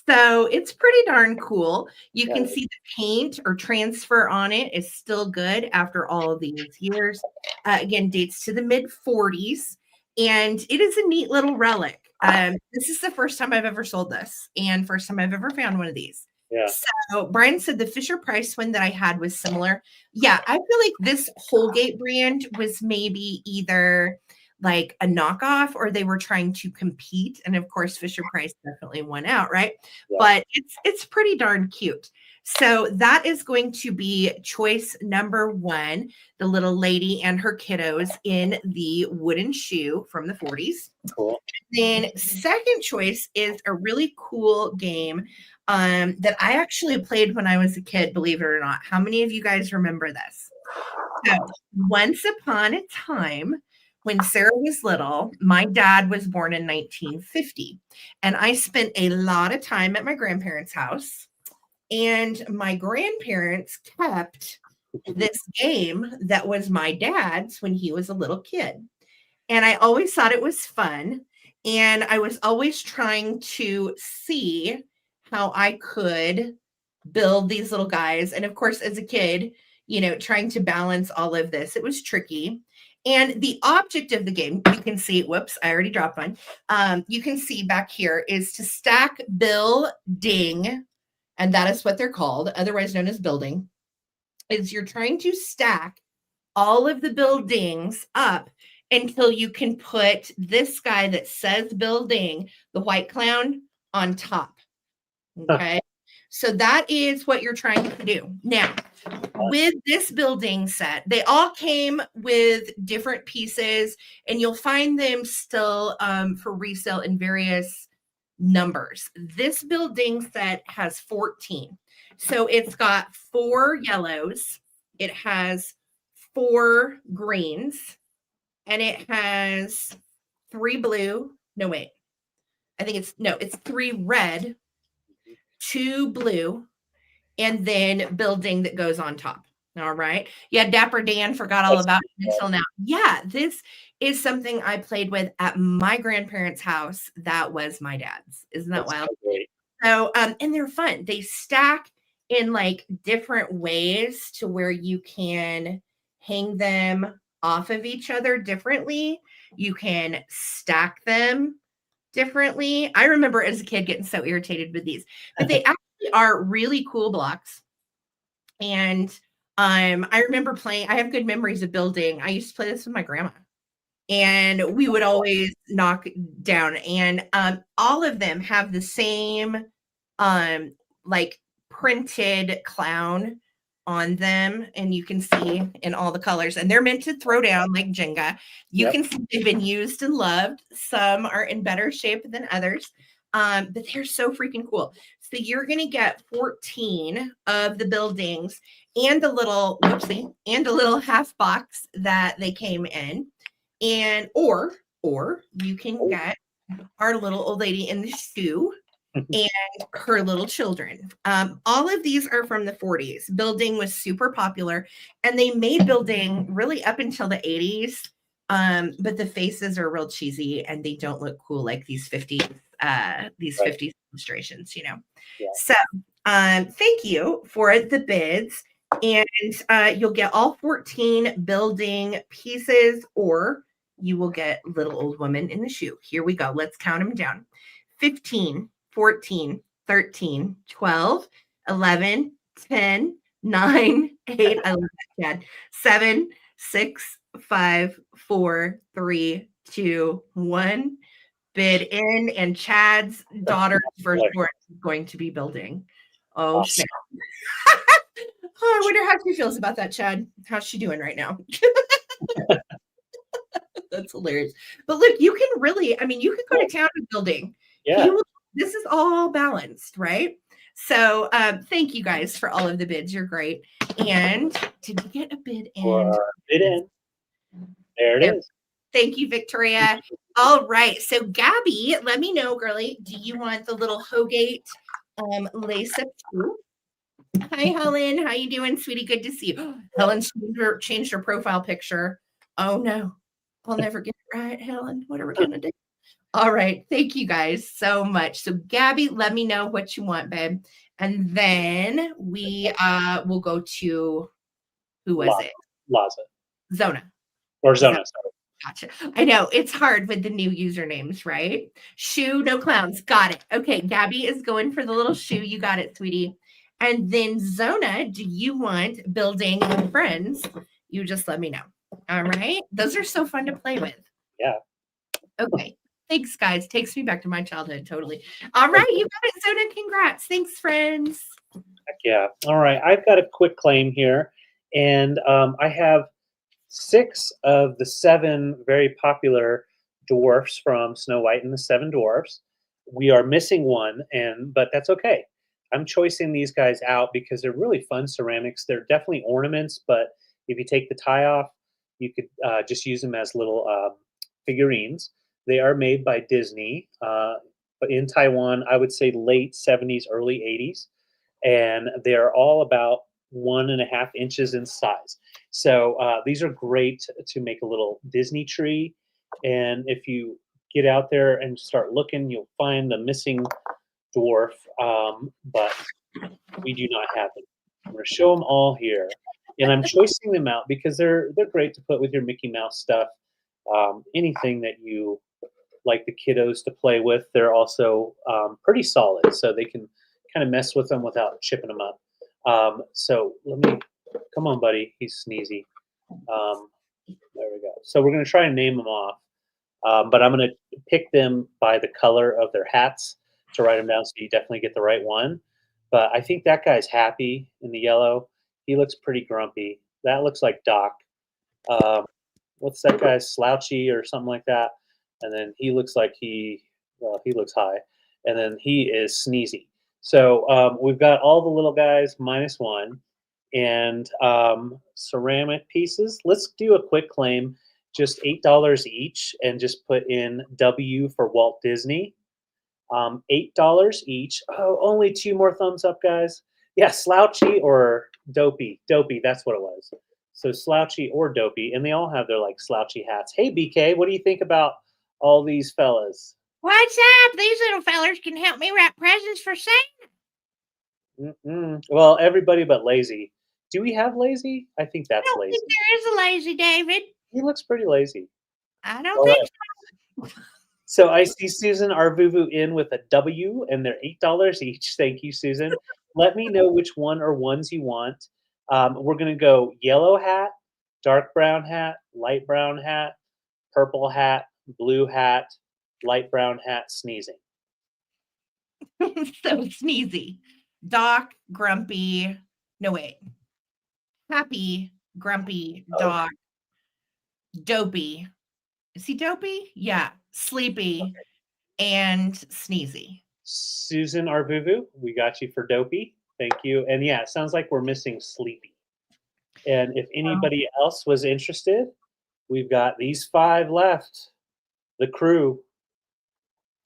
So it's pretty darn cool. You can see the paint or transfer on it is still good after all of these years. Again, dates to the mid 40s, and it is a neat little relic. This is the first time I've ever sold this, and first time I've ever found one of these. Yeah. So Brian said the Fisher Price one that I had was similar. Yeah, I feel like this Holgate brand was maybe either like a knockoff or they were trying to compete, and of course Fisher Price definitely won out, right? Yeah. But it's pretty darn cute. So that is going to be choice number 1, the little lady and her kiddos in the wooden shoe from the 40s. Cool. Then second choice is a really cool game that I actually played when I was a kid, believe it or not. How many of you guys remember this? So once upon a time, when Sarah was little, my dad was born in 1950, and I spent a lot of time at my grandparents' house, and my grandparents kept this game that was my dad's when he was a little kid. And I always thought it was fun, and I was always trying to see how I could build these little guys. And of course, as a kid, trying to balance all of this, it was tricky. And the object of the game, you can see, whoops, I already dropped one. You can see back here is to stack building, and that is what they're called, otherwise known as building, is you're trying to stack all of the buildings up until you can put this guy that says building, the white clown, on top. Okay. So that is what you're trying to do. Now, with this building set, they all came with different pieces, and you'll find them still for resale in various numbers. This building set has 14. So it's got 4 yellows, it has 4 greens, and it has 3 blue. No, wait. It's 3 red, 2 blue, and then building that goes on top. All right. Yeah, Dapper Dan forgot all about it until now. Yeah, this is something I played with at my grandparents' house. That was my dad's. Isn't that wild? So, and they're fun. They stack in like different ways to where you can hang them off of each other differently. You can stack them differently. I remember as a kid getting so irritated with these, but they actually are really cool blocks. And I remember playing, I have good memories of building. I used to play this with my grandma, and we would always knock down, and all of them have the same like printed clown on them, and you can see in all the colors, and they're meant to throw down like Jenga. You can see they've been used and loved. Some are in better shape than others, but they're so freaking cool. So you're going to get 14 of the buildings and a little half box that they came in, and or you can get our little old lady in the shoe and her little children. All of these are from the 40s. Building was super popular, and they made building really up until the 80s. But the faces are real cheesy, and they don't look cool like these 50s Right. 50s illustrations, Yeah. So thank you for the bids. And you'll get all 14 building pieces, or you will get Little Old Woman in the Shoe. Here we go. Let's count them down. 15, 14, 13, 12, 11, 10, 9, 8. I love that, Chad. 7, 6, 5, 4, 3, 2, 1. Bid in, and Chad's daughter's firstborn is going to be building. Oh, Awesome. snap. Oh, I wonder how she feels about that, Chad. How's she doing right now? That's hilarious. But look, you can really, you can go to town with building. Yeah. This is all balanced, right? So thank you guys for all of the bids. You're great. And did we get a bid in? Bid in. There it is. Thank you, Victoria. All right. So Gabby, let me know, girly. Do you want the little Hogate lace-up too? Hi, Helen. How you doing, sweetie? Good to see you. Helen changed her profile picture. Oh no, I'll never get it right, Helen. What are we gonna do? All right. Thank you guys so much. So Gabby, let me know what you want, babe. And then we will go to, who was it? Laza. Zona. Or Zona, sorry. Gotcha. I know it's hard with the new usernames, right? Shoe, no clowns. Got it. Okay. Gabby is going for the little shoe. You got it, sweetie. And then Zona, do you want building friends? You just let me know. All right. Those are so fun to play with. Yeah. Okay. Thanks, guys. Takes me back to my childhood. Totally. All right. You got it, Zona. Congrats. Thanks, friends. Heck yeah. All right. I've got a quick claim here. And I have 6 of the 7 very popular dwarfs from Snow White and the 7 Dwarfs. We are missing one, but that's okay. I'm choosing these guys out because they're really fun ceramics. They're definitely ornaments, but if you take the tie off, you could just use them as little figurines. They are made by Disney, but in Taiwan, I would say late 70s, early 80s, and they are all about 1.5 inches in size. So these are great to make a little Disney tree. And if you get out there and start looking, you'll find the missing dwarf, but we do not have them. I'm going to show them all here, and I'm choosing them out because they're great to put with your Mickey Mouse stuff. Anything that you like the kiddos to play with, they're also pretty solid, so they can kind of mess with them without chipping them up. So let me, come on, buddy. He's sneezy. There we go. So we're going to try and name them off, but I'm going to pick them by the color of their hats to write them down so you definitely get the right one. But I think that guy's happy in the yellow. He looks pretty grumpy. That looks like Doc. What's that guy, Slouchy or something like that? And then he looks like he looks high. And then he is Sneezy. So we've got all the little guys -1 and ceramic pieces. Let's do a quick claim, just $8 each, and just put in W for Walt Disney. $8 each. Oh, only 2 more thumbs up, guys. Yeah, Slouchy or Dopey. Dopey, that's what it was. So Slouchy or Dopey, and they all have their like slouchy hats. Hey, BK, what do you think about all these fellas? What's up? These little fellers can help me wrap presents for Santa. Well, everybody but Lazy. Do we have Lazy? I think that's Lazy. Think there is a Lazy David. He looks pretty lazy. I don't think so. So I see Susan Arvuvu in with a W, and they're $8 each. Thank you, Susan. Let me know which one or ones you want. We're going to go yellow hat, dark brown hat, light brown hat, purple hat, blue hat, light brown hat, sneezing. So sneezy. Doc, grumpy. No, wait. Happy, grumpy, Doc. Dopey. Is he dopey? Yeah. Sleepy, okay. And sneezy. Susan Arvuvu, we got you for dopey. Thank you. And yeah, it sounds like we're missing sleepy. And if anybody else was interested, we've got these 5 left. The crew.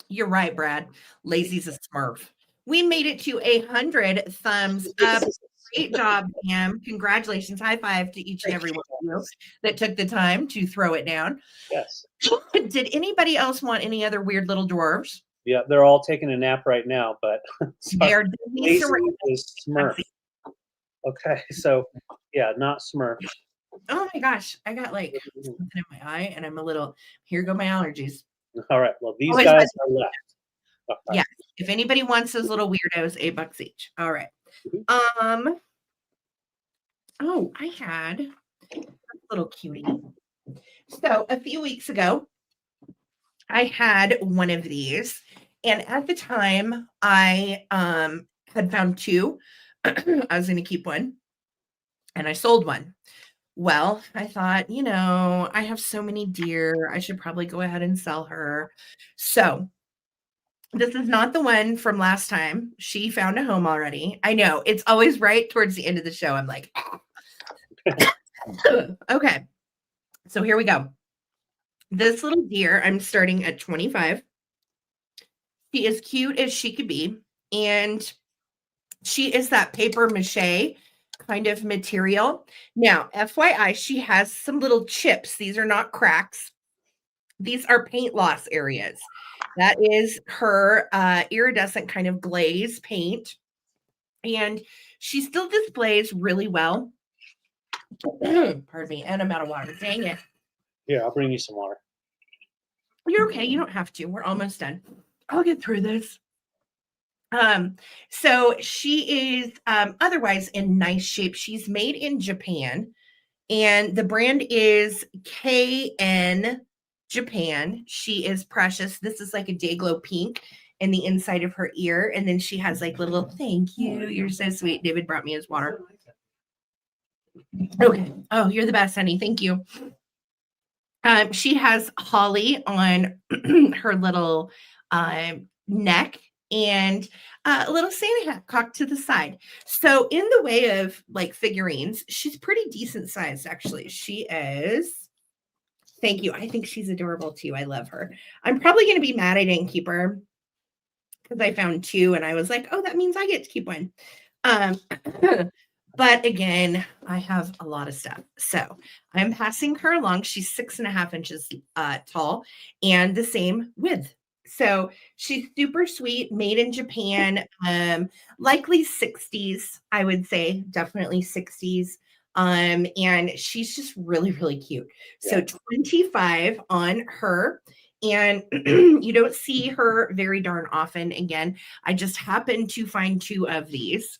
You're right, Brad. Lazy's a smurf. We made it to 100 thumbs up. Great job, Pam. Congratulations. High five to each and every one of you that took the time to throw it down. Yes. Did anybody else want any other weird little dwarves? Yeah, they're all taking a nap right now, but They are Daisy surrounded. is Smurf. Okay, so yeah, not Smurf. Oh my gosh, I got like something in my eye, and I'm a little. Here go my allergies. All right, well, these Always guys are left. Okay. Yeah. If anybody wants those little weirdos, $8 each. All right. Oh, I had a little cutie. So a few weeks ago, I had one of these, and at the time, I had found two. I was going to keep one, and I sold one. Well, I thought, I have so many deer. I should probably go ahead and sell her. So this is not the one from last time. She found a home already. I know it's always right towards the end of the show. I'm like, okay. So here we go. This little deer, I'm starting at 25. She is cute as she could be. And she is that paper mache kind of material. Now, FYI, she has some little chips. These are not cracks. These are paint loss areas. That is her iridescent kind of glaze paint. And she still displays really well. Pardon me. And I'm out of water. Dang it. Here, I'll bring you some water. You're okay. You don't have to. We're almost done. I'll get through this. So she is otherwise in nice shape. She's made in Japan, and the brand is KN Japan. She is precious. This is like a day glow pink in the inside of her ear, and then she has like little thank you. You're so sweet. David brought me his water. Okay. Oh, you're the best, honey. Thank you. She has holly on her little neck, and a little Santa hat cocked to the side. So in the way of like figurines, she's pretty decent sized, actually. She is. Thank you. I think she's adorable too. I love her. I'm probably going to be mad I didn't keep her because I found two and I was like, oh, that means I get to keep one. But again, I have a lot of stuff. So I'm passing her along. She's 6.5 inches tall and the same width. So she's super sweet, made in Japan, likely 60s, I would say, definitely 60s. And she's just really, really cute. So 25 on her. And you don't see her very darn often. Again, I just happened to find two of these.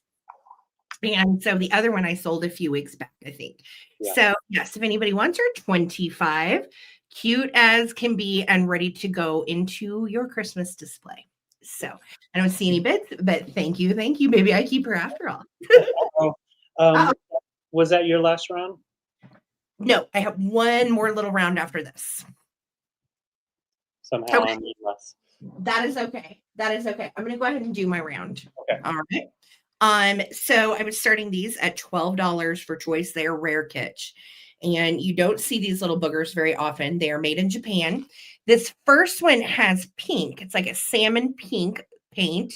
And so the other one I sold a few weeks back, I think. Yeah. So yes, if anybody wants her, 25, cute as can be and ready to go into your Christmas display. So I don't see any bits, but thank you. Maybe I keep her after all. Was that your last round? No, I have one more little round after this. Somehow I'm less. That is okay. I'm going to go ahead and do my round. Okay. All right. So I was starting these at $12 for choice. They are rare kitsch. And you don't see these little boogers very often. They are made in Japan. This first one has pink. It's like a salmon pink paint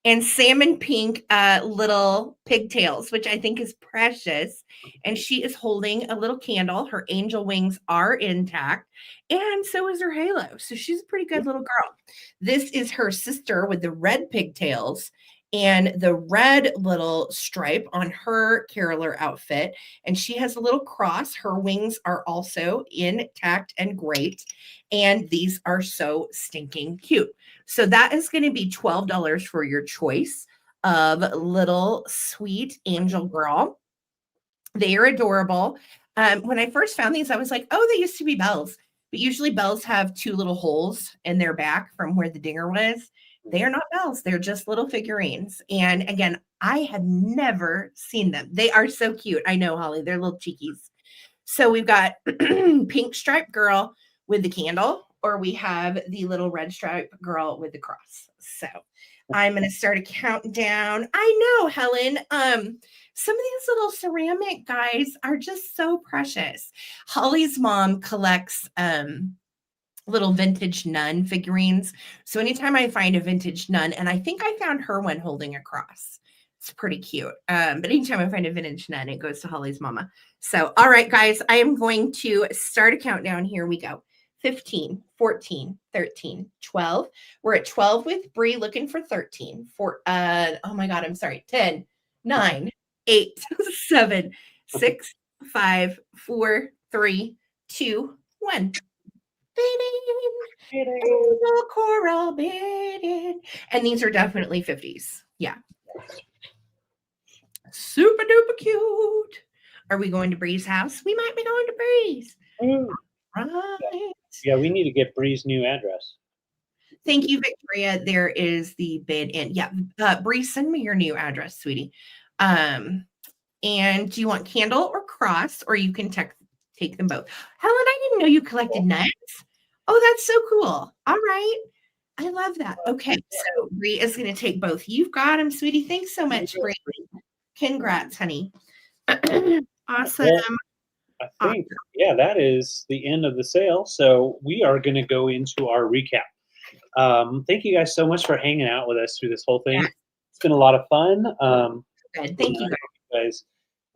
and salmon pink little pigtails, which I think is precious. And she is holding a little candle. Her angel wings are intact. And so is her halo. So she's a pretty good little girl. This is her sister with the red pigtails and the red little stripe on her caroler outfit. And she has a little cross. Her wings are also intact and great. And these are so stinking cute. So that is going to be $12 for your choice of little sweet angel girl. They are adorable. When I first found these, I was like, oh, they used to be bells. But usually bells have two little holes in their back from where the dinger was. They are not bells. They're just little figurines. And again, I had never seen them. They are so cute. I know, Holly. They're little cheekies. So we've got pink striped girl with the candle, or we have the little red striped girl with the cross. So I'm going to start a countdown. I know, Helen. Some of these little ceramic guys are just so precious. Holly's mom collects little vintage nun figurines. So anytime I find a vintage nun, and I think I found her one holding a cross. It's pretty cute. But anytime I find a vintage nun, it goes to Holly's mama. So, all right, guys, I am going to start a countdown. Here we go. 15, 14, 13, 12. We're at 12 with Bree looking for 13. Oh my God, I'm sorry. 10, 9, 8, 7, 6, 5, 4, 3, 2, 1. Bidding. The coral bidding. And these are definitely 50s. Yeah. Super duper cute. Are we going to Bree's house? We might be going to Bree's. Right. Yeah, we need to get Bree's new address. Thank you, Victoria. There is the bid in. Yeah, Bree, send me your new address, sweetie. And do you want candle or cross, or you can take them both? Helen, I didn't know you collected nuts. Oh, that's so cool. All right. I love that. Okay, so Bree is going to take both. You've got them, sweetie. Thanks so much, Bree. Congrats, honey. Awesome. Well, I think, yeah, that is the end of the sale. So we are going to go into our recap. Thank you guys so much for hanging out with us through this whole thing. It's been a lot of fun. Good. Thank you, guys. You guys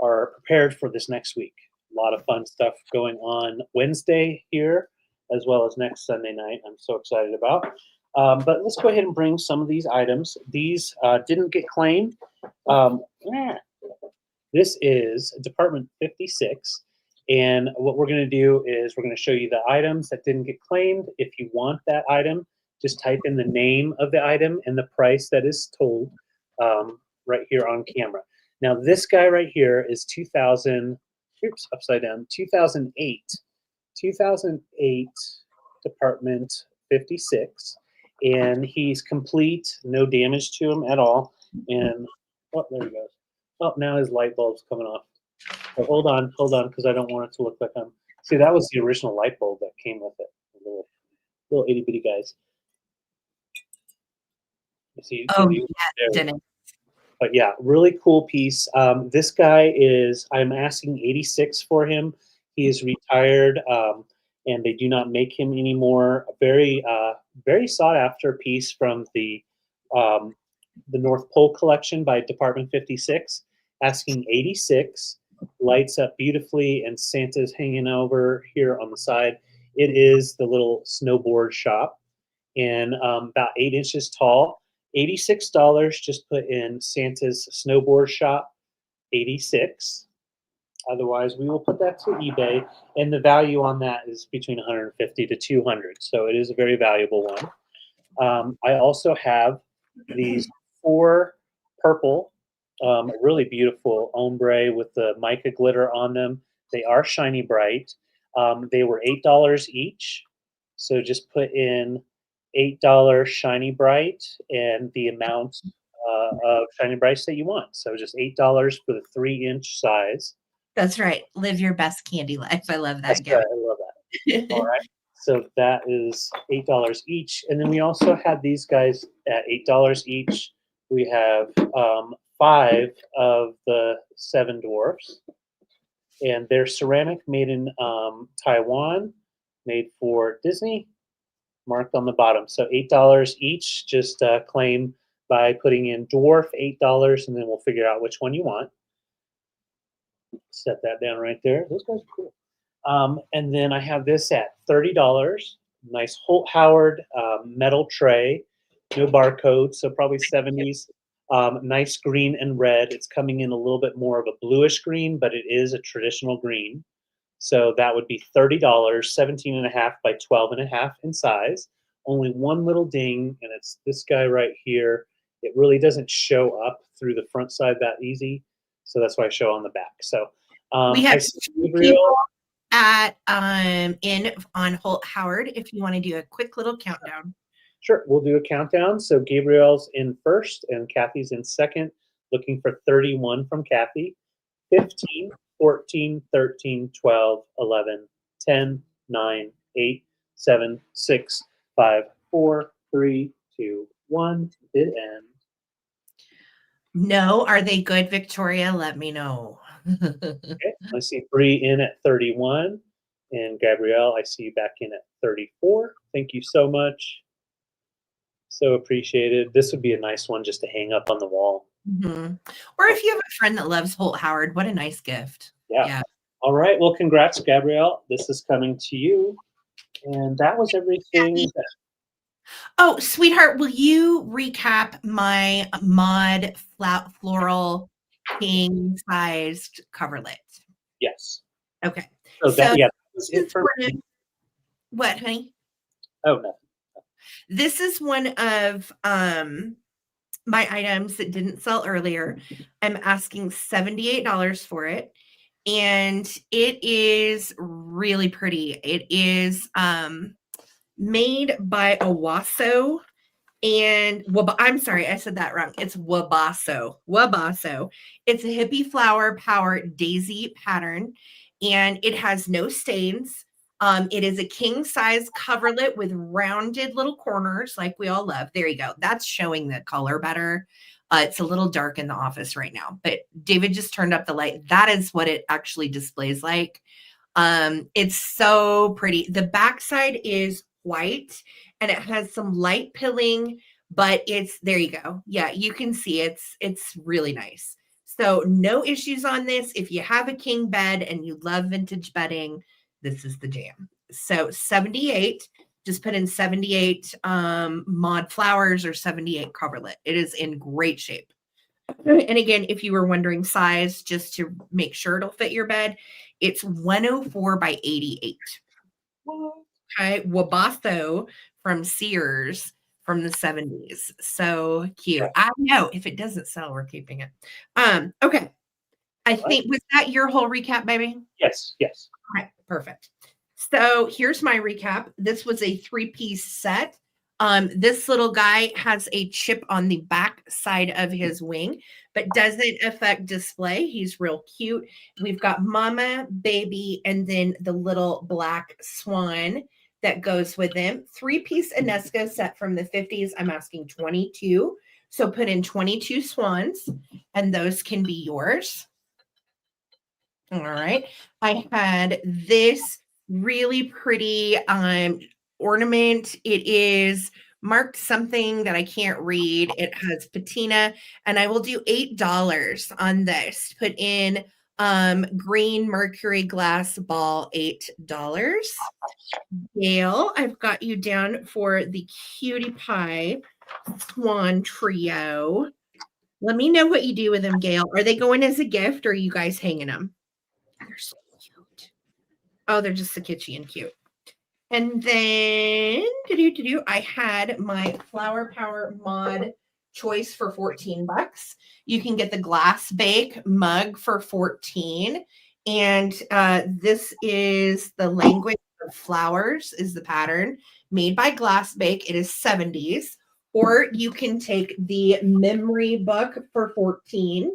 are prepared for this next week. A lot of fun stuff going on Wednesday here, as well as next Sunday night. I'm so excited about. But let's go ahead and bring some of these items. These didn't get claimed. This is Department 56. And what we're going to do is we're going to show you the items that didn't get claimed. If you want that item, just type in the name of the item and the price that is told right here on camera. Now, this guy right here is 2000, oops, upside down, 2008. 2008 Department 56. And he's complete, no damage to him at all. And, oh, there he goes. Oh, now his light bulb's coming off. So hold on, because I don't want it to look like I'm. See, that was the original light bulb that came with it. Little itty bitty guys. You see? Oh, yeah, didn't. But yeah, really cool piece. This guy is, I'm asking 86 for him. He is retired, and they do not make him anymore. A very, very sought after piece from the North Pole collection by Department 56. Asking 86. Lights up beautifully, and Santa's hanging over here on the side. It is the little snowboard shop, and about 8 inches tall. $86. Just put in Santa's snowboard shop. 86. Otherwise, we will put that to eBay, and the value on that is between 150 to 200. So it is a very valuable one. I also have these 4 purple. Really beautiful ombre with the mica glitter on them. They are shiny bright. They were $8 each. So just put in $8 shiny bright and the amount of shiny brights that you want. So just $8 for the 3-inch size. That's right. Live your best candy life. I love that. That's right. I love that. All right. So that is $8 each. And then we also had these guys at $8 each. We have 5 of the 7 dwarfs, and they're ceramic, made in Taiwan, made for Disney, marked on the bottom. So $8 each. Just claim by putting in dwarf $8, and then we'll figure out which one you want. Set that down right there. Those guys are cool. And then I have this at $30. Nice Holt Howard metal tray, no barcode, so probably 70s. Nice green and red. It's coming in a little bit more of a bluish green, but it is a traditional green. So that would be $30, 17.5 by 12.5 in size. Only one little ding, and it's this guy right here. It really doesn't show up through the front side that easy, so that's why I show on the back. So we have people at on Holt Howard. If you want to do a quick little countdown. Sure, we'll do a countdown. So Gabrielle's in first and Kathy's in second. Looking for 31 from Kathy. 15, 14, 13, 12, 11, 10, 9, 8, 7, 6, 5, 4, 3, 2, 1. Bid end. No, are they good, Victoria? Let me know. Okay, I see Bree in at 31, and Gabrielle, I see you back in at 34. Thank you so much. So appreciated. This would be a nice one just to hang up on the wall. Mm-hmm. Or if you have a friend that loves Holt Howard, what a nice gift. Yeah. All right. Well, congrats, Gabrielle. This is coming to you. And that was everything. Oh, sweetheart, will you recap my mod floral king sized coverlet? Yes. Okay. So that, So yeah, that was it for me. what, honey? Oh, no. This is one of my items that didn't sell earlier. I'm asking $78 for it. And it is really pretty. It is made by Owasso and I'm sorry, I said that wrong. It's Wabasso. Wabasso. It's a hippie flower power daisy pattern, and it has no stains. It is a king size coverlet with rounded little corners, like we all love. There you go. That's showing the color better. It's a little dark in the office right now, but David just turned up the light. That is what it actually displays like. It's so pretty. The backside is white and it has some light pilling, but it's there you go. Yeah, you can see it's really nice. So no issues on this. If you have a king bed and you love vintage bedding, this is the jam. So 78, just put in 78 mod flowers or 78 coverlet. It is in great shape. And again, if you were wondering size, just to make sure it'll fit your bed, it's 104 by 88. Okay, Wabasso from Sears from the 70s. So cute. Yeah. I know if it doesn't sell, we're keeping it. Okay. I think was that your whole recap, baby? Yes, yes. Okay, perfect. So here's my recap. This was a 3-piece set. This little guy has a chip on the back side of his wing, but doesn't affect display. He's real cute. We've got mama, baby, and then the little black swan that goes with him. 3-piece UNESCO set from the 50s. I'm asking 22. So put in 22 swans, and those can be yours. All right. I had this really pretty ornament. It is marked something that I can't read. It has patina, and I will do $8 on this. Put in green mercury glass ball, $8. Gail, I've got you down for the cutie pie swan trio. Let me know what you do with them, Gail. Are they going as a gift or are you guys hanging them? They're so cute. Oh, they're just so kitschy and cute. And then I had my Flower Power mod choice for $14. You can get the glass bake mug for $14. And this is the language of flowers is the pattern made by Glass Bake. It is 70s. Or you can take the memory book for $14.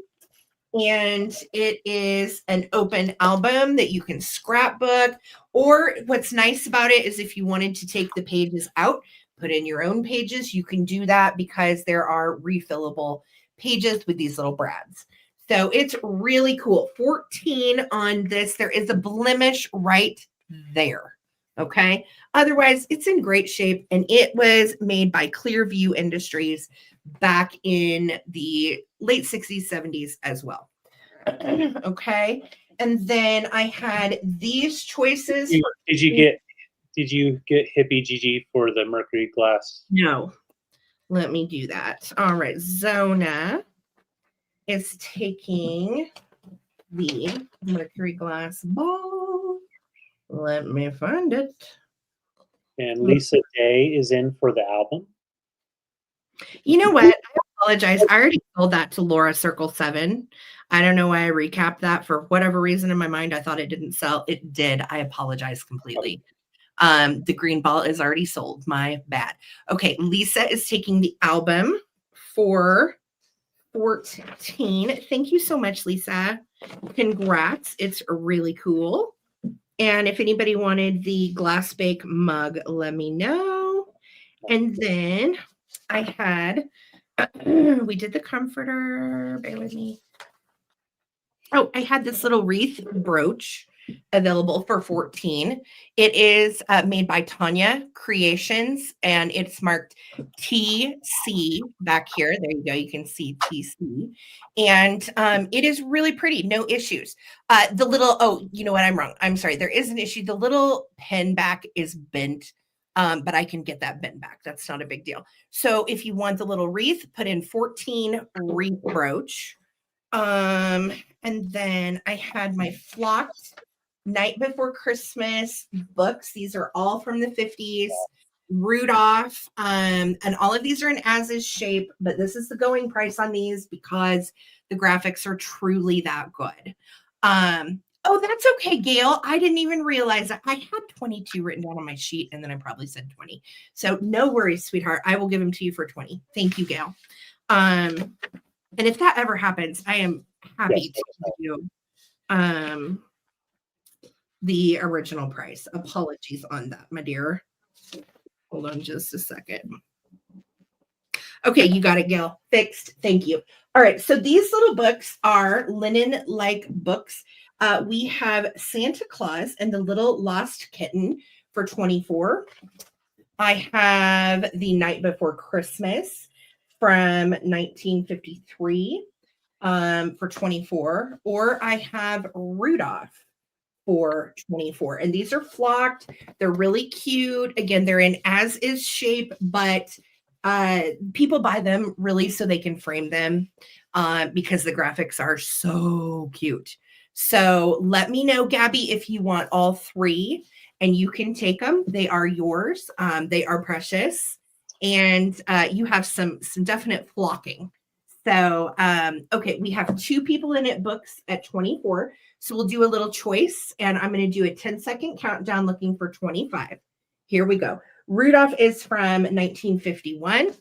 And it is an open album that you can scrapbook. Or what's nice about it is if you wanted to take the pages out, put in your own pages, you can do that because there are refillable pages with these little brads. So it's really cool. 14 on this. There is a blemish right there. Okay. Otherwise, it's in great shape. And it was made by Clearview Industries back in the late 60s, 70s as well. Okay. And then I had these choices. Did you get Hippie Gigi for the mercury glass? No. Let me do that. All right. Zona is taking the mercury glass ball. Let me find it. And Lisa Day is in for the album. You know what? I apologize. I already told that to Laura Circle 7. I don't know why I recapped that. For whatever reason in my mind, I thought it didn't sell. It did. I apologize completely. The green ball is already sold. My bad. Okay, Lisa is taking the album for $14. Thank you so much, Lisa. Congrats. It's really cool. And if anybody wanted the glass bake mug, let me know. And then I had, we did the comforter. Bear with me. Oh, I had this little wreath brooch available for 14. It is made by Tanya Creations, and it's marked TC back here. There you go. You can see TC. And it is really pretty. No issues. The little, oh, you know what? I'm wrong. I'm sorry. There is an issue. The little pen back is bent. But I can get that bent back. That's not a big deal. So if you want the little wreath, put in 14 wreath brooch. And then I had my flocked Night Before Christmas books. These are all from the 50s. Rudolph. And all of these are in as is shape, but this is the going price on these because the graphics are truly that good. Oh, that's okay, Gail. I didn't even realize that. I had 22 written down on my sheet, and then I probably said 20. So no worries, sweetheart. I will give them to you for 20. Thank you, Gail. And if that ever happens, I am happy to give you the original price. Apologies on that, my dear. Hold on just a second. Okay, you got it, Gail. Fixed. Thank you. All right, so these little books are linen-like books. We have Santa Claus and the Little Lost Kitten for 24. I have The Night Before Christmas from 1953 for 24. Or I have Rudolph for 24. And these are flocked. They're really cute. Again, they're in as is shape, but people buy them really so they can frame them because the graphics are so cute. So let me know, Gabby, if you want all three, and you can take them. They are yours. They are precious, and you have some definite flocking. So, okay, we have 2 people in it books at 24. So we'll do a little choice, and I'm going to do a 10-second countdown looking for 25. Here we go. Rudolph is from 1951.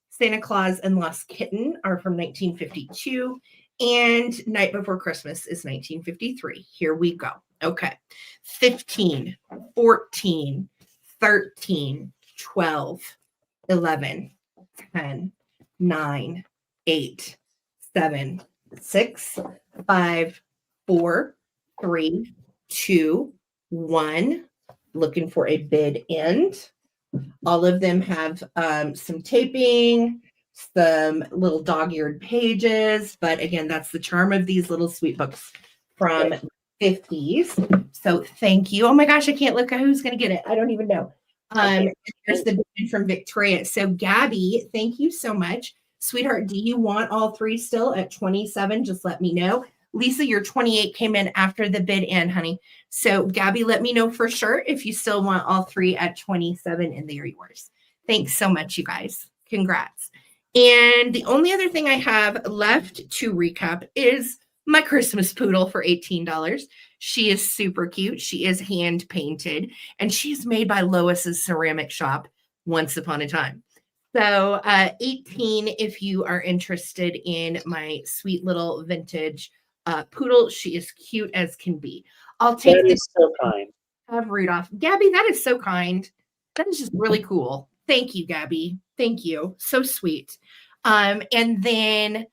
Santa Claus and Lost Kitten are from 1952. And Night Before Christmas is 1953. Here we go. Okay. 15, 14, 13, 12, 11, 10, 9, 8, 7, 6, 5, 4, 3, 2, 1. Looking for a bid end. All of them have some taping, some little dog-eared pages, but again, that's the charm of these little sweet books from 50s. So thank you. Oh my gosh, I can't look at who's going to get it. I don't even know. Here's the bid from Victoria. So Gabby, thank you so much. Sweetheart, do you want all 3 still at 27? Just let me know. Lisa, your 28 came in after the bid end, honey. So Gabby, let me know for sure if you still want all 3 at 27, and they are yours. Thanks so much, you guys. Congrats. And the only other thing I have left to recap is my Christmas poodle for $18. She is super cute. She is hand painted, and she's made by Lois's Ceramic Shop once upon a time. So 18 if you are interested in my sweet little vintage poodle. She is cute as can be. I'll take that this. Is so kind. Of Rudolph. Gabby, that is so kind. That is just really cool. Thank you, Gabby. Thank you. So sweet. And then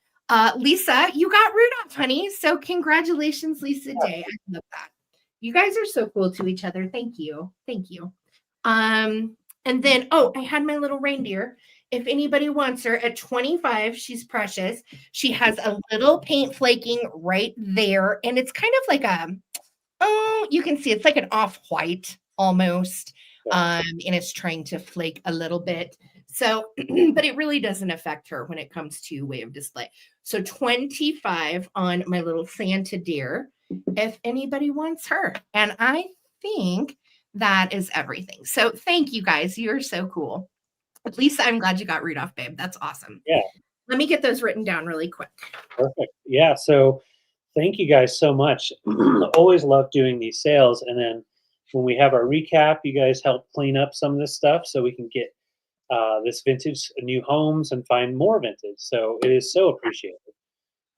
Lisa, you got Rudolph, honey. So congratulations, Lisa Day. I love that. You guys are so cool to each other. Thank you. Thank you. And then, oh, I had my little reindeer. If anybody wants her at 25, she's precious. She has a little paint flaking right there. And it's kind of like you can see it's like an off-white almost. And it's trying to flake a little bit. So, but it really doesn't affect her when it comes to way of display. So 25 on my little Santa deer, if anybody wants her. And I think that is everything. So thank you guys. You're so cool. Lisa, I'm glad you got Rudolph, babe. That's awesome. Yeah. Let me get those written down really quick. Perfect. Yeah. So thank you guys so much. Always love doing these sales. And then when we have our recap, you guys help clean up some of this stuff so we can get this vintage new homes and find more vintage. So it is so appreciated.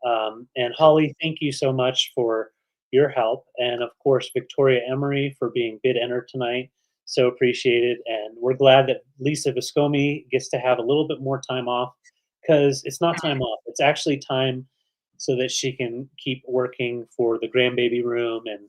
And Holly, thank you so much for your help. And of course, Victoria Emery for being bid enter tonight. So appreciated. And we're glad that Lisa Viscomi gets to have a little bit more time off, because it's not time off. It's actually time so that she can keep working for the grandbaby room and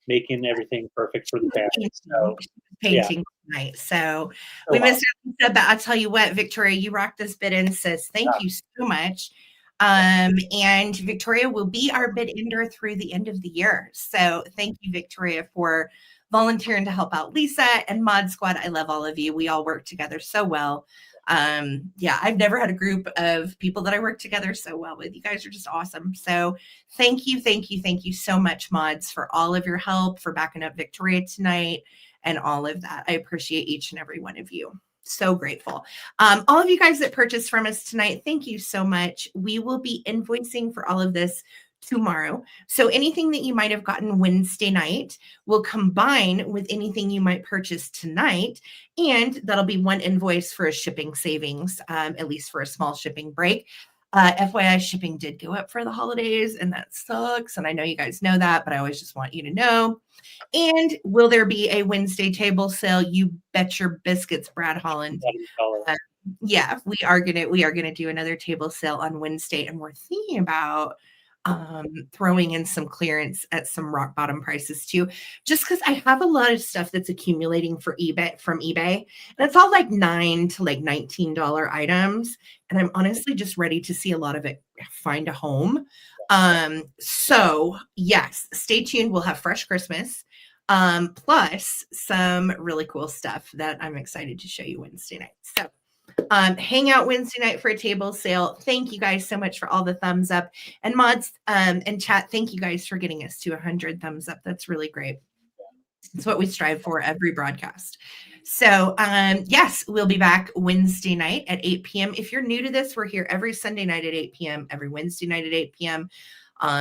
making everything perfect for the family. So painting tonight. So so we missed it, but I'll tell you what, Victoria, you rocked this bid in, sis. Thank you so much. And Victoria will be our bid ender through the end of the year. So thank you, Victoria, for volunteering to help out Lisa and Mod Squad. I love all of you. We all work together so well. Yeah, I've never had a group of people that I work together so well with. You guys are just awesome. So thank you so much, mods, for all of your help, for backing up Victoria tonight and all of that. I appreciate each and every one of you. So grateful. All of you guys that purchased from us tonight, thank you so much. We will be invoicing for all of this tomorrow. So anything that you might have gotten Wednesday night will combine with anything you might purchase tonight. And that'll be one invoice for a shipping savings, at least for a small shipping break. FYI, shipping did go up for the holidays, and that sucks. And I know you guys know that, but I always just want you to know. And will there be a Wednesday table sale? You bet your biscuits, Brad Holland. Yeah, we are gonna do another table sale on Wednesday, and we're thinking about throwing in some clearance at some rock bottom prices too, just because I have a lot of stuff that's accumulating from eBay, and it's all like $9 to like $19 items, and I'm honestly just ready to see a lot of it find a home. So yes, stay tuned. We'll have Fresh Christmas, plus some really cool stuff that I'm excited to show you Wednesday night. So hang out Wednesday night for a table sale. Thank you guys so much for all the thumbs up, and mods and chat. Thank you guys for getting us to 100 thumbs up. That's really great. It's what we strive for every broadcast. So yes, we'll be back Wednesday night at 8 p.m. If you're new to this, we're here every Sunday night at 8 p.m., every Wednesday night at 8 p.m.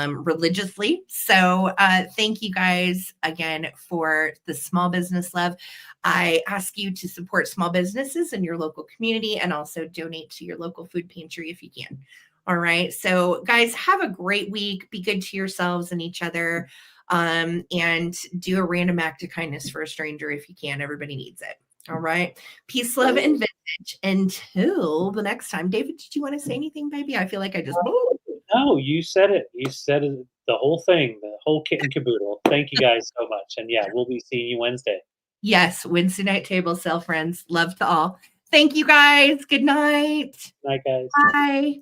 Religiously. So thank you guys again for the small business love. I ask you to support small businesses in your local community and also donate to your local food pantry if you can. All right. So guys, have a great week. Be good to yourselves and each other. And do a random act of kindness for a stranger if you can. Everybody needs it. All right. Peace, love, and vintage. Until the next time. David, did you want to say anything, baby? I feel like I just... No, you said it. You said it, the whole thing, the whole kit and caboodle. Thank you guys so much. And yeah, we'll be seeing you Wednesday. Yes, Wednesday night table sale, friends. Love to all. Thank you guys. Good night. Night, guys. Bye.